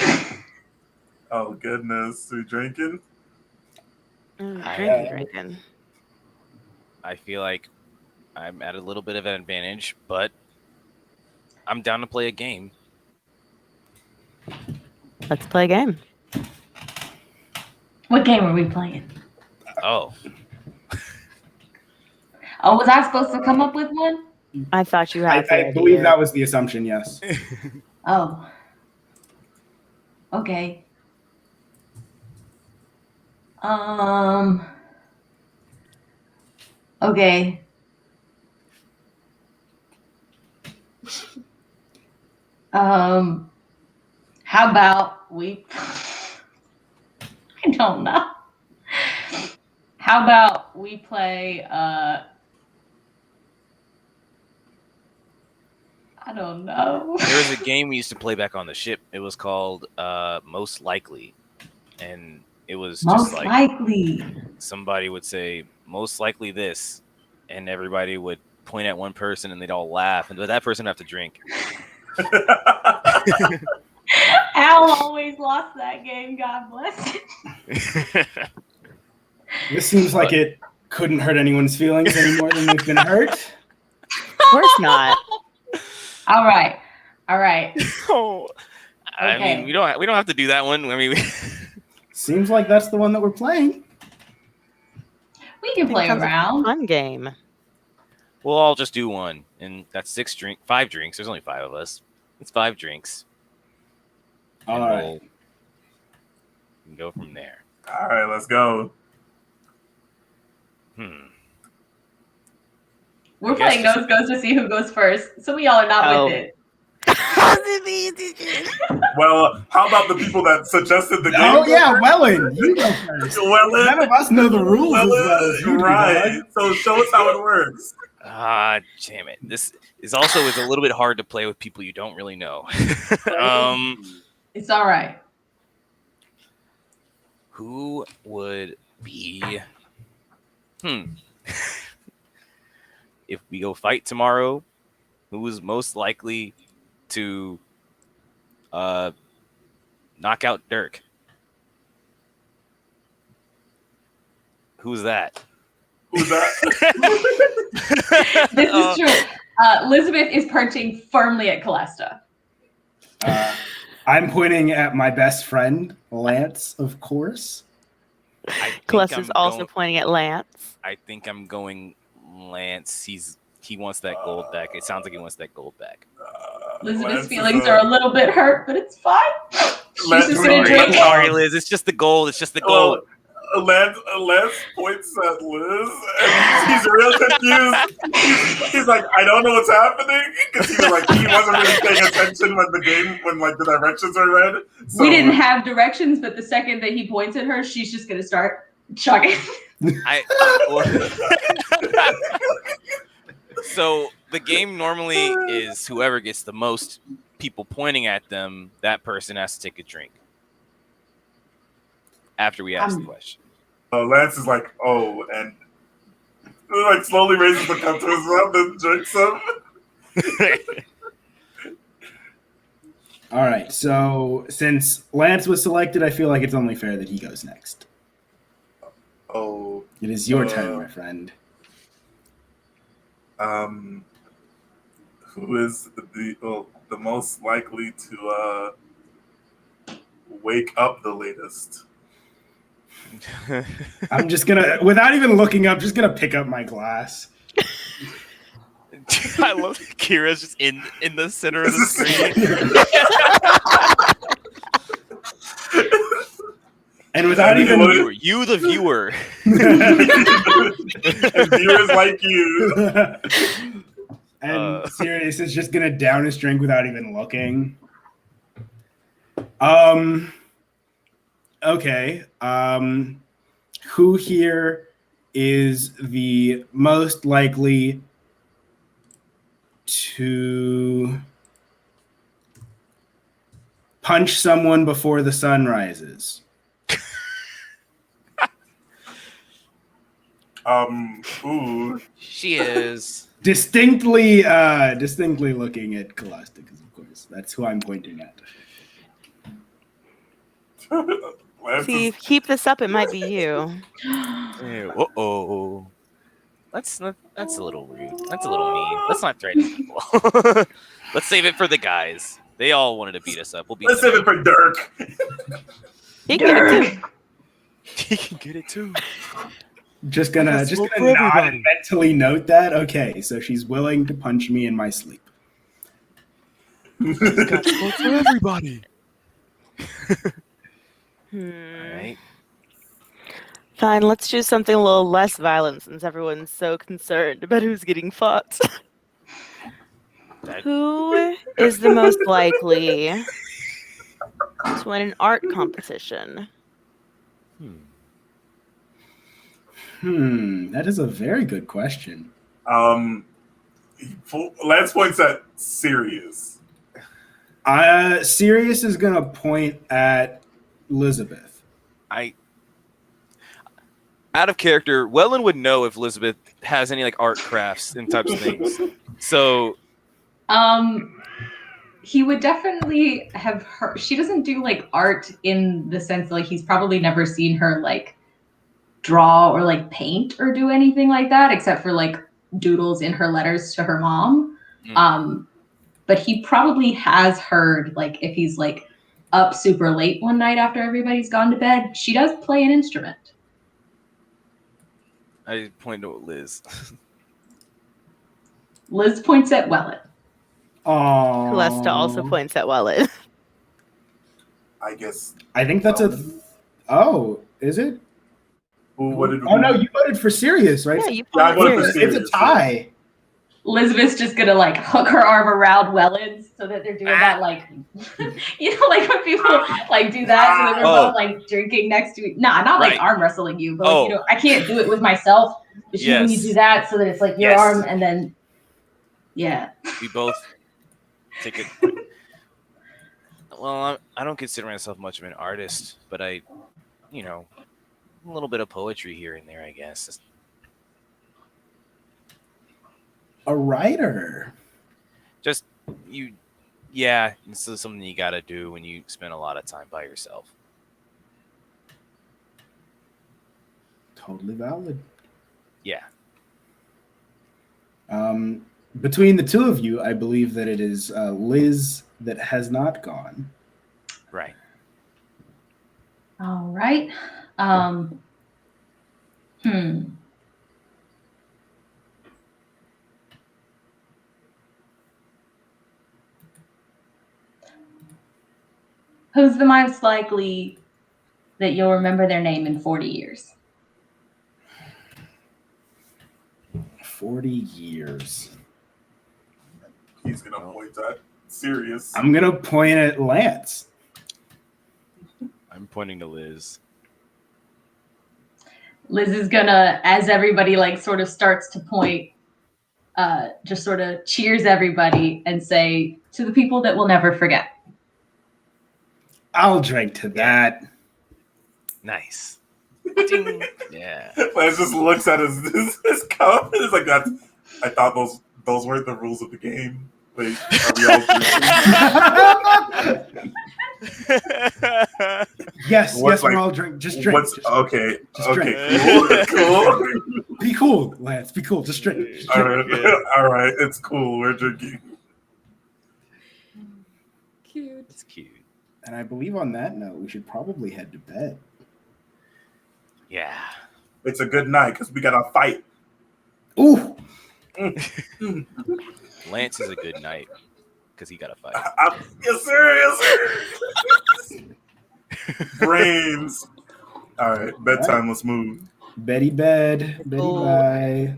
Oh goodness, we drinking? Drinking. I feel like I'm at a little bit of an advantage, but I'm down to play a game. Let's play a game. What game are we playing? Oh, Oh, was I supposed to come up with one? I thought you had. I believe that was the assumption, yes. Oh. Okay. Okay. How about we I don't know. How about we play I don't know. there was a game we used to play back on the ship. It was called Most Likely, and it was Most just like likely. somebody would say most likely this, and everybody would point at one person and they'd all laugh, and that person would have to drink. Al always lost that game, God bless him. This seems like it couldn't hurt anyone's feelings any more than they've been hurt. Of course not. All right. All right. Oh, I Okay. mean, we don't have to do that one. I mean, Seems like that's the one that we're playing. We can play Sounds like a around. fun game. we'll all just do one, and that's 5 drinks. There's only 5 of us. It's 5 drinks. All And right. we can go from there. All right, let's go. We're I guess playing Nose Goes to see who goes first. Some of y'all are not Oh. with it. Well, how about the people that suggested the game? Oh yeah, Wellen, you go first. Wellen, None of us know the rules as well as Wellen, you do, right. dog. So show us how it works. Ah, damn it. This is also a little bit hard to play with people you don't really know. It's all right. Who would be if we go fight tomorrow, who is most likely to knock out Dirk? Who's that? Who's that? This is true. Elizabeth is perching firmly at Calesta. I'm pointing at my best friend, Lance, of course. I think Calesta's I'm also going- pointing at Lance. I think I'm going Lance. He wants that gold back. It sounds like he wants that gold back. Elizabeth's Lance is feelings are a little bit hurt, but it's fine. She's Lance- just gonna Sorry. drink it. Sorry, Liz. It's just the gold. It's just the gold. Lance points at Liz, and he's real confused. He's like, I don't know what's happening, because he wasn't really paying attention when the directions were read. So, We didn't have directions, but the second that he points at her, she's just gonna start chugging. So the game normally is whoever gets the most people pointing at them, that person has to take a drink after we ask the question. Lance is like, oh, and slowly raises the cup to his mouth and drinks some. All right, so since Lance was selected, I feel like it's only fair that he goes next. Oh, It is your turn, my friend. Who is the most likely to wake up the latest? I'm just gonna, without even looking up, just gonna pick up my glass. I love that Kira's just in the center of the screen. And without even you the viewer. And viewers like you. And Sirius is just gonna down his drink without even looking. Okay. Who here is the most likely to punch someone before the sun rises? Ooh. She is Distinctly looking at Calesta, because of course that's who I'm pointing at. See, if you keep this up, it might be you. Uh-oh. That's a little rude. That's a little mean. Let's not threaten people. Let's save it for the guys. They all wanted to beat us up. Let's save it for Dirk. He can get it too. He can get it too. Just gonna nod and mentally note that. Okay, so she's willing to punch me in my sleep. Got smoke for everybody. All right. Fine, let's choose something a little less violent since everyone's so concerned about who's getting fought. Who is the most likely to win an art competition? That is a very good question. Lance points at Sirius. Sirius is gonna point at Lizabeth. Out of character, Wellen would know if Lizabeth has any like art crafts and types of things. So he would definitely have her. She doesn't do like art in the sense like he's probably never seen her like draw or like paint or do anything like that, except for like doodles in her letters to her mom. But he probably has heard like if he's like up super late one night after everybody's gone to bed, she does play an instrument. I point to Liz. Liz points at Wellen. Calesta also points at Wellen. I guess. I think that's Oh, is it? What did no, you voted for Sirius, right? Yeah, you I voted for It's Sirius. a tie. Elizabeth's just gonna like hook her arm around Wellen's so that they're doing that like you know like when people like do that so that they're both like drinking next to not like arm wrestling you, but like, you know, I can't do it with myself. But when you do that so that it's like your arm and then we both take it. Well, I don't consider myself much of an artist, but I, you know, a little bit of poetry here and there, I guess. A writer. Just this is something you gotta do when you spend a lot of time by yourself. Totally valid. Yeah. Between the two of you, I believe that it is Liz that has not gone. Right. All right. Who's the most likely that you'll remember their name in 40 years? 40 years. He's going to point at Sirius. I'm going to point at Lance. I'm pointing to Liz. Liz is gonna, as everybody like sort of starts to point, just sort of cheers everybody and say, to the people that we'll never forget. I'll drink to that. Nice. Yeah. Lance just looks at his cup and is like, I thought those weren't the rules of the game. Wait, are we all Yes, What's we're like- all drink. Just drink. What's just, okay? just Okay, cool. Be cool, Lance. Be cool. Just drink. Just All drink. right, all right. It's cool. We're drinking. Cute. It's cute. And I believe on that note, we should probably head to bed. Yeah. It's a good night because we got to fight. Ooh. Lance is a good night because he got to fight. Yes, sir. Yes, sir. Brains. All right, bedtime. Let's move. Betty bed. Betty bye.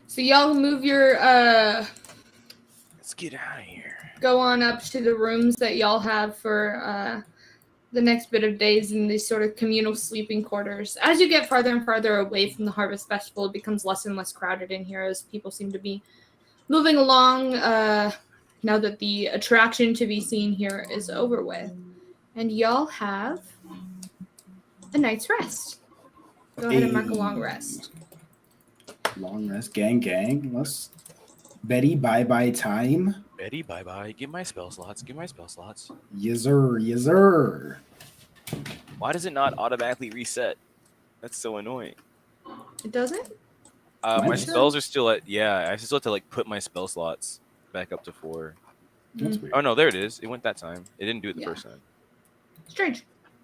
So y'all move your Let's get out of here. go on up to the rooms that y'all have for the next bit of days in these sort of communal sleeping quarters. As you get farther and farther away from the Harvest Festival, it becomes less and less crowded in here as people seem to be moving along now that the attraction to be seen here is over with. And y'all have a night's rest. Go ahead and mark a long rest. Long rest. Gang. Let's. Betty, bye time. Betty, bye. Give my spell slots. Yes, sir. Why does it not automatically reset? That's so annoying. It doesn't? My Mine spells are still at, I still have to like put my spell slots back up to 4. That's weird. Oh no, there it is. It went that time. It didn't do it the Yeah. first time. Strange.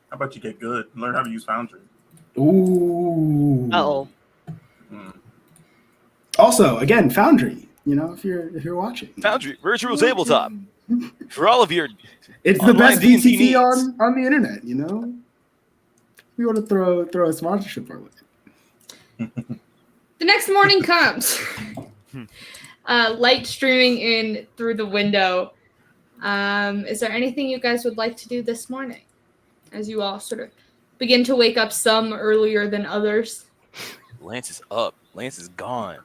How about you get good? Learn how to use Foundry. Ooh. Oh, Mm. Also, again, Foundry. You know, if you're watching, Foundry, virtual tabletop. For all of your it's the online best D&D VCT needs. on the internet. You know, we want to throw a sponsorship our way. The next morning comes. Light streaming in through the window. Is there anything you guys would like to do this morning? As you all sort of begin to wake up, some earlier than others. Lance is up. Lance is gone.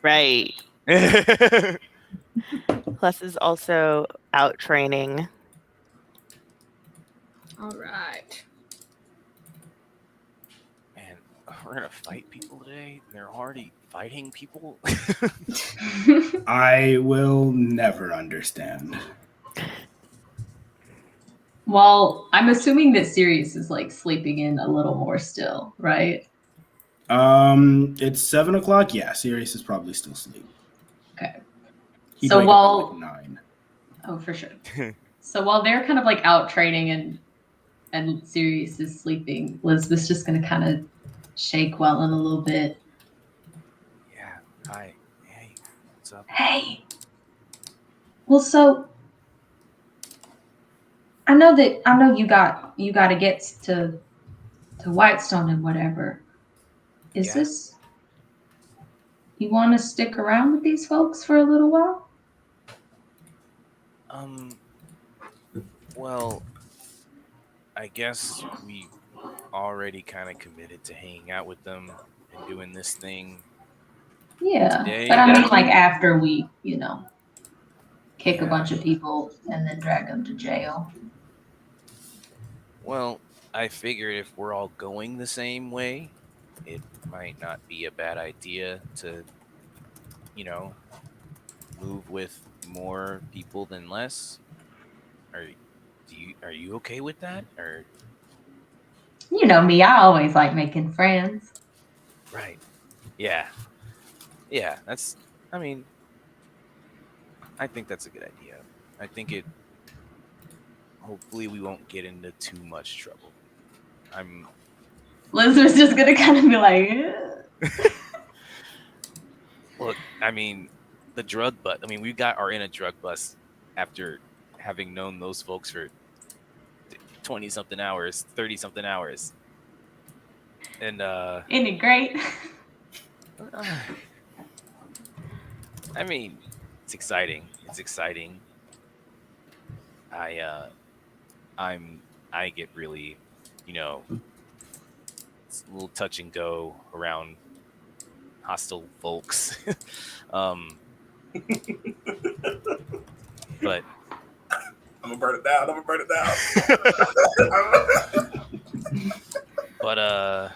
right. Plus is also out training. All right. Man, we're gonna fight people today. They're already fighting people. I will never understand. Well, I'm assuming that Sirius is like sleeping in a little more still, right? It's 7:00. Yeah, Sirius is probably still asleep. Okay. He'd So wake while- up at like 9. Oh, for sure. So while they're kind of like out training and Sirius is sleeping, Lizabeth's just gonna kind of shake Wellen a little bit. Yeah. Hi. Hey. What's up? Hey. Well, so I know you got to get to Whitestone and whatever. Is Yeah. this you want to stick around with these folks for a little while? Well, I guess we already kind of committed to hanging out with them and doing this thing. Yeah, Today- but I mean, like after we, kick a Yeah. bunch of people and then drag them to jail. Well, I figured if we're all going the same way, it might not be a bad idea to, move with more people than less. Are you okay with that? Or You know me, I always like making friends. right? Yeah. I think that's a good idea. I think hopefully we won't get into too much trouble. Liz was just gonna kind of be like, "Eh." Look, the drug bus. We are in a drug bus after having known those folks for 20-something hours, 30-something hours. And Isn't it great? it's exciting. I get really, it's a little touch and go around hostile folks. But I'm gonna burn it down. But I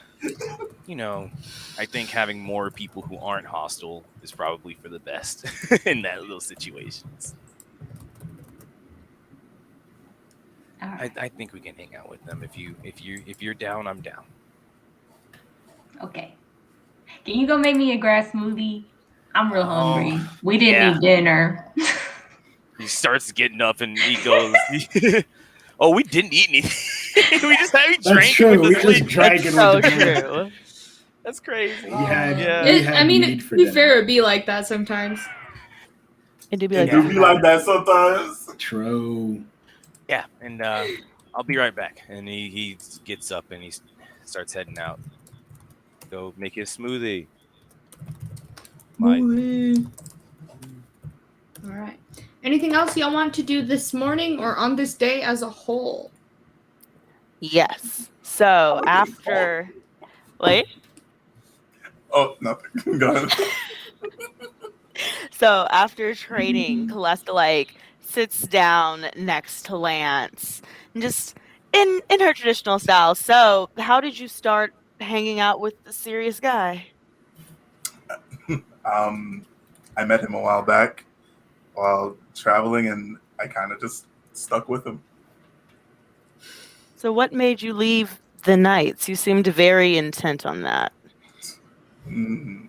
think having more people who aren't hostile is probably for the best in those situations. All right. I think we can hang out with them. If you're down, I'm down. Okay. Can you go make me a grass smoothie? I'm real hungry. We didn't yeah. eat dinner. He starts getting up and he goes, "Oh, we didn't eat anything. We just That's drank true. with We the just sleep." drank That's it so with the dinner. true. That's crazy. We had, Yeah. we had to meat for be dinner. fair, it'd be like that sometimes. It do be It like do that be like sometimes. that sometimes. True. Yeah, and I'll be right back. And he gets up and he starts heading out. Go make his smoothie. My All right. Anything else y'all want to do this morning or on this day as a whole? Yes. So after, wait. Oh, nothing. Go ahead. So after training, Calesta like sits down next to Lance, and just in her traditional style. So how did you start hanging out with the serious guy? I met him a while back while traveling, and I kind of just stuck with him. So what made you leave the Knights? You seemed very intent on that. Mm.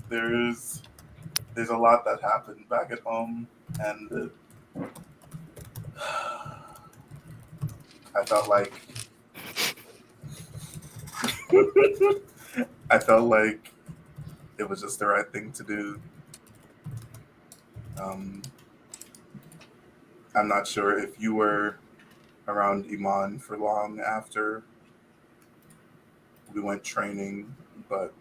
There's a lot that happened back at home, and I felt like it was just the right thing to do. I'm not sure if you were around Iman for long after we went training, but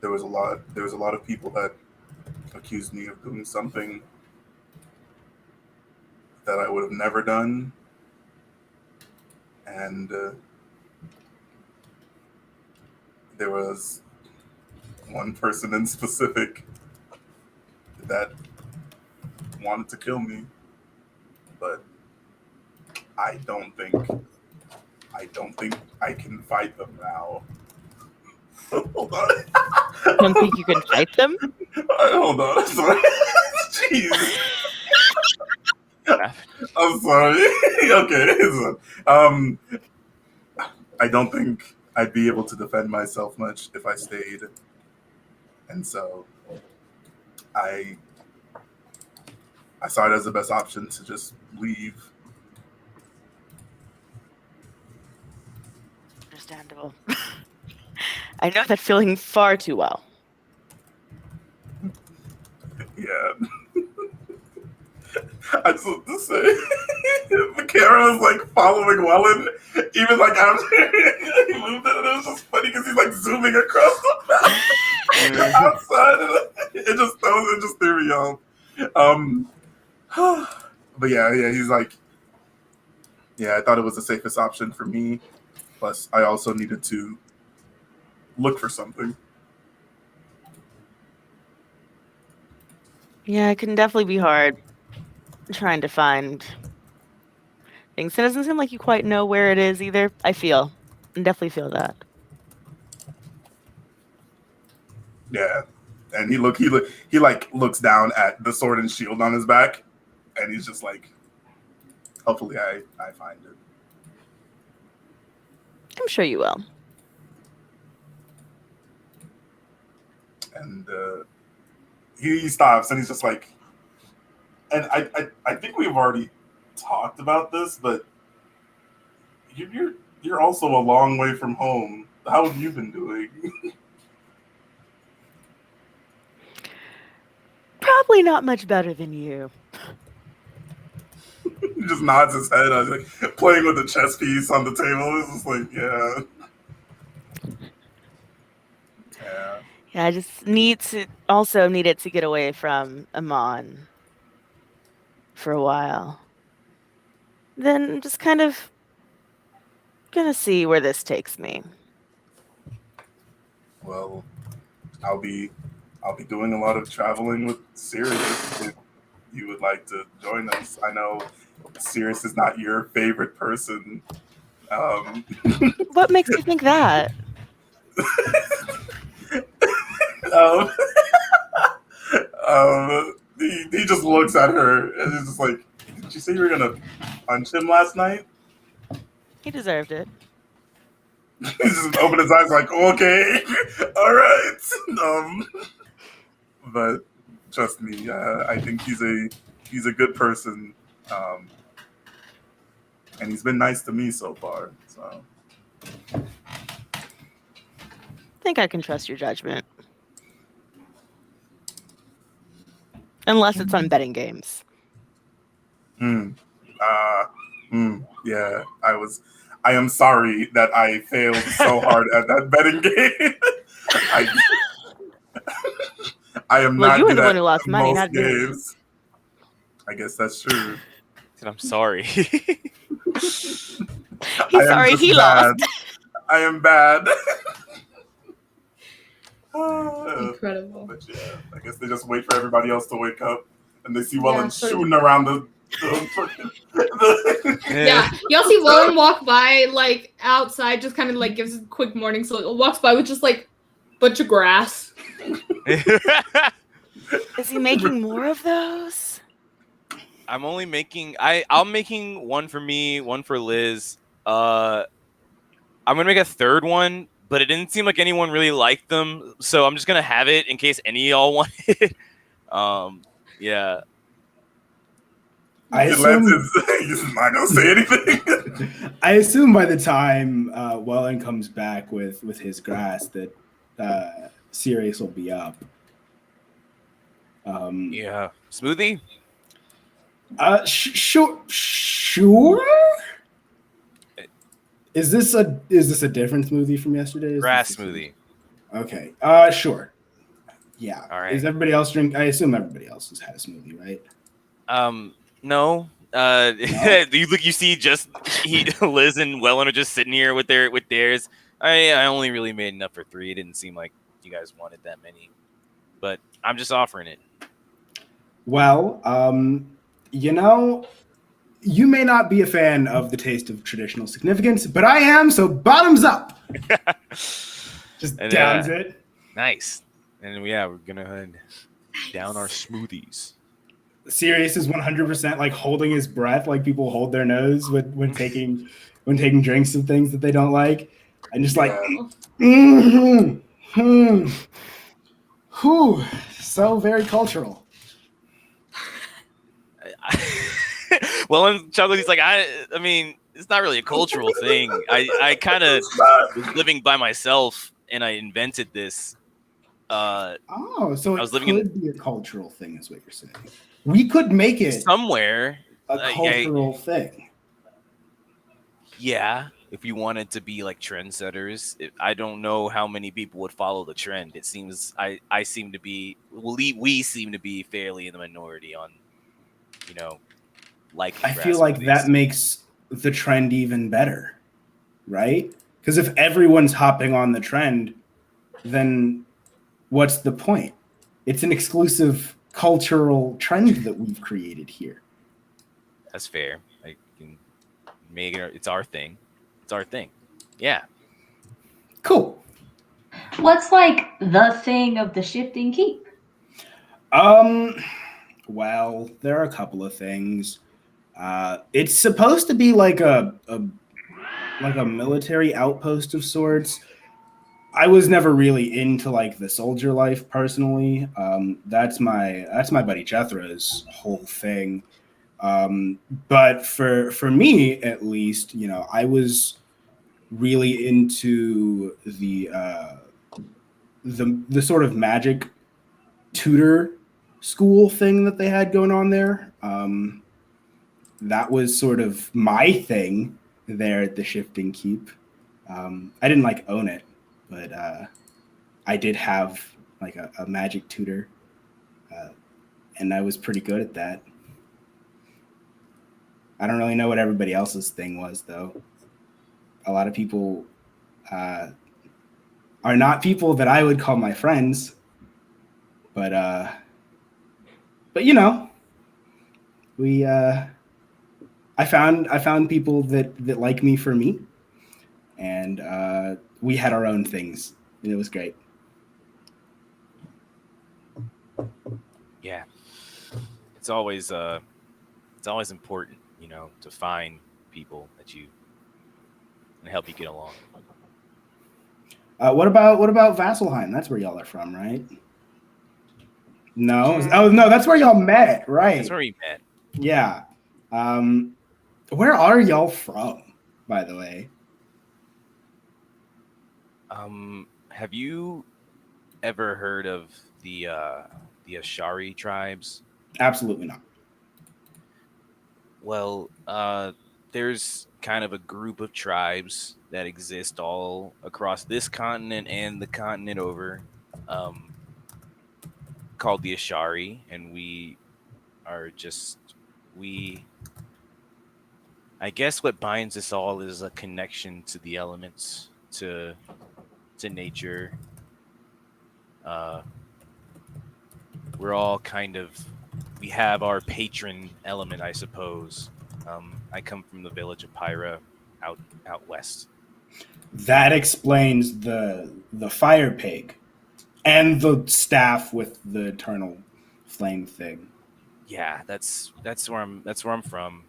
there was a lot of people that accused me of doing something that I would have never done, and there was one person in specific that wanted to kill me, but I don't think I can fight them now. Hold on. You don't think you can fight them? Hold on. Sorry. Jeez. I'm sorry. Okay. I don't think I'd be able to defend myself much if I stayed, and so I saw it as the best option to just leave. Understandable. I know that feeling far too well. Yeah. I just want to say, Kyra was like following Wellen, even like after he moved it, and it was just funny because he's like zooming across the map outside, and it just threw me off. But yeah, he's like, yeah, I thought it was the safest option for me. Plus, I also needed to look for something. Yeah, it can definitely be hard trying to find things. It doesn't seem like you quite know where it is either. I definitely feel that. Yeah, and he looks down at the sword and shield on his back, and he's just like, hopefully I find it. I'm sure you will. And he stops, and he's just like, and I think we've already talked about this, but you're also a long way from home. How have you been doing? Probably not much better than you. He just nods his head. I was like playing with the chess piece on the table. It's just like, yeah. Yeah, I just needed to get away from Amon for a while. Then just kind of gonna see where this takes me. Well, I'll be doing a lot of traveling with Sirius if you would like to join us. I know Sirius is not your favorite person. What makes you think that? um, He just looks at her and he's just like, "Did you say you were gonna punch him last night?" He deserved it. He just opened his eyes like, "Okay, all right." But trust me, I think he's a good person, and he's been nice to me so far. So I think I can trust your judgment. Unless it's on betting games. Yeah, I am sorry that I failed so hard at that betting game. I am Well, not you were good the one at who lost money, most not me. games. I guess that's true. I'm sorry. He's I am sorry just he bad. lost. I am bad. Incredible. But yeah, I guess they just wait for everybody else to wake up, and they see Yeah, Wellen so- shooting around the Yeah, y'all see Wellen walk by, like, outside, just kind of, like, gives a quick morning salute, walks by with just, like, bunch of grass. Is he making more of those? I'm only making I'm making one for me, one for Liz. I'm gonna make a third one, but it didn't seem like anyone really liked them, so I'm just gonna have it in case any of y'all want it. Yeah. I He's assume, not gonna say anything. I assume by the time Wellen comes back with his grass that Sirius will be up. Yeah. Smoothie? Sure. Is this a different smoothie from yesterday? Grass smoothie. Okay. Sure. Yeah. All right. Is everybody else drink? I assume everybody else has had a smoothie, right? No. No? You see just Liz and Wellen are just sitting here with theirs. I only really made enough for 3. It didn't seem like you guys wanted that many. But I'm just offering it. Well, you may not be a fan of the taste of traditional significance, but I am, so bottoms up. Just And, downs it. Nice. And yeah, we're gonna down our smoothies. Sirius is 100% like holding his breath, like people hold their nose when taking drinks of things that they don't like, and just like, whew, so very cultural. Well, and Chocolate's like, I mean, it's not really a cultural thing. I kind of was living by myself, and I invented this. So I was it living could be a cultural thing, is what you're saying. We could make it somewhere a cultural thing. Yeah, if you wanted to be like trendsetters, I don't know how many people would follow the trend. It seems I seem to be we seem to be fairly in the minority on, liking. I feel like that makes the trend even better, right? Because if everyone's hopping on the trend, then what's the point? It's an exclusive cultural trend that we've created here. That's fair. I can make it. It's our thing. It's our thing. Yeah. Cool. What's like the thing of the shifting keep? Well, there are a couple of things. It's supposed to be like a military outpost of sorts. I was never really into like the soldier life personally. That's my buddy Jethro's whole thing. But for me at least, I was really into the sort of magic tutor school thing that they had going on there. That was sort of my thing there at the Shifting Keep. I didn't like own it, but I did have like a magic tutor, and I was pretty good at that. I don't really know what everybody else's thing was, though. A lot of people are not people that I would call my friends, but we I found people that like me for me, and we had our own things, and it was great. Yeah, it's always important, to find people that you and help you get along. What about Vasselheim? That's where y'all are from, right? No. Yeah. Oh no, that's where y'all met, right? That's where we met. Yeah. Where are y'all from, by the way? Have you ever heard of the Ashari tribes? Absolutely not. Well, there's kind of a group of tribes that exist all across this continent and the continent over, called the Ashari, and are we. I guess what binds us all is a connection to the elements, to nature. Uh, we're all we have our patron element, I suppose. I come from the village of Pyra, out west. That explains the fire pig and the staff with the eternal flame thing. Yeah, that's where I'm from.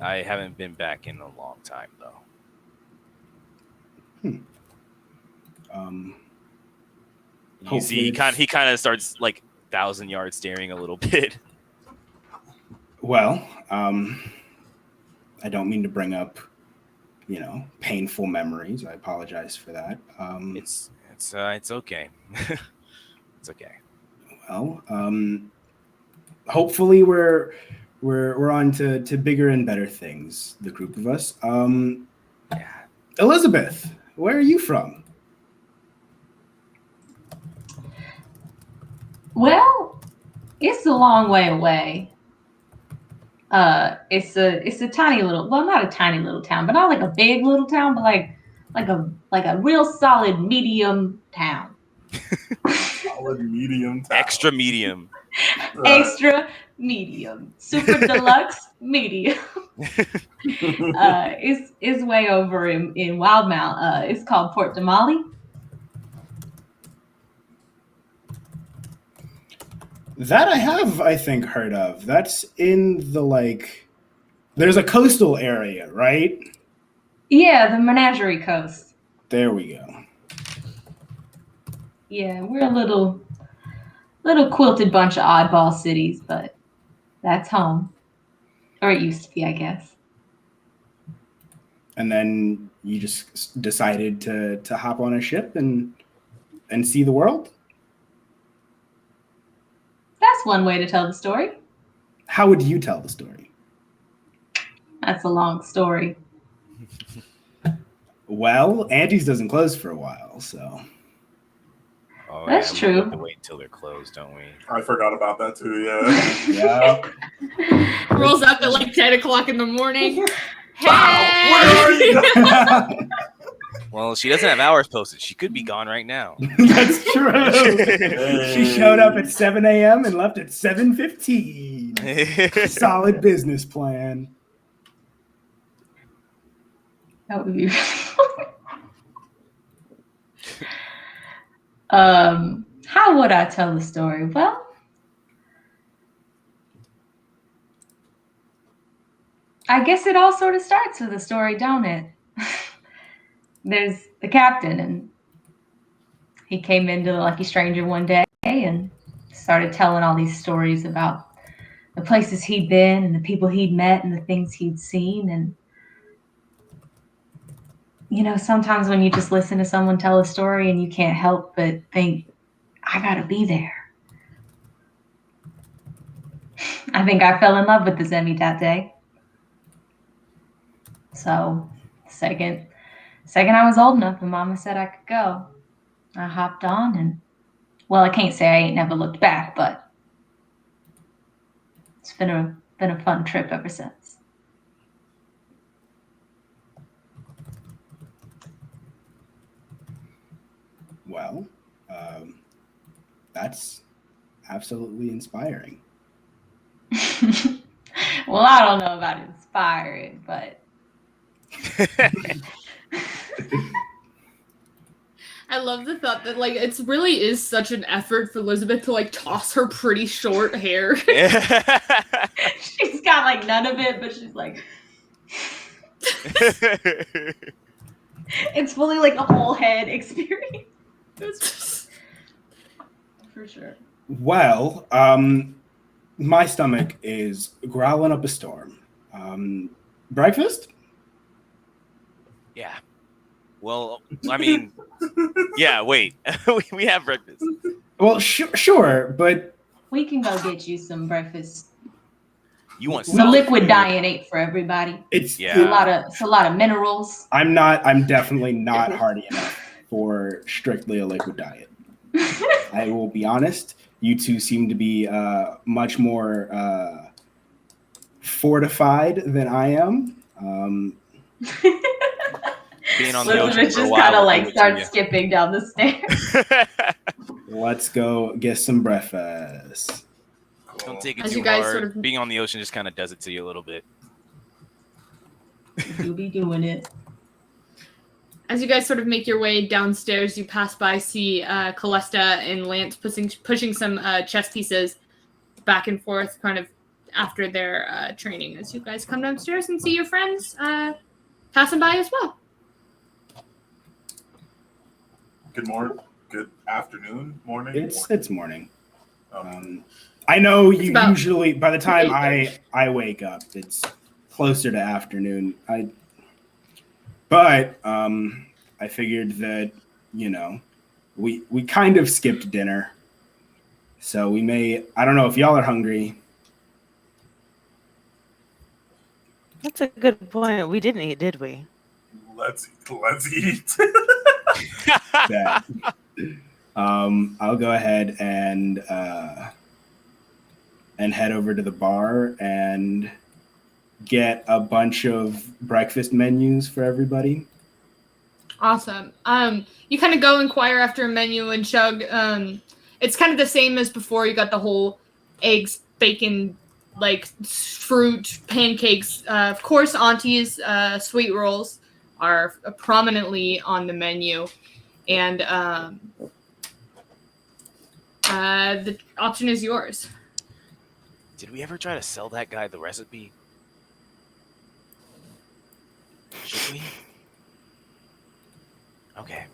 I haven't been back in a long time though. You see, he kind of starts like 1,000-yard staring a little bit. Well, I don't mean to bring up, painful memories. I apologize for that. It's okay. It's okay. Well, hopefully we're on to bigger and better things. The group of us. Yeah. Elizabeth, where are you from? Well, it's a long way away. It's a tiny little, well, not a tiny little town, but not like a big little town, but like a real solid medium town. Solid medium town. Extra medium. Extra medium. Super deluxe medium. It's way over in Wildmount. It's called Port Damali. That I have, I think, heard of. That's in the there's a coastal area, right? Yeah, the Menagerie Coast. There we go. Yeah, we're a little quilted bunch of oddball cities, but that's home. Or it used to be, I guess. And then you just decided to hop on a ship and see the world? That's one way to tell the story. How would you tell the story? That's a long story. Well, Angie's doesn't close for a while, so. Oh, That's yeah, true. We have to wait until they're closed, don't we? I forgot about that too. Yeah. Yeah. Rolls up at like 10 o'clock in the morning. Wow, where are you? Well, she doesn't have hours posted. She could be gone right now. That's true. Hey. She showed up at 7 a.m. and left at 7:15. Solid business plan. That would be how would I tell the story? Well, I guess it all sort of starts with a story, don't it? There's the captain, and he came into the Lucky Stranger one day and started telling all these stories about the places he'd been and the people he'd met and the things he'd seen. And sometimes when you just listen to someone tell a story and you can't help but think, I gotta be there. I think I fell in love with the Zemi that day. So, second I was old enough and Mama said I could go, I hopped on, and well, I can't say I ain't never looked back, but it's been a fun trip ever since. Well, that's absolutely inspiring. Well, I don't know about inspiring, but I love the thought that like it's really is such an effort for Lizabeth to like toss her pretty short hair. She's got like none of it, but she's like, it's fully like a whole head experience. For sure. Well, my stomach is growling up a storm. Breakfast? Yeah. Well, I mean, yeah. Wait, we have breakfast. Well, sure, but We can go get you some breakfast. You want The some liquid diet ain't for everybody. it's Yeah. It's a lot of minerals. I'm definitely not hardy enough for strictly a liquid diet. I will be honest. You two seem to be much more fortified than I am. Being on the ocean Elizabeth for a just while kind of will like do it to starts you. skipping down the stairs. Let's go get some breakfast. Don't take it As too you guys hard. sort of- Being on the ocean just kind of does it to you a little bit. You'll be doing it. As you guys sort of make your way downstairs, you pass by, see Calesta and Lance pushing some chess pieces back and forth, kind of after their training. As you guys come downstairs and see your friends passing by as well. Good morning. Good afternoon. Morning. It's morning. Oh. I know It's you about usually by the time 8:30. I wake up, it's closer to afternoon. But I figured that we kind of skipped dinner, so we may. I don't know if y'all are hungry. That's a good point. We didn't eat, did we? Let's eat. That I'll go ahead and head over to the bar and get a bunch of breakfast menus for everybody. Awesome. You kind of go inquire after a menu and Shug. It's kind of the same as before. You got the whole eggs, bacon, like fruit, pancakes. Of course, Auntie's sweet rolls are prominently on the menu, and the option is yours. Did we ever try to sell that guy the recipe? Should we? Okay.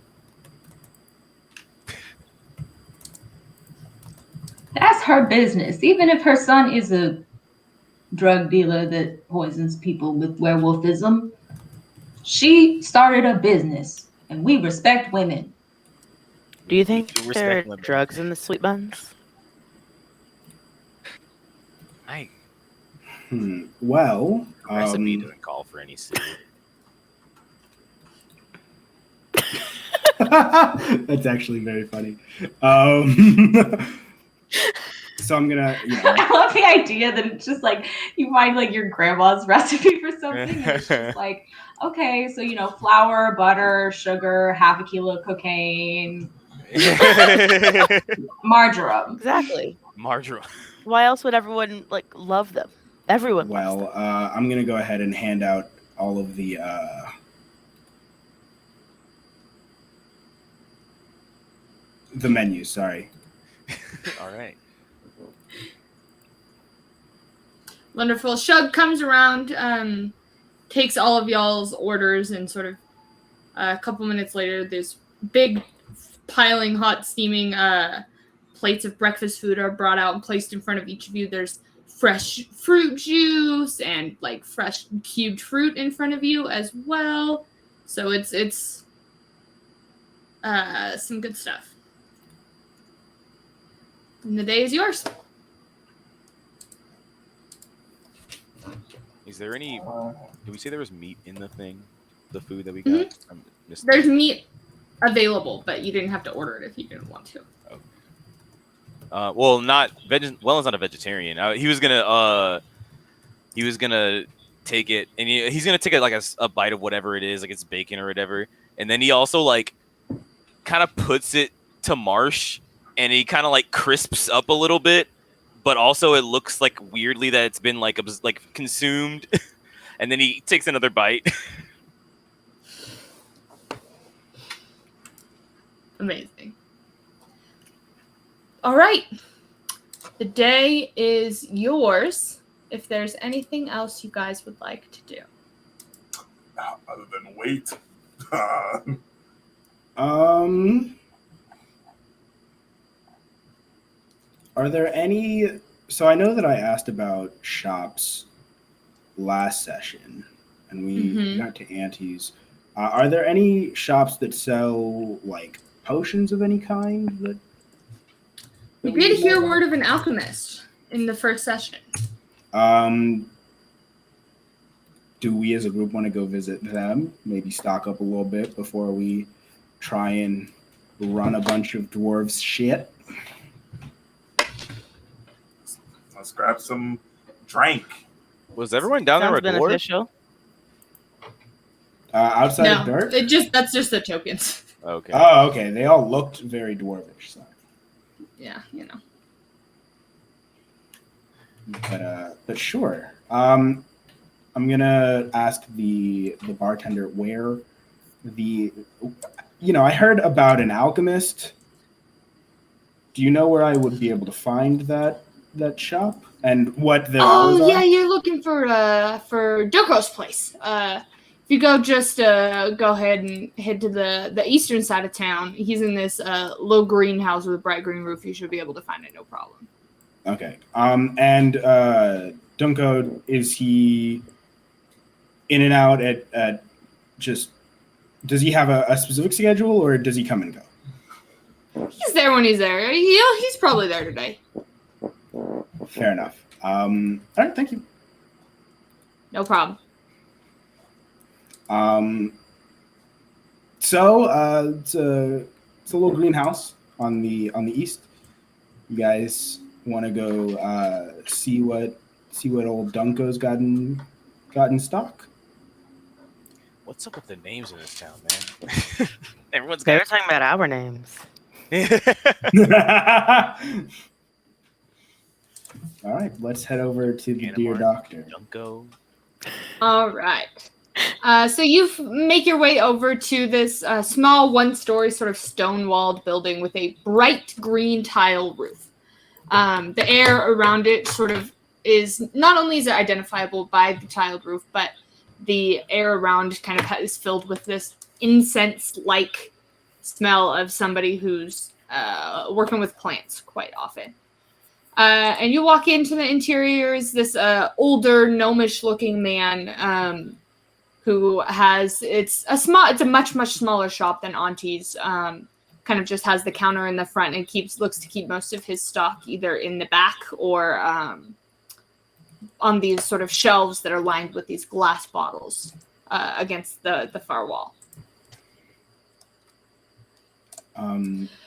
That's her business. Even if her son is a drug dealer that poisons people with werewolfism, she started a business, and we respect women. Do you We think do there are respect women. drugs in the sweet buns? Well, The recipe doesn't call for any soup. that's actually very funny. So I'm gonna, I love the idea that it's just like you find like your grandma's recipe for something, and it's just like, okay, so flour, butter, sugar, half a kilo of cocaine, marjoram. Exactly. Marjoram. Why else would everyone love them? Everyone loves them. I'm gonna go ahead and hand out all of the menus. Sorry. All right. Wonderful. Shug comes around, takes all of y'all's orders, and sort of a couple minutes later, there's big, piling hot, steaming plates of breakfast food are brought out and placed in front of each of you. There's fresh fruit juice and fresh cubed fruit in front of you as well. So it's some good stuff. And the day is yours. Is there any? Did we say there was meat in the thing? The food that we got? There's meat available, but you didn't have to order it if you didn't want to. Well, Wellen's not a vegetarian. He was gonna take it, and he's gonna take it like a bite of whatever it is, like it's bacon or whatever, and then he also kind of puts it to Marsh, and he kind of crisps up a little bit, but also it looks weirdly that it's been consumed, and then he takes another bite. Amazing. All right. The day is yours. If there's anything else you guys would like to do. Other than wait. Are there any... So I know that I asked about shops last session, and we got to Auntie's. Are there any shops that sell, like, potions of any kind? That You did hear word of an alchemist in the first session. Do we as a group want to go visit them? Maybe stock up a little bit before we try and run a bunch of dwarves shit? Let's grab some drink. Was everyone down there Sounds a dwarf? beneficial. Outside of No, Dirt? that's just the tokens. Okay. Oh, okay. They all looked very dwarvish. So. Yeah, you know. But sure. I'm gonna ask the bartender where I heard about an alchemist. Do you know where I would be able to find that shop and what the hours Yeah, are? you're looking for Doko's place. If you go ahead and head to the eastern side of town. He's in this low greenhouse with a bright green roof. You should be able to find it, no problem. Okay. And Dunko, is he in and out at just? Does he have a specific schedule, or does he come and go? He's there when he's there. He's probably there today. Fair enough. All right. Thank you. No problem. So it's a little greenhouse on the east. You guys want to go see what old Dunko's got in stock? What's up with the names in this town, man? Everyone's They got were talking about our names. All right, let's head over to the Animar, Dear Doctor. Dunko. All right. So you make your way over to this small one-story sort of stone-walled building with a bright green tile roof. The air around it sort of is not only is it identifiable by the tiled roof, but the air around kind of is filled with this incense-like smell of somebody who's working with plants quite often. And you walk into the interior is this older, gnomish-looking man who has it's a much smaller shop than Auntie's. Kind of just has the counter in the front and looks to keep most of his stock either in the back or on these sort of shelves that are lined with these glass bottles against the far wall. How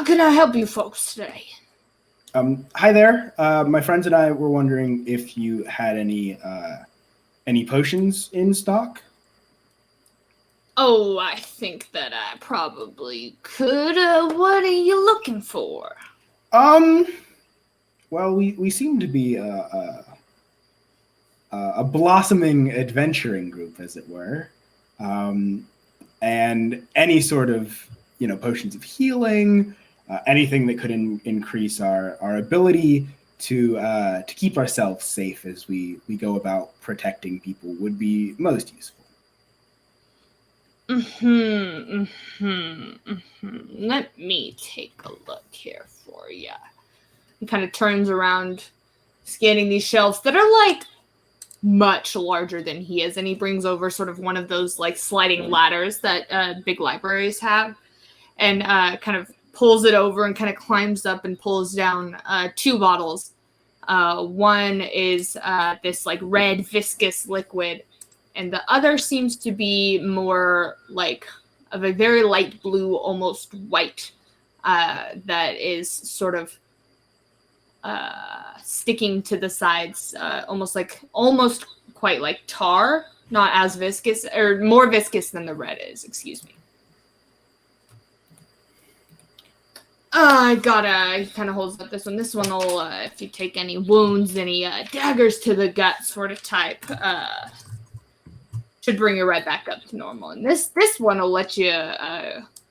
can I help you folks today? Hi there. My friends and I were wondering if you had any potions in stock. Oh, I think that I probably could. What are you looking for? Well, we seem to be a blossoming adventuring group, as it were, and any sort of potions of healing, anything that could increase our ability to keep ourselves safe as we go about protecting people would be most useful. Let me take a look here for you. He kind of turns around, scanning these shelves that are like much larger than he is, and he brings over sort of one of those like sliding ladders that big libraries have, and kind of pulls it over and kind of climbs up and pulls down two bottles. One is this like red viscous liquid, and the other seems to be more like of a very light blue, almost white, that is sort of sticking to the sides, almost quite like tar, not as viscous, or more viscous than the red is, excuse me. He kind of holds up this one. This one will, if you take any wounds, any daggers to the gut sort of type, should bring you right back up to normal. And this one will let you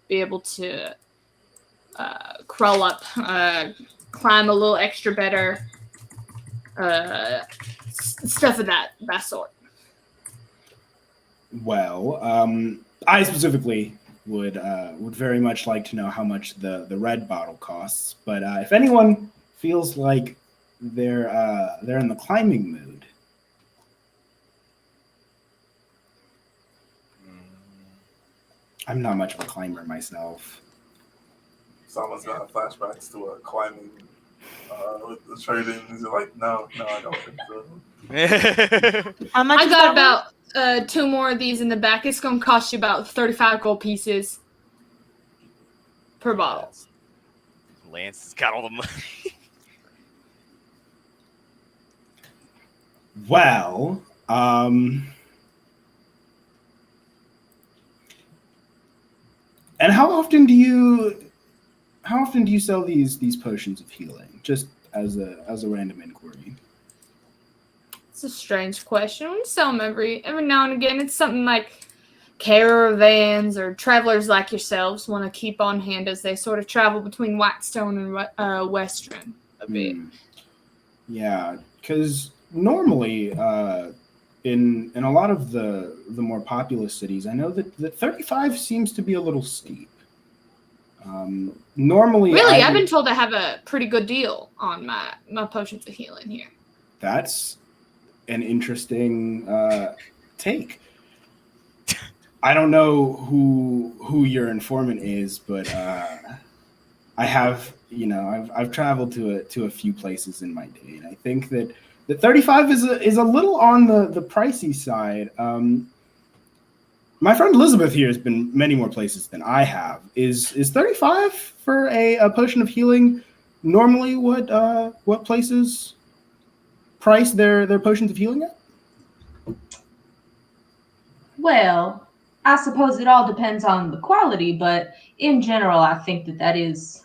be able to crawl up, climb a little extra better, stuff of that sort. Well, I specifically would very much like to know how much the red bottle costs. But if anyone feels like they're in the climbing mood, I'm not much of a climber myself. Someone's got flashbacks to a climbing with the trading. He's like, no, I don't think so. How much? I got about 2 more of these in the back. It's going to cost you about 35 gold pieces per bottle. Lance has got all the money. Well, and how often do you sell these potions of healing? Just as a random inquiry. It's a strange question. We sell them every now and again. It's something like caravans or travelers like yourselves want to keep on hand as they sort of travel between Whitestone and Western a bit. Yeah, because normally in a lot of the more populous cities, I know that 35 seems to be a little steep. Normally, really, I've been told I have a pretty good deal on my potions of healing here. That's an interesting take. I don't know who your informant is, but I have, I've traveled to a few places in my day, and I think that 35 is a little on the pricey side. My friend Lizabeth here has been many more places than I have. Is 35 for a potion of healing normally what places price their potions of healing at? Well, I suppose it all depends on the quality, but in general, I think that is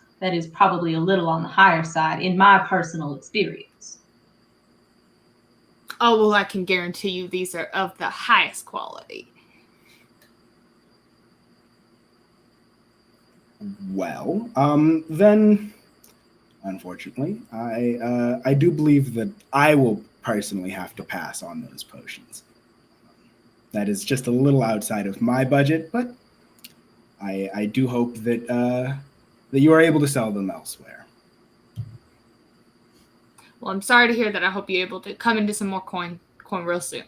probably a little on the higher side in my personal experience. Oh, well, I can guarantee you these are of the highest quality. Well, then, unfortunately, I do believe that I will personally have to pass on those potions. That is just a little outside of my budget, but I do hope that that you are able to sell them elsewhere. Well, I'm sorry to hear that. I hope you're able to come into some more coin real soon.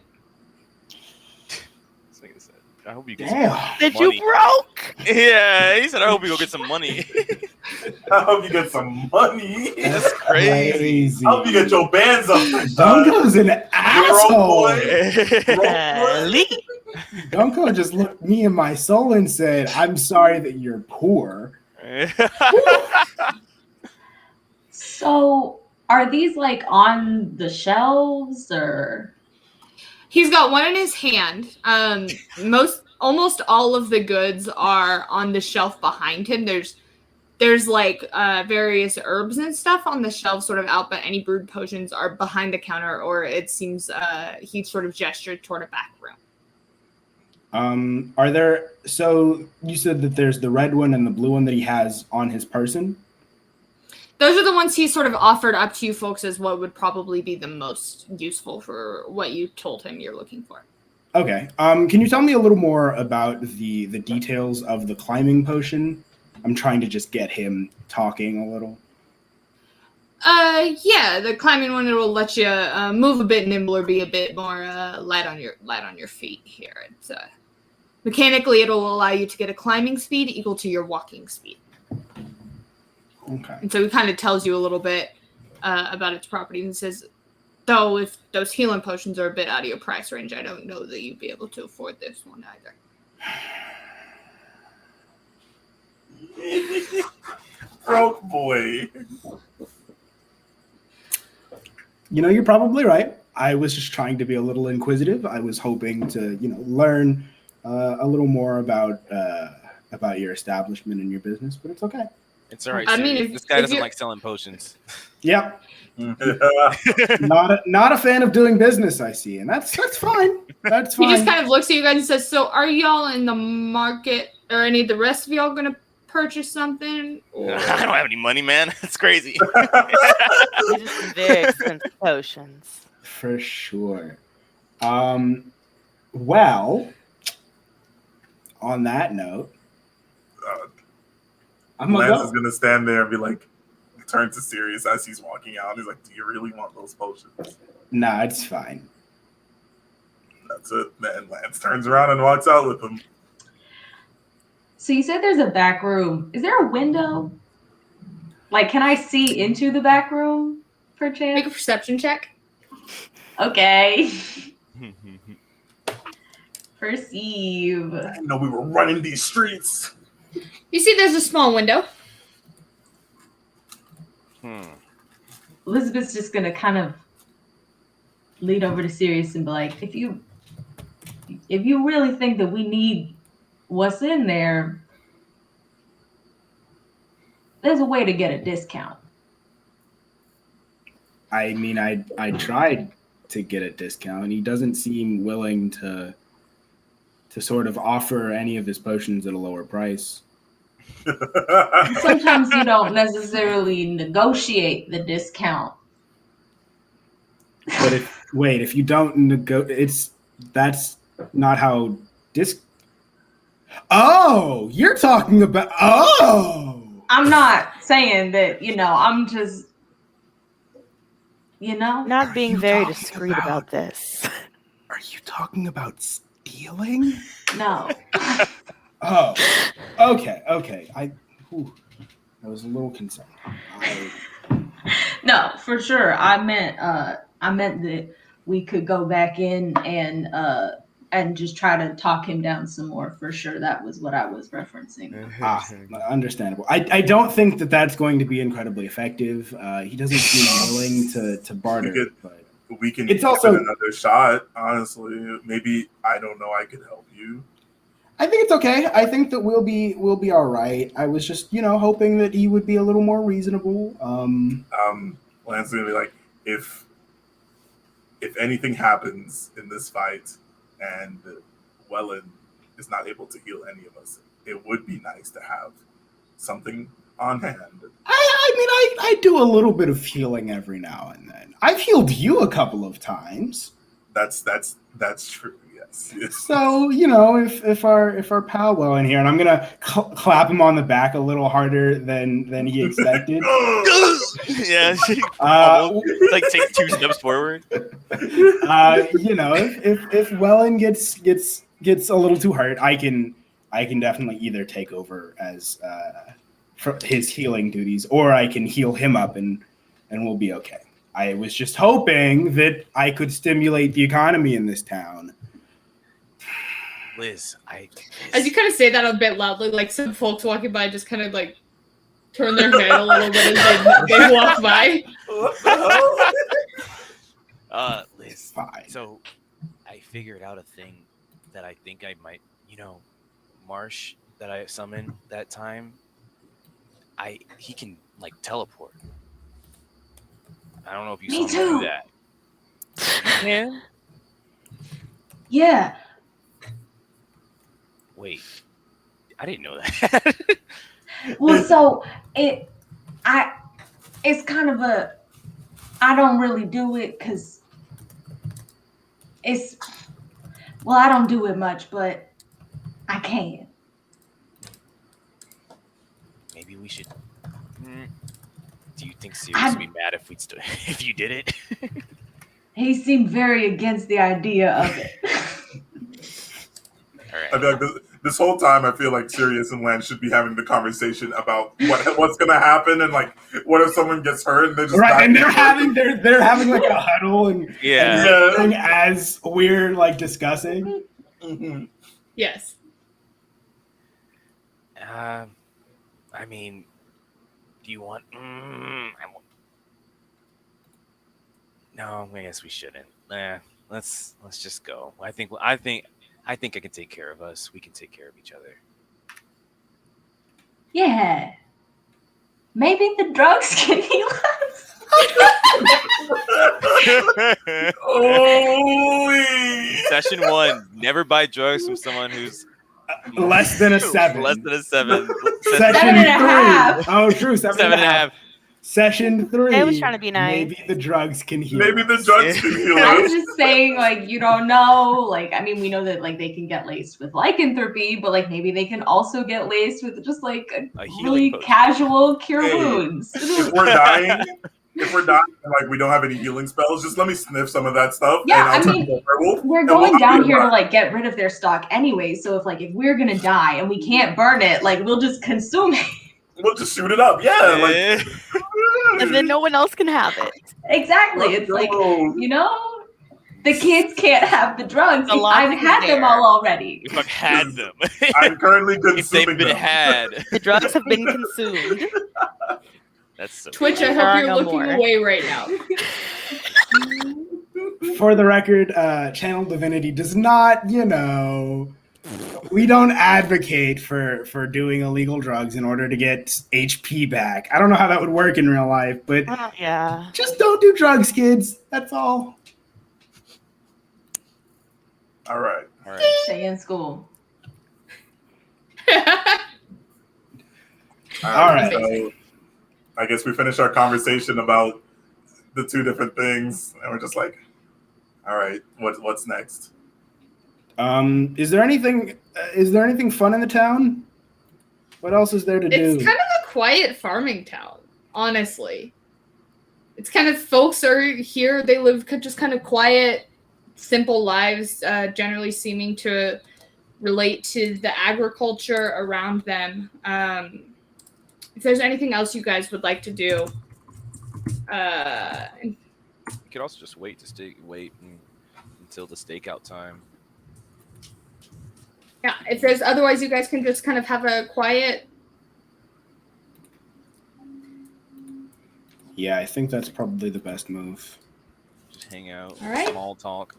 I hope you get Damn. That money. you broke? Yeah, he said, I hope you go get some money. I hope you get some money. That's crazy. I hope you get your bands up. Dunko's an asshole. Dunko just looked me in my soul and said, "I'm sorry that you're poor." So, are these like on the shelves or? He's got one in his hand. Almost all of the goods are on the shelf behind him. There's like various herbs and stuff on the shelf sort of out, but any brewed potions are behind the counter, or it seems he sort of gestured toward a back room. Are there, so you said that there's the red one and the blue one that he has on his person? Those are the ones he sort of offered up to you folks as what would probably be the most useful for what you told him you're looking for. Okay. Can you tell me a little more about the details of the climbing potion? I'm trying to just get him talking a little. Yeah, the climbing one, it will let you move a bit nimbler, be a bit more light on your feet here. It's mechanically, it'll allow you to get a climbing speed equal to your walking speed. Okay. And so it kind of tells you a little bit about its properties and says, though if those healing potions are a bit out of your price range, I don't know that you'd be able to afford this one either. Broke boy. You're probably right. I was just trying to be a little inquisitive. I was hoping to, learn a little more about your establishment and your business, but it's okay. It's all right. I mean, this guy doesn't like selling potions. Yep. Not a fan of doing business, I see, and that's fine. That's fine. He just kind of looks at you guys and says, "So, are y'all in the market Are any of the rest of y'all gonna purchase something? Or... I don't have any money, man. That's crazy. These are some very expensive potions. For sure. Well, on that note, Lance is gonna stand there and be like, turn to Sirius as he's walking out. He's like, "Do you really want those potions?" Nah, it's fine. That's it. And Lance turns around and walks out with him. So you said there's a back room. Is there a window? Like, can I see into the back room, perchance? Make a perception check. Okay. Perceive. I didn't know we were running these streets. You see there's a small window. Elizabeth's just gonna kind of lead over to Sirius and be like, if you really think that we need what's in there, there's a way to get a discount. I mean, I tried to get a discount. He doesn't seem willing to sort of offer any of his potions at a lower price. Sometimes you don't necessarily negotiate the discount. But if you don't that's not how Oh, you're talking about I'm not saying that, I'm just, Not being very discreet about this. Are you talking about stealing? No. Oh, okay. I was a little concerned. No, for sure. I meant that we could go back in and just try to talk him down some more. For sure, that was what I was referencing. Understandable. I don't think that that's going to be incredibly effective. He doesn't seem willing to barter. We can It's give also it another shot. Honestly, maybe I don't know. I could help you. I think it's okay. I think that we'll be all right. I was just, hoping that he would be a little more reasonable. Lance is gonna be like, if anything happens in this fight and Wellen is not able to heal any of us, it would be nice to have something on hand. I do a little bit of healing every now and then. I've healed you a couple of times. That's true. Yes. So if our pal Wellen here, and I'm gonna clap him on the back a little harder than he expected. Yeah, like take 2 steps forward. If Wellen gets a little too hurt, I can definitely either take over as his healing duties, or I can heal him up and we'll be okay. I was just hoping that I could stimulate the economy in this town. Liz, As you kind of say that a bit loudly, like some folks walking by just kind of like turn their head a little bit as they walk by. Liz, Fine. So I figured out a thing that I think I might, Marsh that I summoned that time, he can like teleport. I don't know if you Me saw me too. do that. Yeah. Yeah. Wait, I didn't know that. Well, so it's kind of I don't really do it because I don't do it much, but I can. Maybe we should. Do you think Sirius would be mad if you did it? He seemed very against the idea of it. All right. I feel like this whole time, I feel like Sirius and Lance should be having the conversation about what's gonna happen, and like, what if someone gets hurt and they just right, and they're having like a huddle and everything as we're like discussing. Mm-hmm. Yes. I mean, do you want? No, I guess we shouldn't. Let's just go. I think I can take care of us. We can take care of each other. Yeah. Maybe the drugs can heal us. Holy! Session 1: never buy drugs from someone who's Less than a 7. Less than a 7. Session 7.5. 3. Oh, true. 7.5. 7.5. Session 3. I was trying to be nice. Maybe the drugs can heal. Maybe the us. drugs can heal I'm us. just saying, like, you don't know. Like, I mean, we know that, like, they can get laced with lycanthropy, but, like, maybe they can also get laced with just, like, A healing really potion. casual cure Hey, wounds. If we're dying, and, like we don't have any healing spells, just let me sniff some of that stuff. Yeah, and I'll I turn mean, into a werewolf, We're and going I'll down be here to, alive. like, get rid of their stock anyway, so if we're gonna die and we can't burn it, like, we'll just consume it. We'll just shoot it up. Yeah, like. Eh. And then no one else can have it. Exactly. Let's It's like, go. you know, the kids can't have the drugs. The I've logic is had them there. all already. We fuck had them. I'm currently if they've consuming been them. had. The drugs have been consumed. That's so Twitch, I There are hope you're no looking more. away right now. For the record, Channel Divinity does not, we don't advocate for doing illegal drugs in order to get HP back. I don't know how that would work in real life, but Yeah. just don't do drugs, kids. That's all. All right. All right. Stay in school. All right. So I guess we finished our conversation about the two different things, and we're just like, all right, what's next? Is there anything fun in the town? What else is there to do? It's kind of a quiet farming town, honestly. It's kind of folks are here. They live just kind of quiet, simple lives, generally seeming to relate to the agriculture around them. If there's anything else you guys would like to do, You could also just wait until the stakeout time. yeah, if there's otherwise, you guys can just kind of have a quiet. Yeah, I think that's probably the best move. Just hang out. All right. Small talk.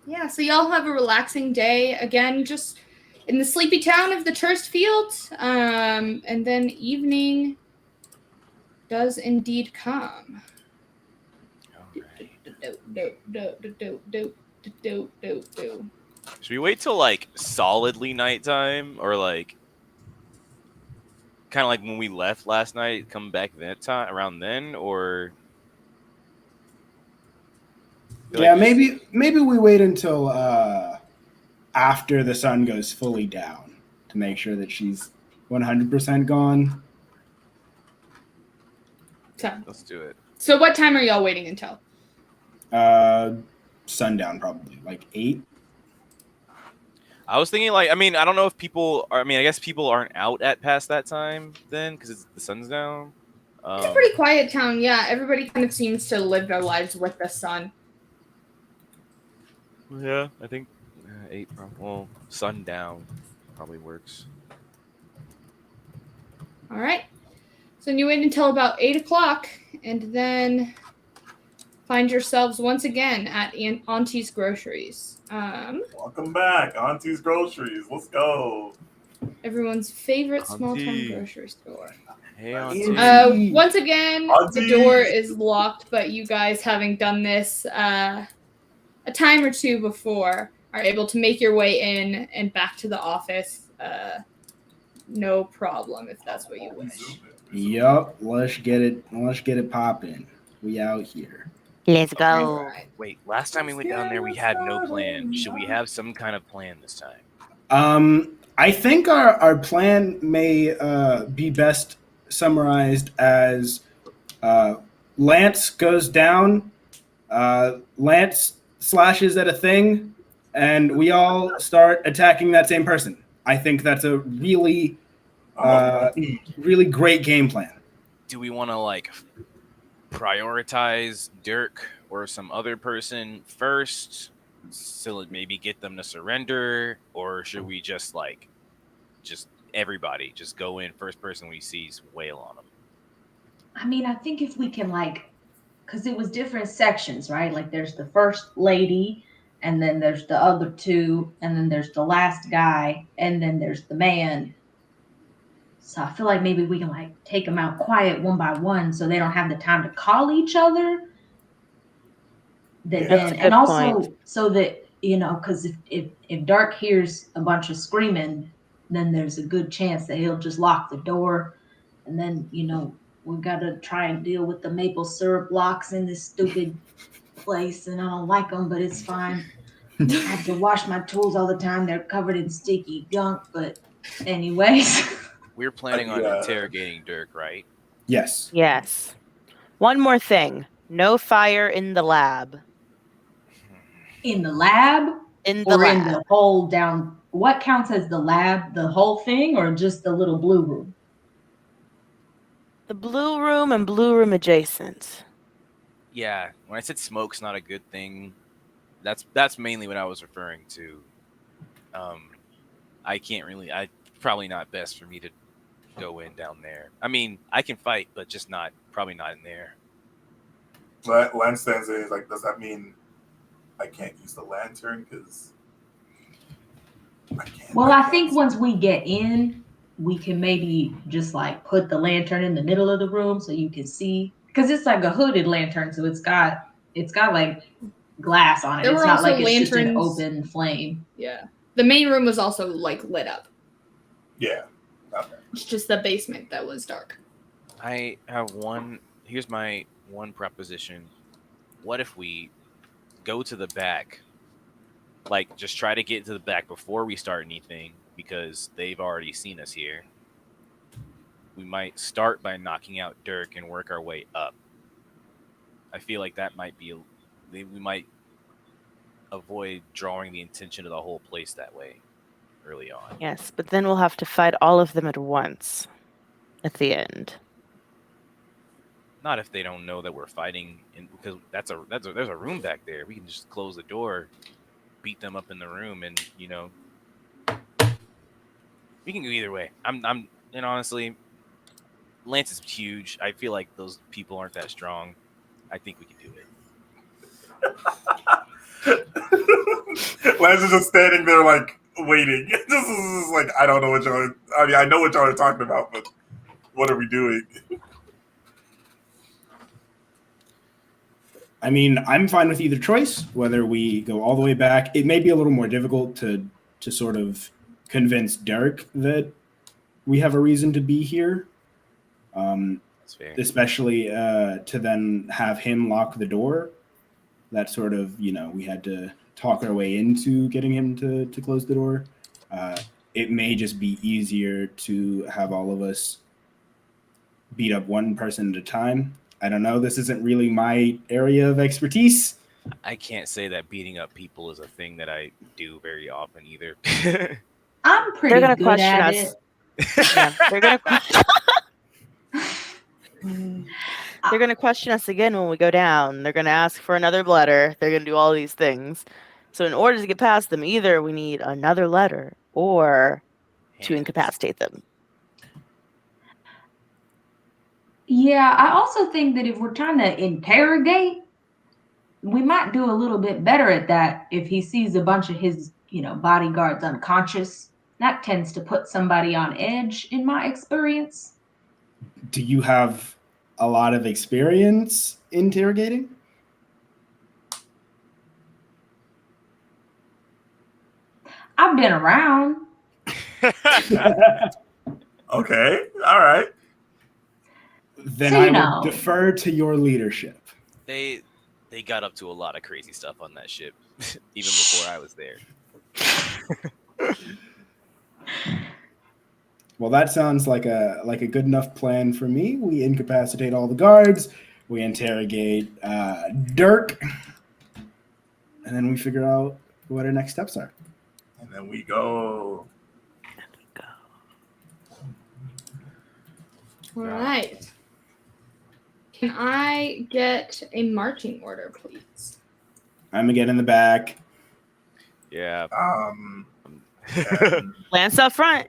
Yeah, so y'all have a relaxing day. Again, just in the sleepy town of the Turst Fields. And then evening does indeed come. All right. Should we wait till like solidly nighttime, or like kind of like when we left last night, come back that time around then, or? Yeah, maybe we wait until after the sun goes fully down to make sure that she's 100% gone. Let's do it. So what time are y'all waiting until? Sundown, probably like 8. I was thinking like, I mean, I don't know if people are, I mean, I guess people aren't out at past that time then because the sun's down. It's a pretty quiet town, yeah. Everybody kind of seems to live their lives with the sun. Yeah, I think 8. Well, sundown probably works. All right. So you wait until about 8 o'clock, and then find yourselves once again at Auntie's Groceries. Welcome back, Auntie's Groceries. Let's go. Everyone's favorite small town Auntie. grocery store. Hey, Auntie. Once again, Auntie. the door is locked, but you guys, having done this a time or two before, are able to make your way in and back to the office. No problem if that's what you wish. Yup, let's get it popping. We out here. Let's go. All right. Wait, last time we went down there, we had no plan. Should we have some kind of plan this time? I think our plan may be best summarized as Lance goes down, Lance slashes at a thing, and we all start attacking that same person. I think that's a really great game plan. Do we want to like prioritize Dirk or some other person first, so maybe get them to surrender, or should we just everybody just go in, first person we see, wail on them? I mean, I think if we can, like, because it was different sections, right? Like, there's the first lady, and then there's the other two, and then there's the last guy, and then there's the man. So I feel like maybe we can, like, take them out quiet one by one so they don't have the time to call each other. That's a good And also point. so that because if Dark hears a bunch of screaming, then there's a good chance that he'll just lock the door, and then we gotta try and deal with the maple syrup blocks in this stupid place, and I don't like them, but it's fine. I have to wash my tools all the time. They're covered in sticky gunk, but anyways. We're planning on Yeah. interrogating Dirk, right? Yes. Yes. One more thing. No fire in the lab. In the lab? In the Or lab. in the whole down, what counts as the lab? The whole thing or just the little blue room? The blue room and blue room adjacent. Yeah. When I said smoke's not a good thing, that's mainly what I was referring to. I can't really. Probably not best for me to go in down there. I mean, I can fight, but just probably not in there. Len stands there. He's like, does that mean I can't use the lantern? Because I can't. Well, I think once we get in, we can maybe just like put the lantern in the middle of the room so you can see, because it's like a hooded lantern, so it's got like glass on it. There It's were not also like it's just an lanterns. open flame. Yeah. The main room was also like lit up. Yeah. Okay. It's just the basement that was dark. I have one. Here's my one proposition. What if we go to the back? Like, just try to get to the back before we start anything, because they've already seen us here. We might start by knocking out Dirk and work our way up. I feel like that might be. We might avoid drawing the attention of the whole place that way early on. Yes, but then we'll have to fight all of them at once at the end. Not if they don't know that we're fighting, because there's a room back there. We can just close the door, beat them up in the room, and we can go either way. And honestly, Lance is huge. I feel like those people aren't that strong. I think we can do it. Lance is just standing there like waiting. This is like, I don't know what y'all. I mean, I know what y'all are talking about, but what are we doing? I mean, I'm fine with either choice, whether we go all the way back. It may be a little more difficult to sort of convince Dirk that we have a reason to be here. That's fair. Especially to then have him lock the door. That sort of, we had to talk our way into getting him to close the door. It may just be easier to have all of us beat up one person at a time. I don't know. This isn't really my area of expertise. I can't say that beating up people is a thing that I do very often either. I'm pretty They're gonna good question at us. it. Yeah, they're gonna question us again when we go down. They're gonna ask for another letter. They're gonna do all these things. So in order to get past them, either we need another letter or to incapacitate them. Yeah, I also think that if we're trying to interrogate, we might do a little bit better at that if he sees a bunch of his, bodyguards unconscious. That tends to put somebody on edge, in my experience. Do you have a lot of experience interrogating? I've been around. Okay, all right. Then So, I will defer to your leadership. They got up to a lot of crazy stuff on that ship, even before I was there. Well, that sounds like a good enough plan for me. We incapacitate all the guards. We interrogate Dirk, and then we figure out what our next steps are. And then we go. All right. Can I get a marching order, please? I'm again in the back. Yeah. Lance up front.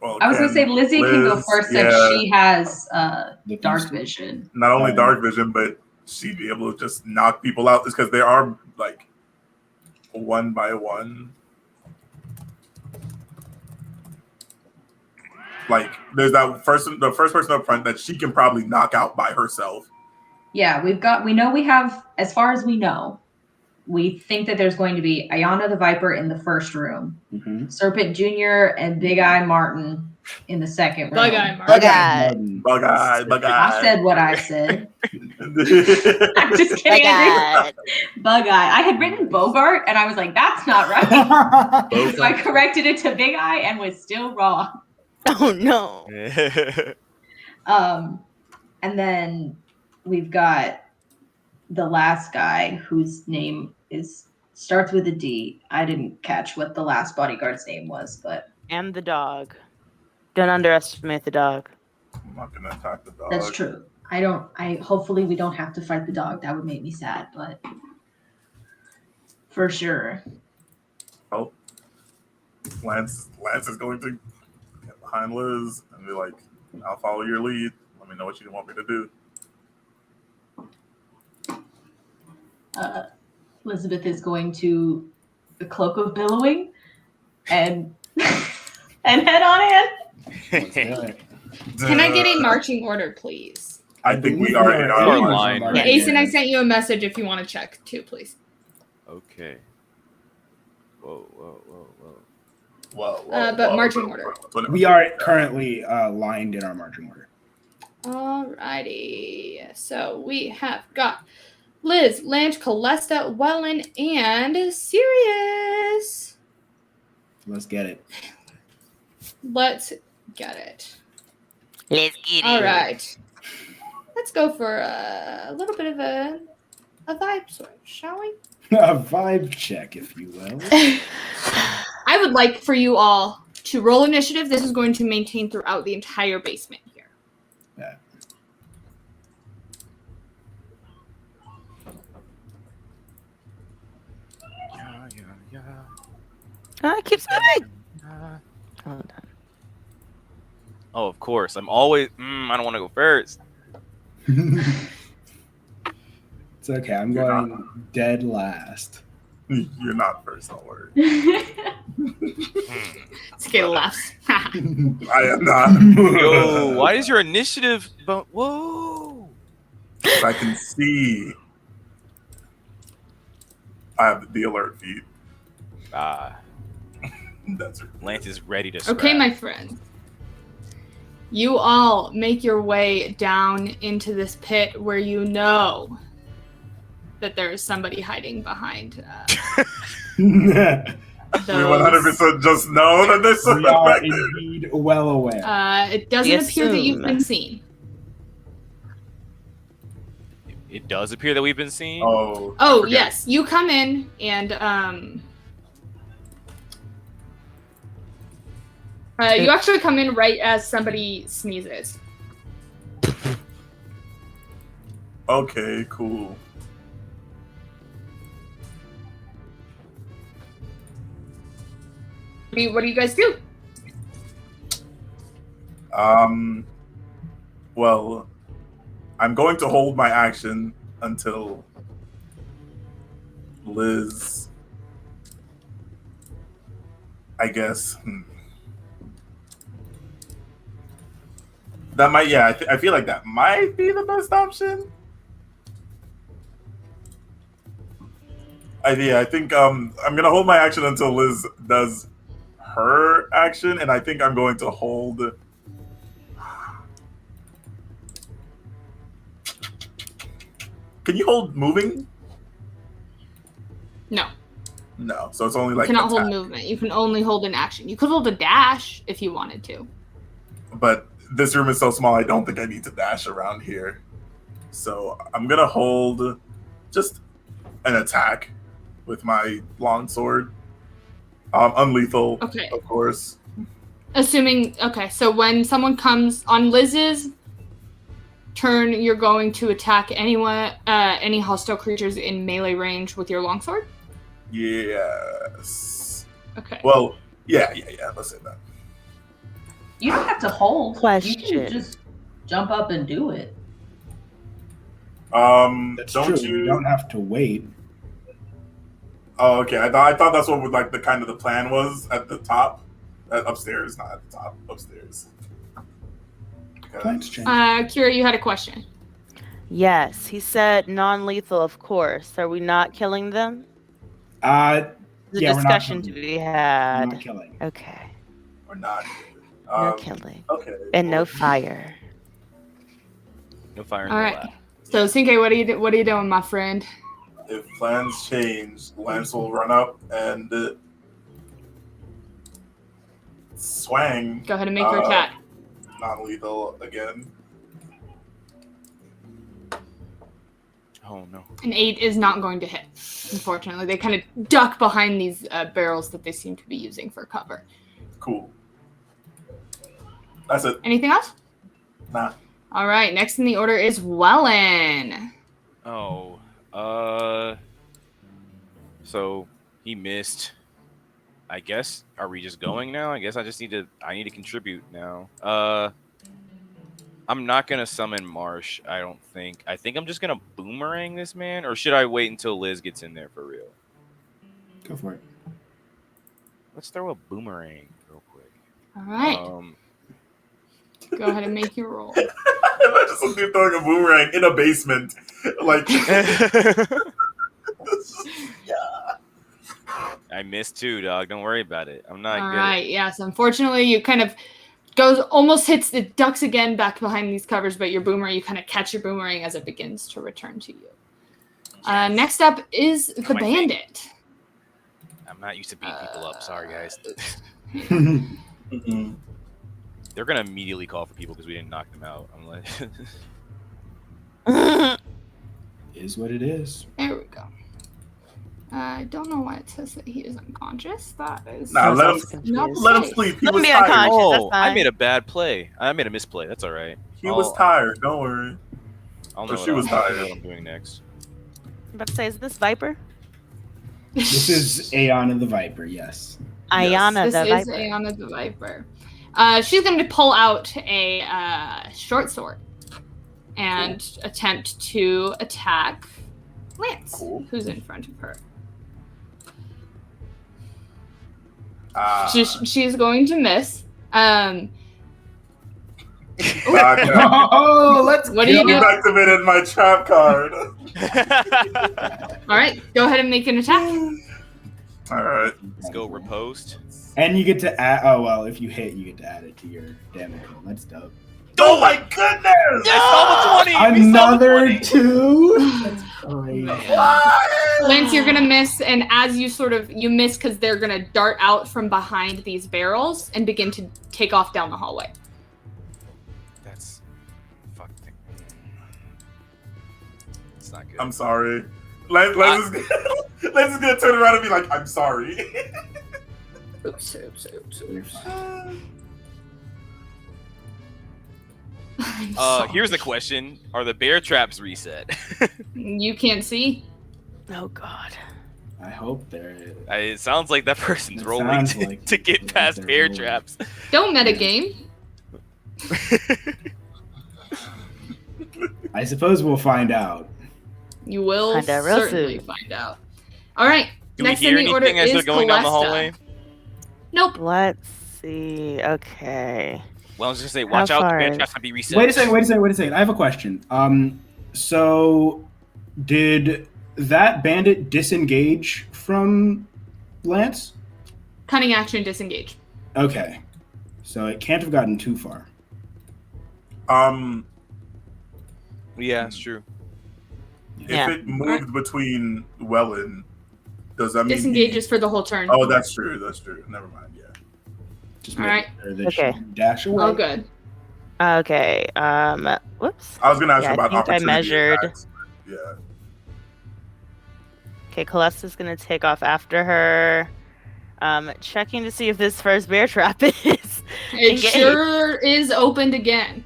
Well, I was going to say Lizzie can go first since she has dark vision. Not only dark vision, but she'd be able to just knock people out because they are like one by one. Like there's the first person up front that she can probably knock out by herself. Yeah, we know we have, as far as we know, we think that there's going to be Ayana the Viper in the first room, Mhm. Serpent Jr. and Big Eye Martin in the second room. Bug Eye Mark. Bug-Eye. Bug I eye. said what I said. I'm just kidding. I Bug-Eye. did. Bug Eye. I had written Bogart, and I was like, that's not right. So I corrected it to Big Eye and was still wrong. Oh no. And then we've got the last guy whose name starts with a D. I didn't catch what the last bodyguard's name was, but And the dog. Don't underestimate the dog. I'm not gonna attack the dog. that's true. Hopefully we don't have to fight the dog. That would make me sad, but for sure. Oh, Lance is going to get behind Liz and be like, "I'll follow your lead. Let me know what you want me to do." Elizabeth is going to the cloak of billowing and head on in. Let's do it. Can I get a marching order, please? I think we are in our line. Yeah, Right. Aison, I sent you a message if you want to check too, please. Okay. Whoa. But marching order. We are currently lined in our marching order. Alrighty. So we have got Liz, Lange, Calesta, Wellen, and Sirius. Let's get it. Let's get it. Let's get All right. Let's go for a little bit of a vibe switch, shall we? A vibe check, if you will. I would like for you all to roll initiative. This is going to maintain throughout the entire basement here. Yeah. It keeps moving. Hold on. Oh, of course. I'm always. I don't want to go first. It's okay. I'm going dead last. You're not first, don't worry. Scale laughs. I am not. Yo, why is your initiative? Whoa. I can see. I have the alert feed. That's right. Lance is ready to. Okay, scrap. my friend. You all make your way down into this pit where you know that there is somebody hiding behind We 100% just know that there's We something are back there. indeed well aware. It doesn't Yes, appear that you've soon. been seen. It does appear that we've been seen. Oh, Oh, forget. yes. You come in and you actually come in right as somebody sneezes. Okay, cool. What do you guys do? Well, I'm going to hold my action until Liz, I guess. That might, yeah, I feel like that might be the best option. I think I'm gonna hold my action until Liz does her action, and I think I'm going to hold. Can you hold moving? No. No, so it's only like You cannot hold attack. movement. You can only hold an action. You could hold a dash if you wanted to. But this room is so small, I don't think I need to dash around here. So I'm gonna hold just an attack with my longsword. Unlethal, Okay. of course. Assuming, okay, so when someone comes on Liz's turn, you're going to attack any hostile creatures in melee range with your longsword? Yes. Okay. Well, yeah. Let's say that. You don't have to hold. You Question. can just jump up and do it. That's Don't true. you? You don't have to wait. Oh, okay. I thought that's what like the kind of the plan was at the top, upstairs, not at the top, upstairs. Plans change. Kyra, you had a question. Yes, he said non-lethal, of course. Are we not killing them? The Yeah, we're not discussion to killing. be We're had. not killing. Okay. Or not. No killing. Okay. And no fire. No fire in All the right. lab. So Cinque, what are you doing, my friend? If plans change, Lance will run up and swang. Go ahead and make your attack. Non-lethal again. Oh no. An 8 is not going to hit, unfortunately. They kind of duck behind these barrels that they seem to be using for cover. Cool. That's it. Anything else? Nah. All right. Next in the order is Wellen. Oh. So he missed. I guess. Are we just going now? I guess I need to contribute now. I'm not gonna summon Marsh, I don't think. I think I'm just gonna boomerang this man, or should I wait until Liz gets in there for real? Go for it. Let's throw a boomerang real quick. All right. Go ahead and make your roll. Imagine some dude throwing a boomerang in a basement. Like, I missed too, dog. Don't worry about it. I'm not All good. right. Yes. Unfortunately, you kind of it ducks again back behind these covers, but your boomerang, you kind of catch your boomerang as it begins to return to you. Next up is the My bandit. I'm not used to beating people up. Sorry, guys. mm-mm. They're gonna immediately call for people because we didn't knock them out. I'm like, Is what it is. There we go. I don't know why it says that he is unconscious. That is Nah, let him not sleep. He Let was me tired. unconscious. oh, that's fine. I made a bad play. I made a misplay. That's all right. He was tired. Don't worry. I'll Or know she was I'll know tired. what I'm doing next. I'm about to say, is this Viper? This is Aeon the Viper, yes. Ayana This the is Viper. Aeon the Viper. She's going to pull out a short sword and attempt to attack Lance, Cool. who's in front of her. Ah. She's going to miss. Okay. Oh, let's What do you You've do? activated my trap card. All right, go ahead and make an attack. All right. Let's go riposte. And you get to add. Oh well, if you hit, you get to add it to your damage roll. That's dope. Oh my goodness! I saw the 20. Another 2. That's crazy. Lance, you're gonna miss, and as you miss because they're gonna dart out from behind these barrels and begin to take off down the hallway. That's fuck. It's not good. I'm sorry. Lance is gonna turn around and be like, "I'm sorry." Oops. You're fine. I'm sorry. Here's the question: are the bear traps reset? You can't see. Oh God. I hope they're. It sounds like that person's It rolling sounds like to get past they're bear rolling. traps. Don't metagame. I suppose we'll find out. You will Find out real certainly soon. find out. All right. Do Next we hear in the order anything as is they're going down the Calesta. hallway? Nope. Let's see. Okay. Well, I was just gonna say, watch How out, the far bear is- traps might be reset. Wait a second. I have a question. So did that bandit disengage from Lance? Cunning action, disengage. Okay. So it can't have gotten too far. Yeah, it's true. If Yeah. it moved between Wellen, does that mean Disengages for the whole turn. Oh, that's true. That's true. Never mind. Yeah. Just All make right. sure that Okay. you dash away. Oh, good. Okay. Whoops. I was gonna ask Yeah, you I about think I opportunity measured. attacks. Yeah. Okay, Calesta's gonna take off after her. Checking to see if this first bear trap is. It engaged. sure is opened again.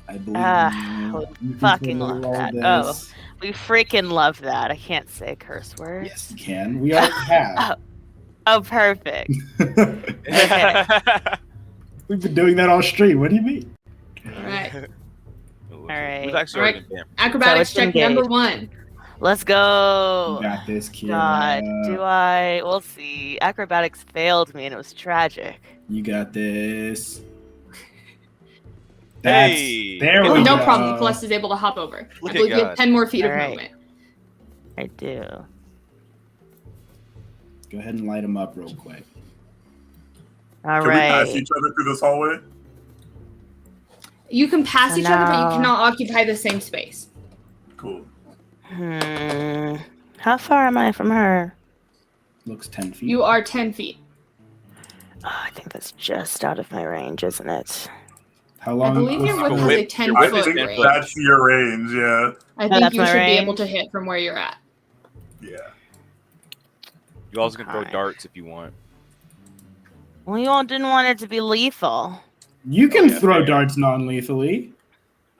I believe we fucking love all that. this. We freaking love that. I can't say curse words. Yes, you can. We already have. Oh, perfect. Okay. We've been doing that all stream. What do you mean? All right. right. We've actually All already been Acrobatics So it's check number engaged. 1. Let's go. You got this, kid. God, do I? We'll see. Acrobatics failed me, and it was tragic. You got this. Hey! There Oh, we no go. problem. Celeste is able to hop over. Look I at believe you have God. 10 more feet of All right. movement. I do. Go ahead and light them up real quick. All Can we pass right. each other through this hallway? You can pass So each other, but you now- cannot occupy the same space. Cool. How far am I from her? Looks 10 feet. You are 10 feet. Oh, I think that's just out of my range, isn't it? How long? I believe your Oh, whip has a whip- 10 I foot think range. that's your range, yeah. I Oh, think that's you my should be able range? to hit from where you're at. Yeah. You also can throw Okay. darts if you want. Well, you all didn't want it to be lethal. You can yeah, throw fair. darts non-lethally.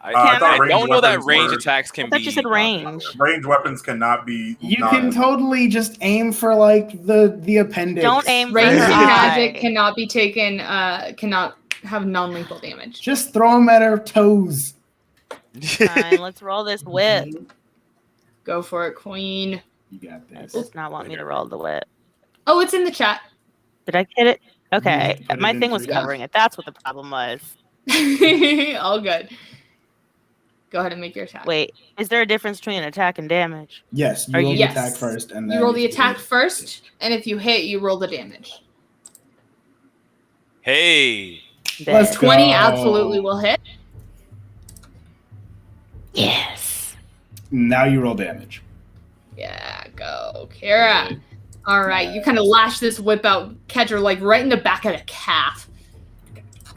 I thought range don't know that weapons range were- attacks can I thought be. you said range. Range weapons cannot be. You can totally just aim for like the appendix. Don't aim for Ranged her magic eye. cannot be taken, cannot have non-lethal damage. Just throw them at her toes. Fine, let's roll this whip. Go for it, queen. You got It this. does not want me to roll the whip. Oh, it's in the chat. Did I get it? Okay, You put it my thing into was the- covering it. That's what the problem was. All good. Go ahead and make your attack. Wait, is there a difference between attack and damage? Yes, you Are roll you- the Yes. attack first, and then You roll the if attack hit- first, and if you hit, you roll the damage. Hey, Let's There. go. 20 absolutely will hit. Yes. Now you roll damage. Yeah, go, Kyra. All right, you kind of lash this whip out, catch her like right in the back of the calf.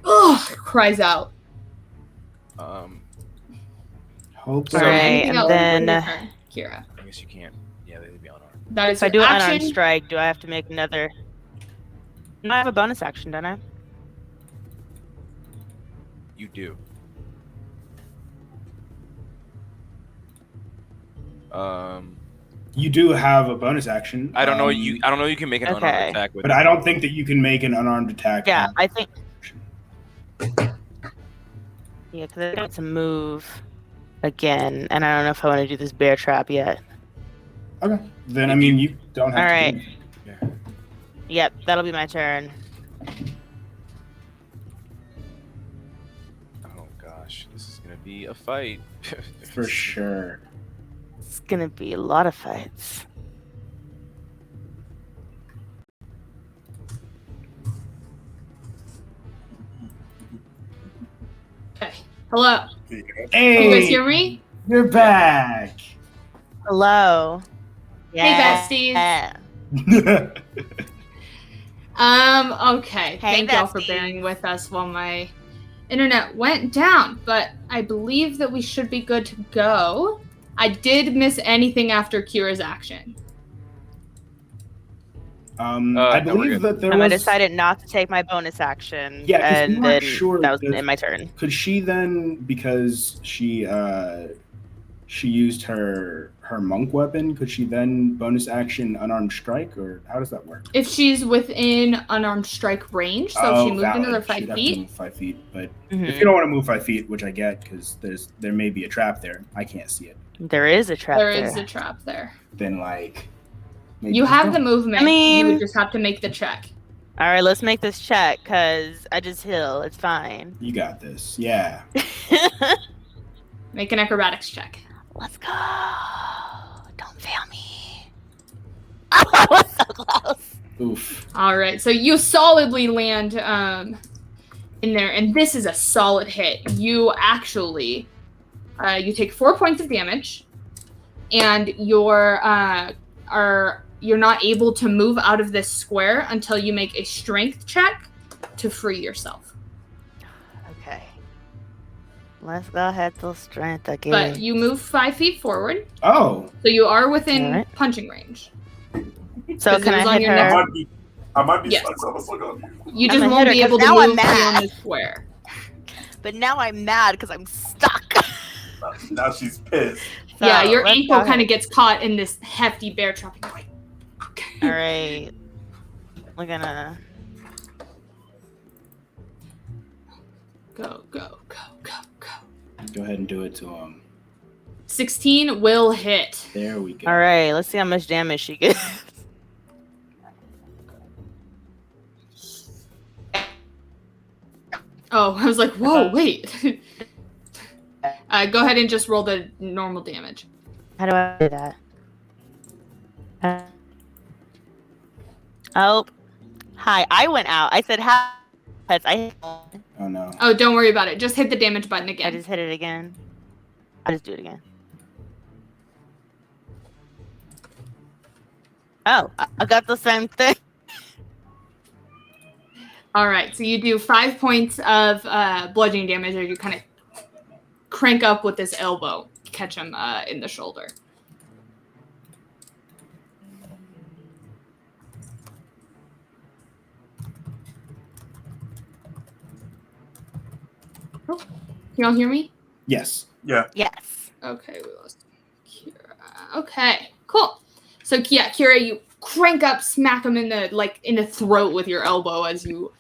Ugh, cries out. Hope All so. right, anything and else before then, your turn, Kyra. I guess you can't. Yeah, they'd be unarmed. That is If I your do an action. unarmed strike, do I have to make another? No, I have a bonus action, don't I? You do. You do have a bonus action. I don't know. I don't know. You can make an Okay. unarmed attack with. But I don't think that you can make an unarmed attack. Yeah, I think. Yeah, because I got to move again, and I don't know if I want to do this bear trap yet. Okay. Then I mean you don't have All to. right. Do anything. Yep, that'll be my turn. Oh gosh, this is gonna be a fight. For sure. It's gonna be a lot of fights. Okay. Hello. Yeah. Hey, Can you guys hear me? you're back. Hello. Hey, Yeah. Okay. Hey, Thank y'all for besties. bearing with us while my internet went down, but I believe that we should be good to go. I did miss anything after Kyra's action. I No, we're believe good. that there I was. decided not to take my bonus action. Yeah, 'cause we and weren't then sure that was because- in my turn. Could she then, because she used her monk weapon, could she then bonus action unarmed strike, or how does that work? If she's within unarmed strike range, so if she moved valid. another She'd 5 have to feet, move 5 feet, but Mhm. if you don't want to move 5 feet, which I get because there may be a trap there, I can't see it. There is a trap there there. is a trap there. Then like, maybe You just have the don't. movement. I mean- you would just have to make the check. All right, let's make this check because I just heal. It's fine. You got this. Yeah. Make an acrobatics check. Let's go. Don't fail me. Oh, I was so close. Oof. All right, so you solidly land in there, and this is a solid hit. You actually, you take 4 points of damage, and you're not able to move out of this square until you make a strength check to free yourself. Okay. Let's go ahead to strength again. But you move 5 feet forward, Oh, so you are within Alright. punching range. so 'cause can it was I on hit your her? next- I might be Yes. stuck, so I'm still going. You I'm just a won't hitter, be 'cause able to now I'm move mad. beyond the square. But now I'm mad because I'm stuck. Now she's pissed. Yeah, So, your let's ankle go kind of ahead. gets caught in this hefty bear trap. And you're like, All right. We're gonna. go, go, go, go, go. go ahead and do it to him. 16 will hit. There we go. All right. Let's see how much damage she gets. Oh, I was like, whoa, wait. Go ahead and just roll the normal damage. How do I do that? Oh, hi. I went out. I said hi. Oh no. Oh, don't worry about it. Just hit the damage button I again. just hit it again. I'll just do it again. Oh, I got the same thing. All right, so you do 5 points of bludgeoning damage as you kind of crank up with this elbow, catch him in the shoulder. Oh, can y'all hear me? Yes. Yeah. Yes. Okay, we lost Kyra. Okay, cool. So yeah, Kyra, you crank up, smack him in the throat with your elbow as you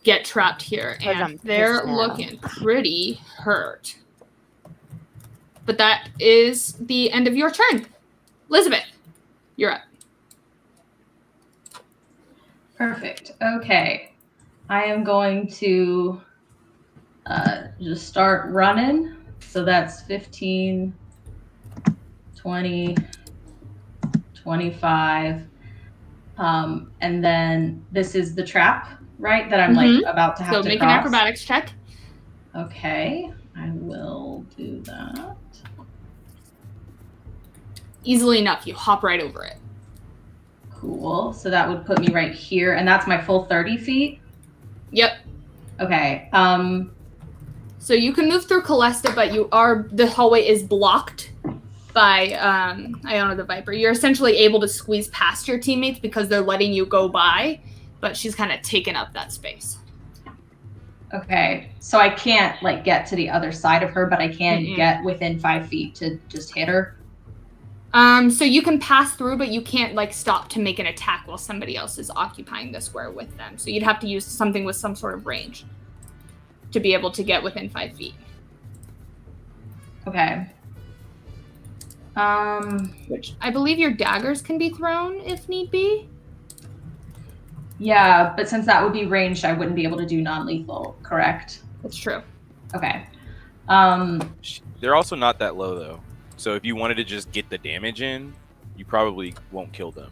get trapped here, Because and I'm they're pissed now. looking pretty hurt. But that is the end of your turn. Lizabeth, you're up. Perfect. Okay. I am going to just start running. So that's 15, 20, 25. And then this is the trap, right? That I'm like about to have So to make cross. an acrobatics check. Okay. I will do that. Easily enough, you hop right over it. Cool. So that would put me right here. And that's my full 30 feet. Yep. Okay. So you can move through Calesta, but the hallway is blocked by Iona the Viper. You're essentially able to squeeze past your teammates because they're letting you go by, but she's kind of taken up that space. Okay. So I can't like get to the other side of her, but I can get within 5 feet to just hit her. So you can pass through, but you can't like stop to make an attack while somebody else is occupying the square with them. So you'd have to use something with some sort of range to be able to get within 5 feet. Okay. Which I believe your daggers can be thrown if need be. Yeah, but since that would be ranged, I wouldn't be able to do non-lethal, correct? That's true. Okay. They're also not that low though. So if you wanted to just get the damage in, you probably won't kill them.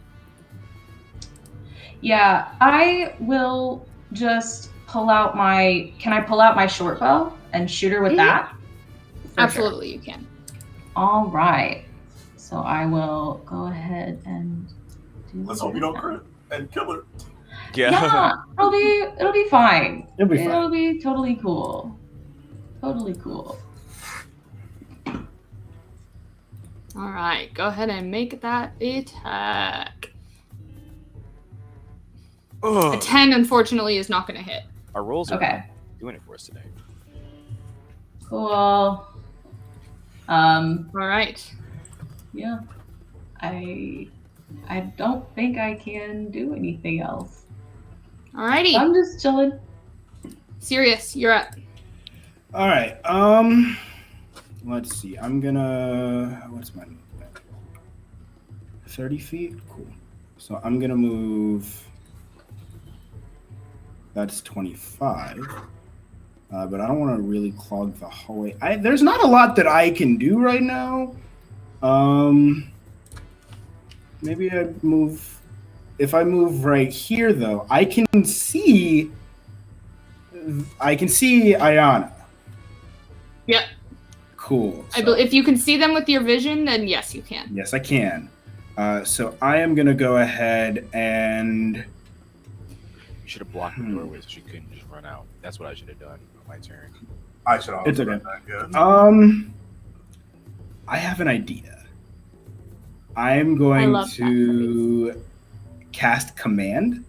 Yeah, I will just pull out my... Can I pull out my short bow and shoot her with that? For Absolutely, sure. you can. All right. So I will go ahead and do Let's hope you don't crit and kill her. Yeah, it'll be fine. It'll be fine. It'll be totally cool. Totally cool. All right, go ahead and make that attack. A 10, unfortunately, is not going to hit. Our rolls are Okay. doing it for us today. Cool. All right. Yeah. I don't think I can do anything else. Alrighty. I'm just chilling. Sirius, you're up. All right. Let's see. I'm gonna. What's my movement? 30 feet. Cool. So I'm gonna move. That's 25. But I don't want to really clog the hallway. There's not a lot that I can do right now. Maybe I'd move. If I move right here, though, I can see Iona. Yep. Cool. If you can see them with your vision, then yes, you can. Yes, I can. So I am going to go ahead and... You should have blocked the doorway so she couldn't just run out. That's what I should have done on my turn. I should also It's okay. done that, yeah. I have an idea. I'm going to cast Command.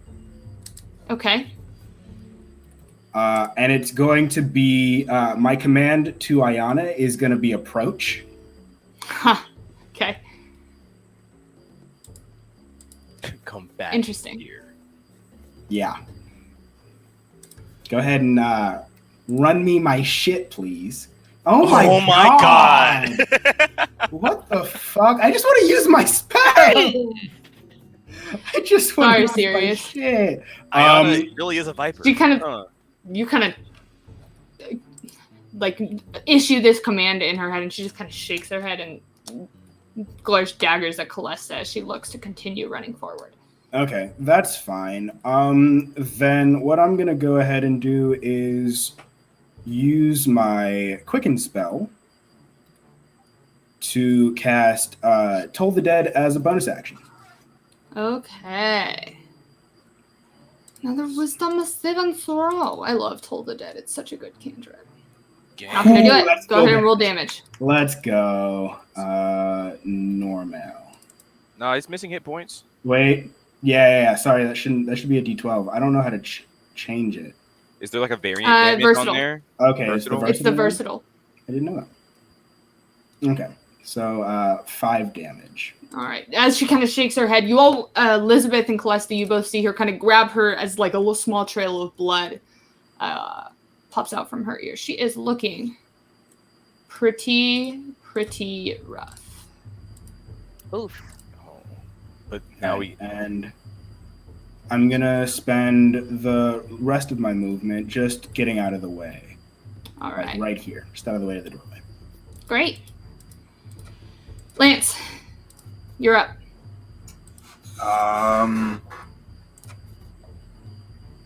Okay. And it's going to be... my command to Iona is going to be Approach. Huh. Okay. Come back. Interesting. Here. Yeah. Go ahead and run me my shit, please. Oh my god! What the fuck? I just want to use my spell! I just want to use my shit. Iona really is a viper. You kind of like issue this command in her head, and she just kind of shakes her head and glares daggers at Calesta as she looks to continue running forward. Okay, that's fine. Then what I'm gonna go ahead and do is use my Quicken spell to cast Toll the Dead as a bonus action. Okay. Another Wisdom 7 throw. I love Toll the Dead. It's such a good cantrip. Not gonna do it. Let's Go ahead and roll damage. Let's go. Normal. No, he's missing hit points. Wait. Yeah. Sorry, that should be a D12. I don't know how to change it. Is there like a variant damage versatile. on there? Okay, Versatile? It's the versatile. I didn't know that. Okay, so 5 damage. All right. As she kind of shakes her head, you all, Lizabeth and Calesta, you both see her kind of grab her as like a little small trail of blood pops out from her ear. She is looking pretty rough. Oof. Oh. But now And I'm gonna spend the rest of my movement just getting out of the way. All right. Like right here, just out of the way of the doorway. Great. Lance, you're up.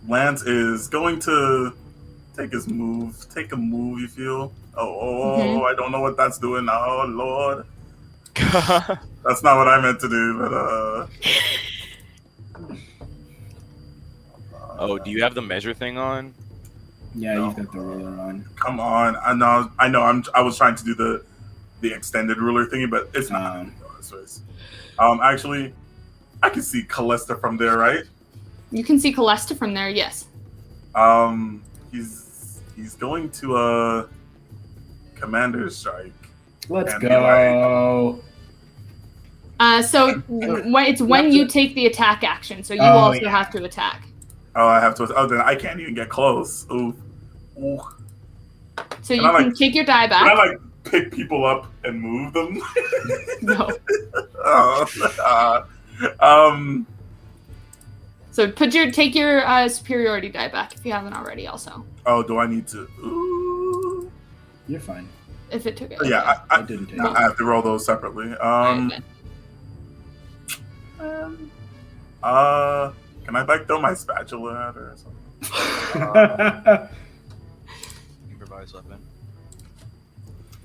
Lance is going to take a move, you feel? Oh, I don't know what that's doing. Oh, Lord. That's not what I meant to do, but Oh, do you have the measure thing on? Yeah, No. you've got the ruler on. come on. I know. I was trying to do the extended ruler thingy, but it's not. Actually, I can see Calesta from there, right? You can see Calesta from there, yes. He's going to Commander Strike. Let's And go. So it's when you take the attack action, so you Oh, also yeah. have to attack. Oh, I have to. Oh, then I can't even get close. Ooh. So you Can I, can take your die Can I back. pick people up and move them? No. So take your superiority die back if you haven't already. Also, Oh, do I need to? Ooh. You're fine. if it took it. Yeah, I didn't take it. I have to roll those separately. Can I throw my spatula at her or something? Improvised weapon.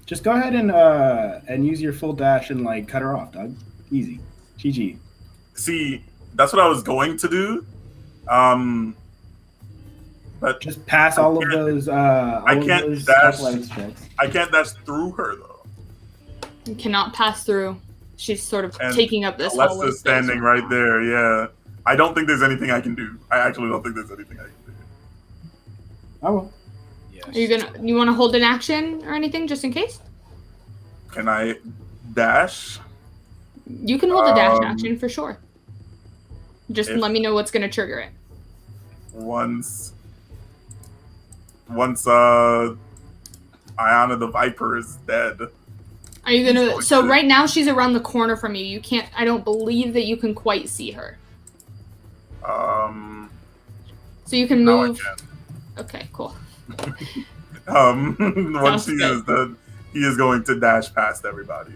Just go ahead and use your full dash and cut her off, dog. Easy. GG. See, that's what I was going to do. But Just pass all of those. I can't those dash. athletics checks. I can't dash through her though. You cannot pass through. She's sort of And taking up this hallway. Alessa's standing right there. Yeah, I don't think there's anything I can do. I actually don't think there's anything I can do. I will. Yes. Are you want to hold an action or anything just in case? Can I dash? You can hold a dash action for sure. Just if- let me know what's going to trigger it. Once Ayana the Viper is dead. Are you gonna? So right now she's around the corner from you. You can't. I don't believe that you can quite see her. So you can Now I move. can. Okay, cool. Once Sounds he good. is dead, he is going to dash past everybody.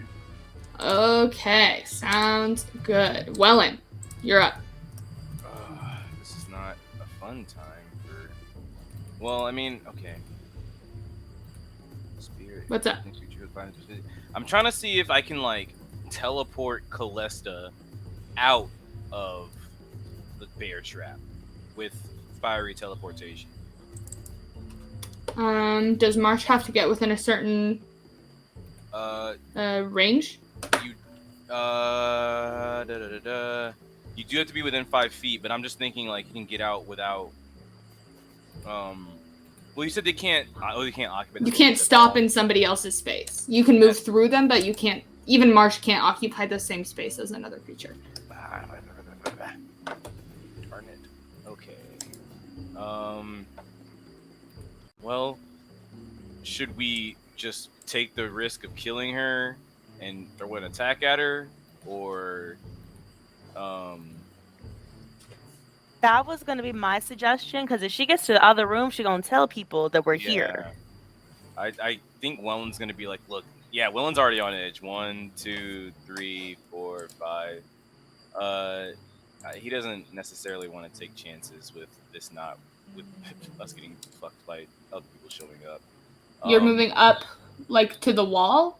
Okay, sounds good. Wellen, you're up. This is not a fun time for. Well, I mean, okay. Spirit. What's up? I'm trying to see if I can teleport Calesta out of the bear trap with fiery teleportation. Does Marsh have to get within a certain range? You do have to be within 5 feet, but I'm just thinking you can get out without. Well, you said they can't. They can't occupy. You can't stop in somebody else's space. You can move through them, but you can't. Even Marsh can't occupy the same space as another creature. Darn it. Okay. Well, should we just take the risk of killing her and throw an attack at her, or That was going to be my suggestion, because if she gets to the other room, she's going to tell people that we're here. I think Wellen's gonna be like, look, Yeah, Wellen's already on edge. 1, 2, 3, 4, 5. He doesn't necessarily want to take chances with this, not with us getting fucked by other people showing up. You're moving up, like, to the wall?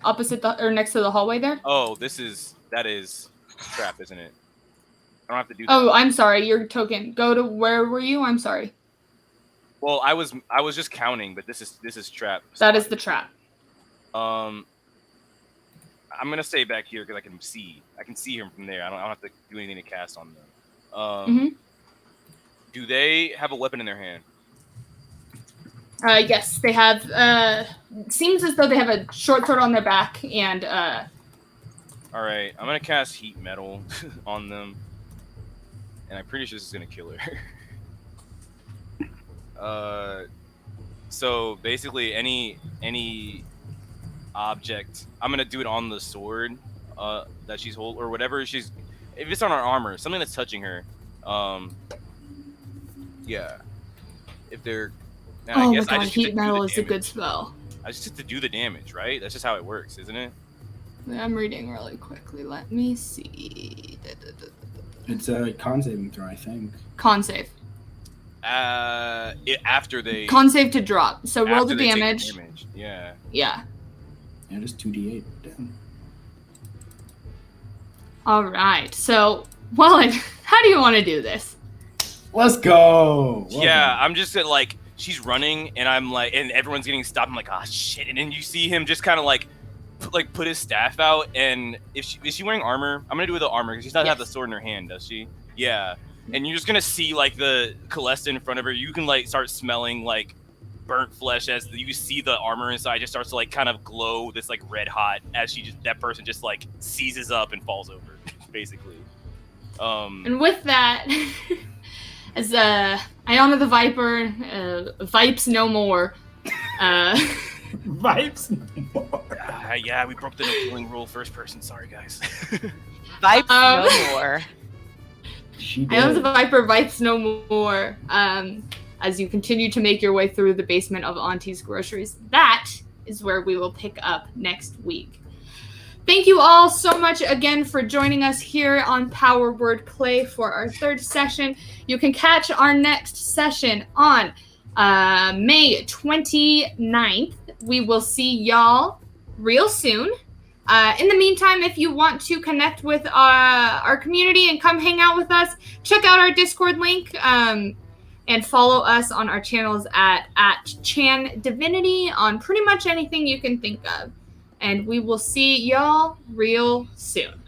Opposite or next to the hallway there? Oh, that is trap, isn't it? I don't have to do that. Oh, I'm sorry. Your token. Go to where were you? I'm sorry. Well, I was just counting, but this is trap. That is the trap. I'm gonna stay back here because I can see him from there. I don't have to do anything to cast on them. Do they have a weapon in their hand? Yes, they have. Seems as though they have a short sword on their back, and All right, I'm gonna cast heat metal on them, and I'm pretty sure this is gonna kill her. So basically, any object, I'm gonna do it on the sword that she's holding, or whatever she's. If it's on her armor, something that's touching her. Yeah. If they're. Oh my god, heat metal is a good spell. I just have to do the damage, right? That's just how it works, isn't it? I'm reading really quickly. Let me see. It's a con saving throw, I think. Con save. After they. Con save to drop. So roll the damage. Yeah. Yeah. Yeah, just 2d8 down. All right. So, Wellen, how do you want to do this? Let's go. Yeah, I'm just like, she's running, and I'm like, and everyone's getting stopped. I'm like, oh shit! And then you see him just kind of like put his staff out. And is she wearing armor? I'm gonna do with the armor because she doesn't have the sword in her hand, does she? Yeah. And you're just gonna see like the Calesta in front of her. You can like start smelling like burnt flesh as you see the armor inside just starts to like kind of glow this like red hot as that person just like seizes up and falls over, basically. And with that. As Iona the Viper, Vipes no more. Vipes no more. Yeah, we broke the no killing rule. First person, sorry guys. Vipes no more. Iona the Viper, Vipes no more. As you continue to make your way through the basement of Auntie's Groceries, that is where we will pick up next week. Thank you all so much again for joining us here on Power Word Play for our third session. You can catch our next session on May 29th. We will see y'all real soon. In the meantime, if you want to connect with our community and come hang out with us, check out our Discord link and follow us on our channels at Chan Divinity on pretty much anything you can think of. And we will see y'all real soon.